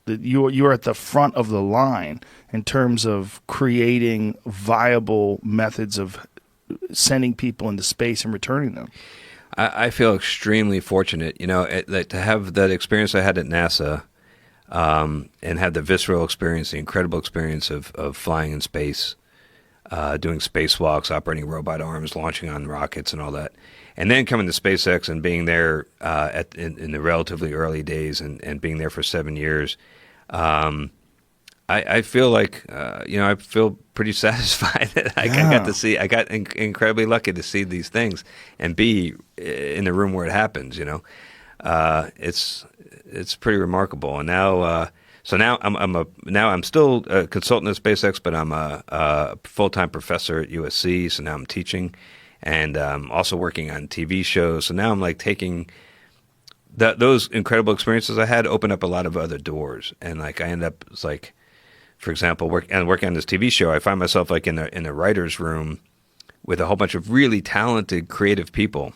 you're at the front of the line in terms of creating viable methods of sending people into space and returning them. I feel extremely fortunate, to have that experience I had at NASA, and have the visceral experience, the incredible experience of flying in space, doing spacewalks, operating robot arms, launching on rockets and all that. And then coming to SpaceX and being there in the relatively early days and being there for 7 years, I feel like I feel pretty satisfied that I got incredibly lucky to see these things and be in the room where it happens. It's pretty remarkable. And now, I'm still a consultant at SpaceX, but I'm a full-time professor at USC. So now I'm teaching, and also working on TV shows. So now I'm like taking those incredible experiences I had, open up a lot of other doors, and like I end up like, for example, working on this TV show, I find myself like in the writer's room with a whole bunch of really talented, creative people,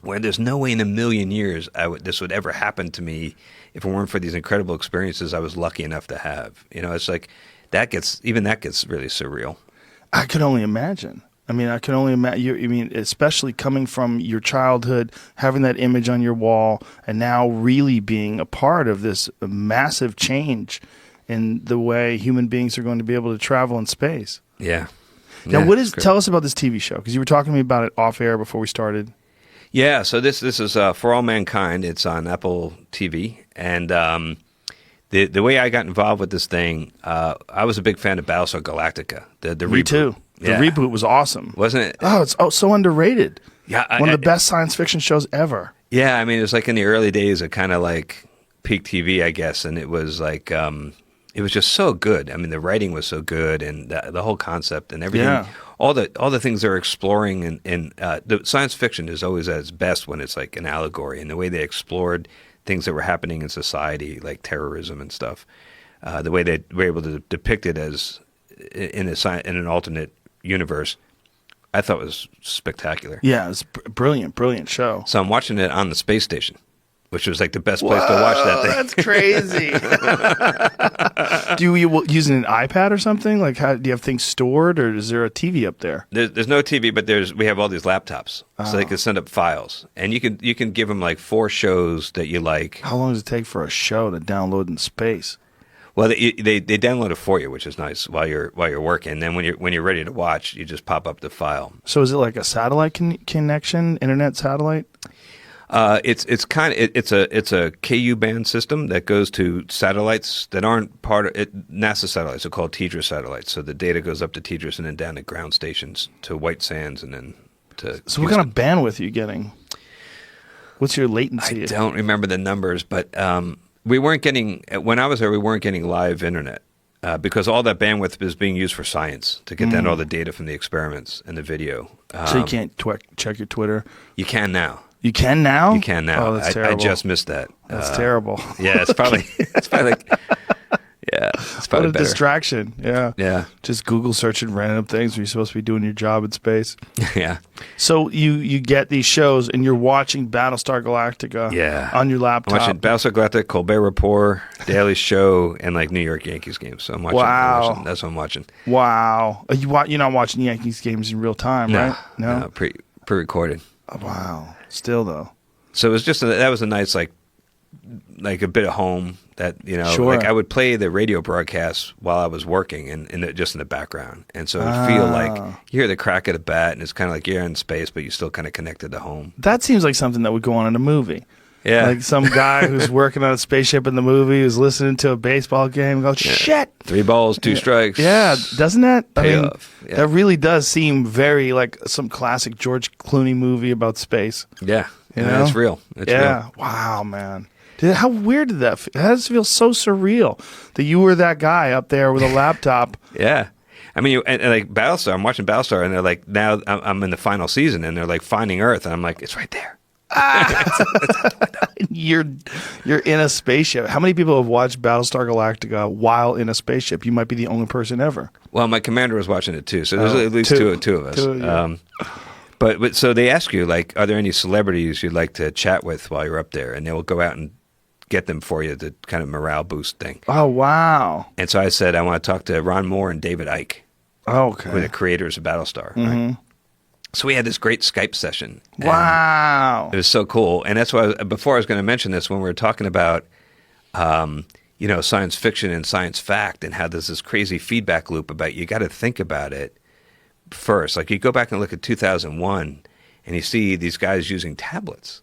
where there's no way in a million years this would ever happen to me if it weren't for these incredible experiences I was lucky enough to have. It's like that gets really surreal. I can only imagine. I mean, I can only imagine. Especially coming from your childhood, having that image on your wall, and now really being a part of this massive change in the way human beings are going to be able to travel in space. Yeah. Now, tell us about this TV show, because you were talking to me about it off air before we started. Yeah. So this is For All Mankind. It's on Apple TV, and the way I got involved with this thing, I was a big fan of Battlestar Galactica. The reboot. Me too. The reboot was awesome. Wasn't it? Oh, it's so underrated. Yeah. One of the best science fiction shows ever. Yeah. I mean, it was like in the early days of kind of like peak TV, I guess. And it was like, it was just so good. I mean, the writing was so good, and the whole concept and everything. Yeah. All the things they're exploring, and the science fiction is always at its best when it's like an allegory, and the way they explored things that were happening in society, like terrorism and stuff. The way they were able to depict it as in an alternate universe, I thought was spectacular. Yeah, it's brilliant show. So I'm watching it on the space station, which was like the best place to watch that thing. That's crazy. Do you using an iPad or something? Like, do you have things stored, or is there a TV up there? There's no TV, but we have all these laptops, so they can send up files, and you can give them like 4 shows that you like. How long does it take for a show to download in space? Well, they download it for you, which is nice while you're working. And then when you're ready to watch, you just pop up the file. So is it like a satellite connection, internet satellite? It's a KU band system that goes to satellites that aren't part of it. NASA satellites are called TDRS satellites. So the data goes up to TDRS and then down to ground stations to White Sands and then to. So what kind of bandwidth are you getting? What's your latency? I don't remember the numbers, but we weren't getting when I was there. We weren't getting live internet because all that bandwidth is being used for science to get down all the data from the experiments and the video. So you can't check your Twitter. You can now. You can now? You can now. Oh, that's terrible. I just missed that. That's terrible. Yeah, it's probably like it's probably what a better. Distraction. Yeah. Yeah. Just Google searching random things when you're supposed to be doing your job in space. Yeah. So you get these shows and you're watching Battlestar Galactica on your laptop. I'm watching Battlestar Galactica, Colbert Report, Daily Show, and like New York Yankees games. So I'm watching. Wow. That's what I'm watching. Wow. You're not watching Yankees games in real time, right? No, pre-recorded. Oh, wow. Still though. So it was just that was a nice like a bit of home that Sure. like I would play the radio broadcasts while I was working and just in the background, and so it would feel like you hear the crack of the bat, and it's kind of like you're in space, but you're still kind of connected to home. That seems like something that would go on in a movie. Yeah, like some guy who's working on a spaceship in the movie who's listening to a baseball game and goes, "Shit, 3 balls, 2 strikes." Yeah, doesn't that? Payoff. Yeah. That really does seem very like some classic George Clooney movie about space. Yeah, you know? It's real. It's real. Wow, man. How weird did that feel? How does it feel so surreal that you were that guy up there with a laptop? Yeah. I mean, and like Battlestar, I'm watching Battlestar, and they're like, now I'm in the final season, and they're like finding Earth, and I'm like, it's right there. You're in a spaceship. How many people have watched Battlestar Galactica while in a spaceship? You might be the only person ever. Well, my commander was watching it too, so there's at least two of us. Yeah. But so they ask you, like, are there any celebrities you'd like to chat with while you're up there? And they will go out and get them for you, the kind of morale boost thing. Oh, wow. And so I said, I want to talk to Ron Moore and David Icke, who are the creators of Battlestar. Mm-hmm. Right? So we had this great Skype session. Wow. It was so cool. And that's why, before I was going to mention this, when we were talking about, science fiction and science fact and how there's this crazy feedback loop about you got to think about it first. Like you go back and look at 2001 and you see these guys using tablets.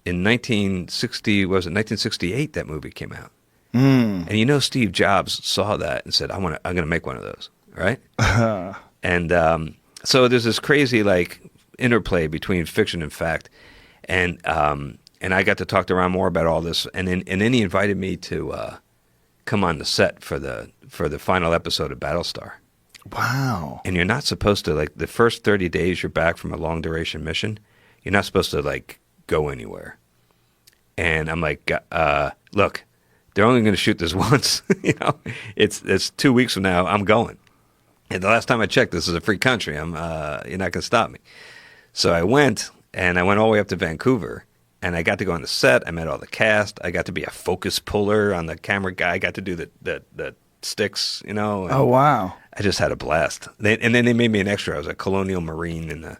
In 1968 that movie came out. And Steve Jobs saw that and said, I'm going to make one of those, right? And so there's this crazy like interplay between fiction and fact. And I got to talk to Ron Moore about all this, and then he invited me to come on the set for the final episode of Battlestar. Wow. And you're not supposed to, like, the first 30 days you're back from a long duration mission, you're not supposed to like go anywhere. And I'm like, look, they're only going to shoot this once. It's 2 weeks from now. I'm going. And the last time I checked, this is a free country. You're not going to stop me. So I went, and I went all the way up to Vancouver, and I got to go on the set. I met all the cast. I got to be a focus puller on the camera guy. I got to do the sticks, and oh, wow. I just had a blast. And then they made me an extra. I was a colonial marine in the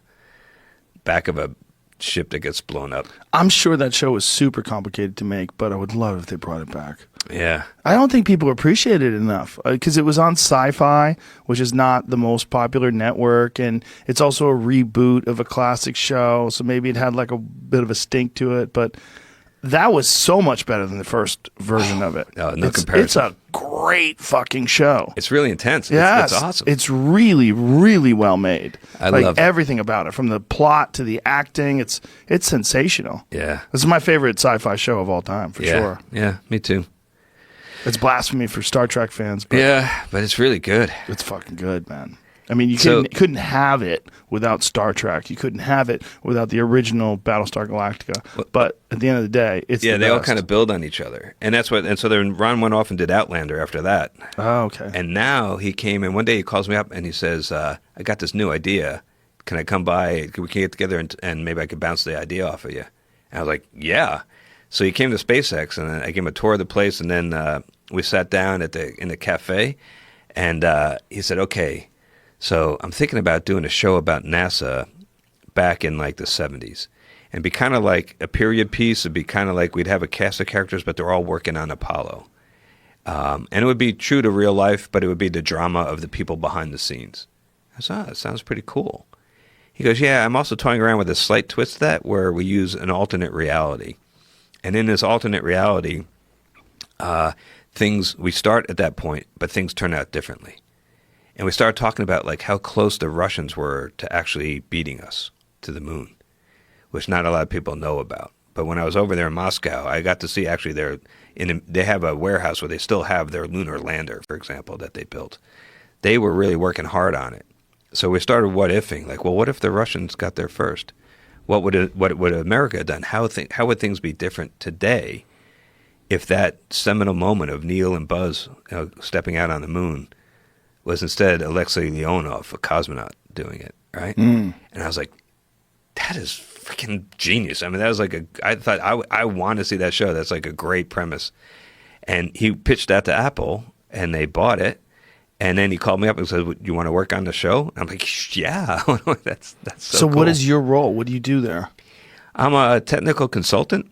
back of a ship that gets blown up. I'm sure that show was super complicated to make, but I would love if they brought it back. Yeah. I don't think people appreciate it enough because it was on Sci-Fi, which is not the most popular network, and it's also a reboot of a classic show, so maybe it had like a bit of a stink to it, but that was so much better than the first version of it. No comparison. It's a great fucking show. It's really intense. Yes, it's awesome. It's really, really well made. I love everything about it, from the plot to the acting. It's sensational. Yeah. This is my favorite sci-fi show of all time, for sure. Yeah, me too. It's blasphemy for Star Trek fans, but yeah, but it's really good. it's fucking good, man. I mean, you couldn't have it without Star Trek. You couldn't have it without the original Battlestar Galactica. But at the end of the day, it's the they all best. kind of build on each other, and that's what. And so then Ron went off and did Outlander after that. Oh, okay. And now he came in one day. He calls me up and he says, "I got this new idea. Can I come by? We can get together and maybe I could bounce the idea off of you." And I was like, "Yeah." So he came to SpaceX, and I gave him a tour of the place, and then we sat down in the cafe, and he said, "Okay, so I'm thinking about doing a show about NASA back in like the 70s, and be kind of like a period piece. It'd be kind of like we'd have a cast of characters, but they're all working on Apollo, and it would be true to real life, but it would be the drama of the people behind the scenes." I said, "Oh, that sounds pretty cool." He goes, "Yeah, I'm also toying around with a slight twist to that where we use an alternate reality. And in this alternate reality, we start at that point, but things turn out differently. And we started talking about like how close the Russians were to actually beating us to the moon, which not a lot of people know about. But when I was over there in Moscow, I got to see actually they have a warehouse where they still have their lunar lander, for example, that they built. They were really working hard on it. So we started what-ifing, like, well, what if the Russians got there first? What would America have done? How would things be different today if that seminal moment of Neil and Buzz stepping out on the moon was instead Alexei Leonov, a cosmonaut, doing it, right? And I was like, that is freaking genius. I mean, that was like I thought I want to see that show. That's like a great premise. And he pitched that to Apple, and they bought it. And then he called me up and said, "You want to work on the show?" And I'm like, "Yeah." that's so cool. What is your role? What do you do there? I'm a technical consultant,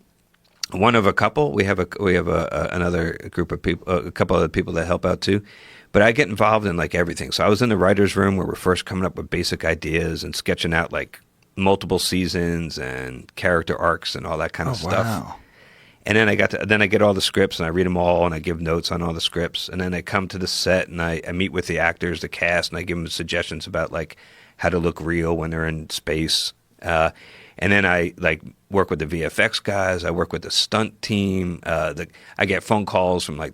one of a couple. We have another group of people, a couple other people that help out too. But I get involved in like everything. So I was in the writer's room where we're first coming up with basic ideas and sketching out like multiple seasons and character arcs and all that kind of stuff. Wow. And then I get all the scripts and I read them all and I give notes on all the scripts. And then I come to the set and I meet with the actors, the cast, and I give them suggestions about like how to look real when they're in space. And then I like work with the VFX guys. I work with the stunt team. I get phone calls from like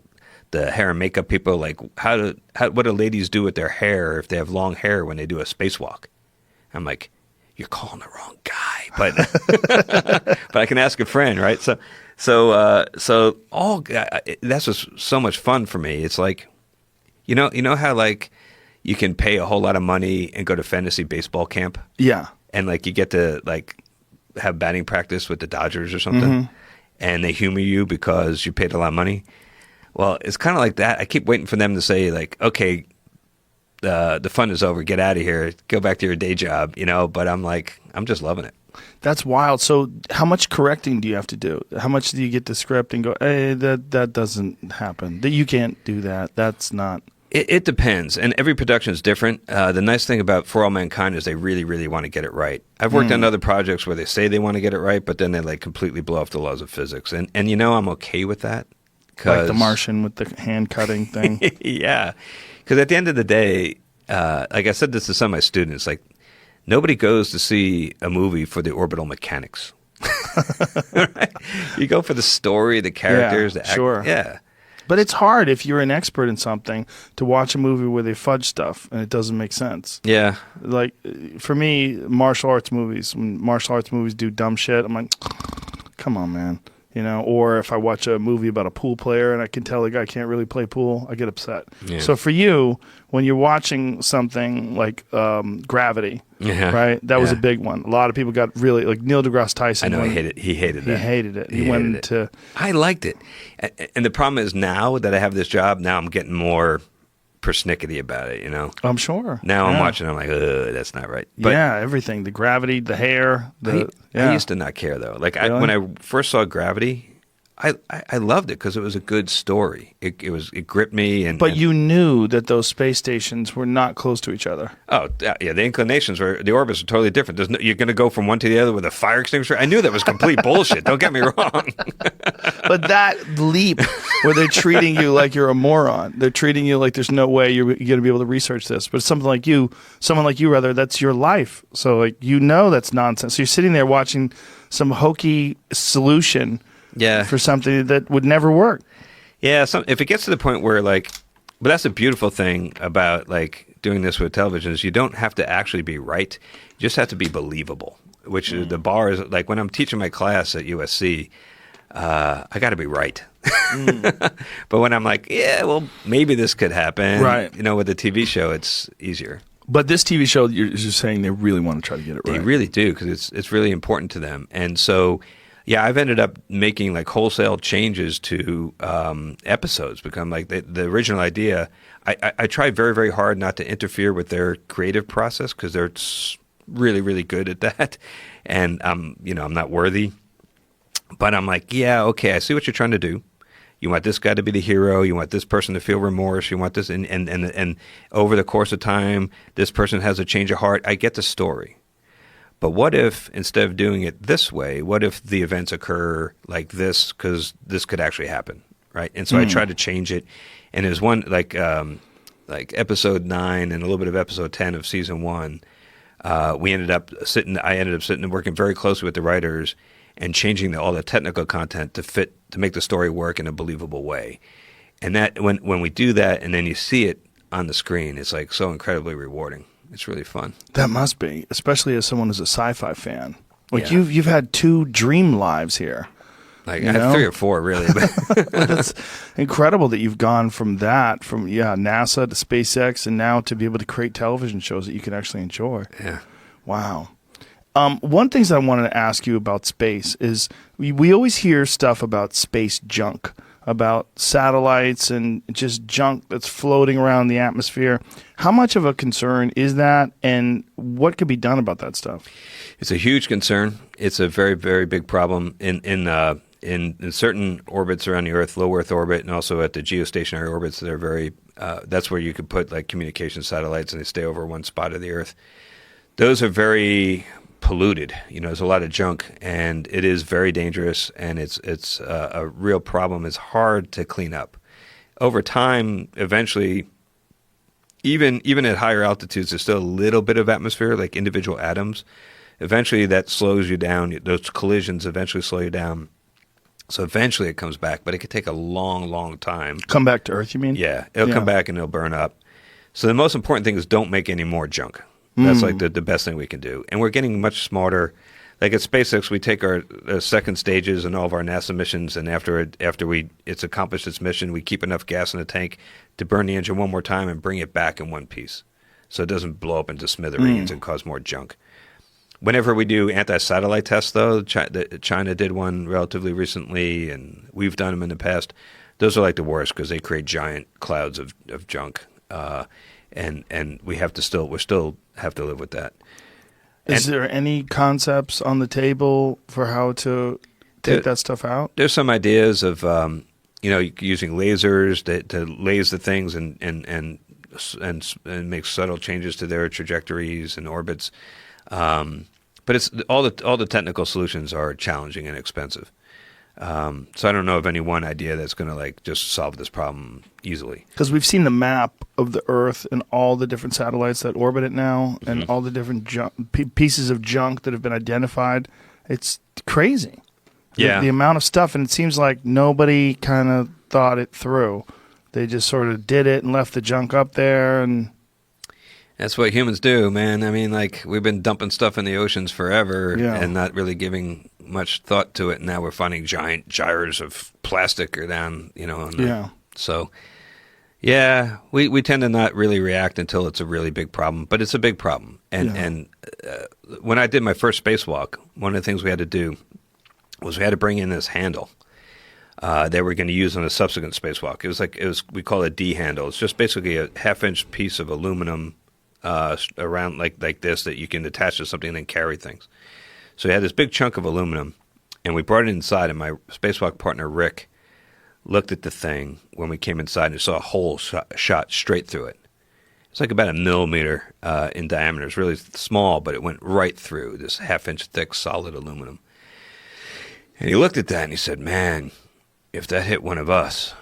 the hair and makeup people, like what do ladies do with their hair if they have long hair when they do a spacewalk? I'm like, you're calling the wrong guy, but I can ask a friend, right? So that's just so much fun for me. It's like, you know how like you can pay a whole lot of money and go to fantasy baseball camp? Yeah. And like you get to like have batting practice with the Dodgers or something, and they humor you because you paid a lot of money. Well, it's kind of like that. I keep waiting for them to say like, okay, the fun is over. Get out of here. Go back to your day job, But I'm like, I'm just loving it. That's wild. So how much correcting do you have to do? How much do you get the script and go, hey, that doesn't happen. That you can't do that. That's not. It depends. And every production is different. The nice thing about For All Mankind is they really, really want to get it right. I've worked on other projects where they say they want to get it right, but then they like completely blow off the laws of physics. And I'm okay with that. Like The Martian with the hand cutting thing. Yeah. Because at the end of the day, like I said this to some of my students, like nobody goes to see a movie for the orbital mechanics. Right? You go for the story, the characters, the act. Sure. Yeah. But it's hard if you're an expert in something to watch a movie where they fudge stuff and it doesn't make sense. Yeah. Like for me, martial arts movies, when martial arts movies do dumb shit, I'm like, come on, man. Or if I watch a movie about a pool player and I can tell the guy can't really play pool, I get upset. Yeah. So for you, when you're watching something like Gravity, right? That was a big one. A lot of people got really, like Neil deGrasse Tyson. I know, he hated that. He hated it. He went into... I liked it. And the problem is now that I have this job, now I'm getting more persnickety about it, I'm sure. Now I'm watching, I'm like, that's not right. But everything. The gravity, the hair. I used to not care, though. Like really? When I first saw Gravity, I loved it because it was a good story. It gripped me. But you knew that those space stations were not close to each other. Oh, yeah. The inclinations the orbits are totally different. You're going to go from one to the other with a fire extinguisher. I knew that was complete bullshit. Don't get me wrong. But that leap where they're treating you like you're a moron, they're treating you like there's no way you're going to be able to research this. But someone like you, that's your life. So like that's nonsense. So you're sitting there watching some hokey solution. Yeah. For something that would never work. Yeah, if it gets to the point where but that's a beautiful thing about like doing this with television is you don't have to actually be right. You just have to be believable, which the bar is like when I'm teaching my class at USC, I got to be right. But when I'm like, yeah, well, maybe this could happen. Right. You know, with the TV show, it's easier. But this TV show, you're just saying they really want to try to get it right. They really do because it's really important to them. And so, yeah, I've ended up making like wholesale changes to episodes. Become like the original idea. I try very, very hard not to interfere with their creative process because they're really, really good at that. And I'm not worthy. But I'm like, yeah, okay, I see what you're trying to do. You want this guy to be the hero. You want this person to feel remorse. You want this, and over the course of time, this person has a change of heart. I get the story. But what if, instead of doing it this way, what if the events occur like this because this could actually happen, right? And so I tried to change it. And there's one, like episode 9 and a little bit of episode 10 of season 1, I ended up sitting and working very closely with the writers and changing all the technical content to make the story work in a believable way. And that when we do that and then you see it on the screen, it's like so incredibly rewarding. It's really fun. That must be, especially as someone who's a sci-fi fan. Like Yeah. you've had 2 dream lives here. Like You I have know? 3 or 4 really. But That's incredible that you've gone from NASA to SpaceX and now to be able to create television shows that you can actually enjoy. yeah. Wow. One thing I wanted to ask you about space is we always hear stuff about space junk, about satellites and just junk that's floating around the atmosphere. How much of a concern is that, and what could be done about that stuff? It's a huge concern. It's a very, very big problem in certain orbits around the Earth, low Earth orbit, and also at the geostationary orbits. They're very. That's where you could put like communication satellites, and they stay over one spot of the Earth. Those are very polluted. There's a lot of junk, and it is very dangerous, and it's a real problem. It's hard to clean up. Over time, eventually, even at higher altitudes, there's still a little bit of atmosphere, like individual atoms. Eventually, that slows you down. Those collisions eventually slow you down. So eventually it comes back, but it could take a long, long time. Come back to Earth, you mean? Yeah, it'll come back and it'll burn up. So the most important thing is don't make any more junk. That's like the best thing we can do. And we're getting much smarter. Like at SpaceX, we take our second stages and all of our NASA missions, and after it's accomplished its mission, we keep enough gas in the tank to burn the engine one more time and bring it back in one piece, so it doesn't blow up into smithereens and cause more junk. Whenever we do anti-satellite tests, though, China did one relatively recently, and we've done them in the past. Those are like the worst because they create giant clouds of junk, and we still have to live with that. Is there any concepts on the table for how to take that stuff out? There's some ideas of using lasers to laser the things and make subtle changes to their trajectories and orbits. But it's all the technical solutions are challenging and expensive. So I don't know of any one idea that's going to like just solve this problem easily. Because we've seen the map of the Earth and all the different satellites that orbit it now, and all the different pieces of junk that have been identified. It's crazy. The amount of stuff, and it seems like nobody kind of thought it through. They just sort of did it and left the junk up there, and that's what humans do, man. I mean, like we've been dumping stuff in the oceans forever and not really giving much thought to it. And now we're finding giant gyres of plastic or down, So, yeah, we tend to not really react until it's a really big problem, but it's a big problem. And when I did my first spacewalk, one of the things we had to do was we had to bring in this handle that we're going to use on a subsequent spacewalk. It was we call it a D handle. It's just basically a half-inch piece of aluminum around like this that you can attach to something and then carry things. So we had this big chunk of aluminum, and we brought it inside, and my spacewalk partner, Rick, looked at the thing when we came inside and saw a hole shot straight through it. It's like about 1 millimeter in diameter. It's really small, but it went right through this half-inch thick solid aluminum. And he looked at that, and he said, man, if that hit one of us.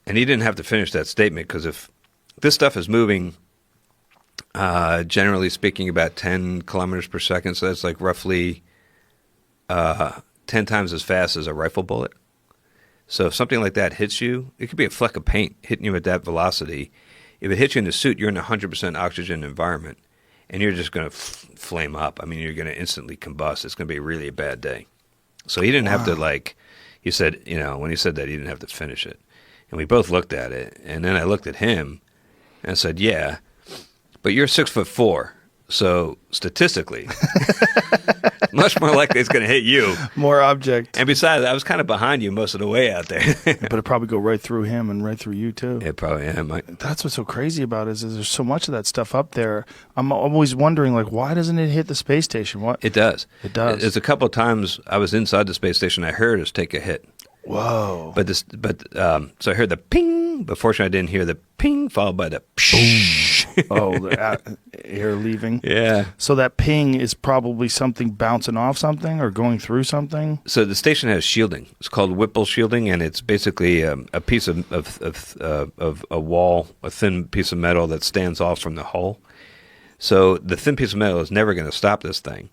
And he didn't have to finish that statement, because if this stuff is moving generally speaking, about 10 kilometers per second. So that's like roughly 10 times as fast as a rifle bullet. So if something like that hits you, it could be a fleck of paint hitting you at that velocity. If it hits you in the suit, you're in a 100% oxygen environment, and you're just going to flame up. I mean, you're going to instantly combust. It's going to be really a bad day. So he didn't have to, like, he said, you know, when he said that, he didn't have to finish it. And we both looked at it, and then I looked at him and I said, yeah, but you're 6'4", so statistically, much more likely it's going to hit you. More object. And besides, I was kind of behind you most of the way out there. But it'd probably go right through him and right through you, too. It probably, yeah, might. That's what's so crazy about it is there's so much of that stuff up there. I'm always wondering, like, why doesn't it hit the space station? What? It does. It does. There's a couple of times I was inside the space station, I heard us take a hit. Whoa. So I heard the ping, but fortunately I didn't hear the ping followed by the psh. Oh, the air leaving. Yeah. So that ping is probably something bouncing off something or going through something. So the station has shielding. It's called Whipple shielding, and it's basically a piece of a wall, a thin piece of metal that stands off from the hull. So the thin piece of metal is never going to stop this thing.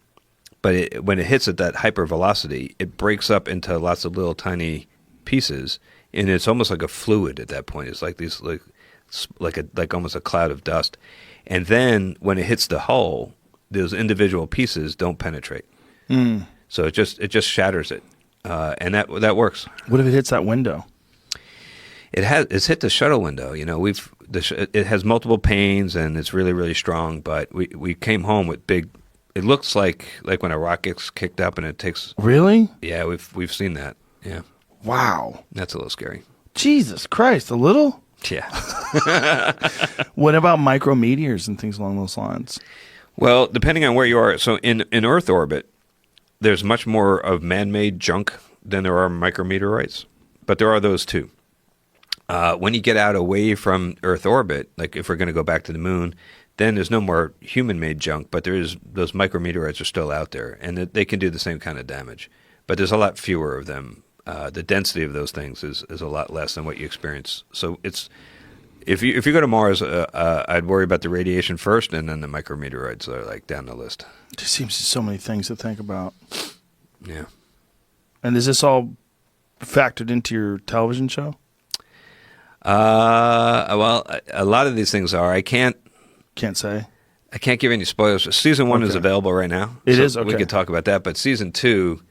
But when it hits at that hypervelocity, it breaks up into lots of little tiny pieces, and it's almost like a fluid at that point. It's like these like almost a cloud of dust. And then when it hits the hull, those individual pieces don't penetrate. So it just shatters it, and that works. What if it hits that window? It's hit the shuttle window. You know, it has multiple panes and it's really, really strong. But we came home with big. It looks like when a rocket's kicked up and it takes. Really? Yeah, we've seen that. Yeah. Wow. That's a little scary. Jesus Christ, a little? Yeah. What about micrometeors and things along those lines? Well, depending on where you are. So in Earth orbit, there's much more of man-made junk than there are micrometeorites, but there are those too. When you get out away from Earth orbit, like if we're going to go back to the moon, then there's no more human-made junk, but those micrometeorites are still out there, and they can do the same kind of damage. But there's a lot fewer of them. The density of those things is a lot less than what you experience. So it's if you go to Mars, I'd worry about the radiation first, and then the micrometeorites are like down the list. There seems so many things to think about. Yeah. And is this all factored into your television show? Well, a lot of these things are. Can't say. I can't give any spoilers. Season 1 is available right now. It is? Okay. We could talk about that. But Season 2,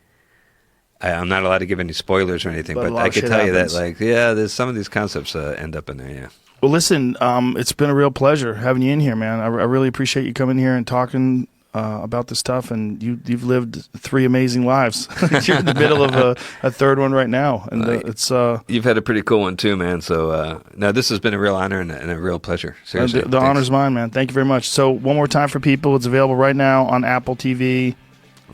I'm not allowed to give any spoilers or anything. But I could tell you that, like, yeah, there's some of these concepts end up in there, yeah. Well, listen, it's been a real pleasure having you in here, man. I really appreciate you coming here and talking about this stuff. And you've lived 3 amazing lives. You're in the middle of a third one right now. And it's you've had a pretty cool one, too, man. So, no, this has been a real honor and a real pleasure. Seriously. The honor's mine, man. Thank you very much. So one more time for people, it's available right now on Apple TV.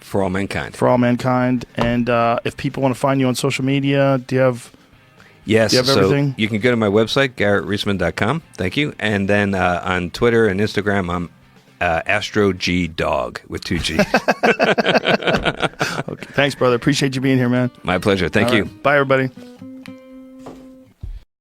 For All Mankind. For All Mankind. And if people want to find you on social media, do you have... Yes, do you have everything? You can go to my website, GarrettReisman.com. Thank you. And then on Twitter and Instagram, I'm AstroGDog with 2 G's. Okay. Thanks, brother. Appreciate you being here, man. My pleasure. Thank you. Bye, everybody.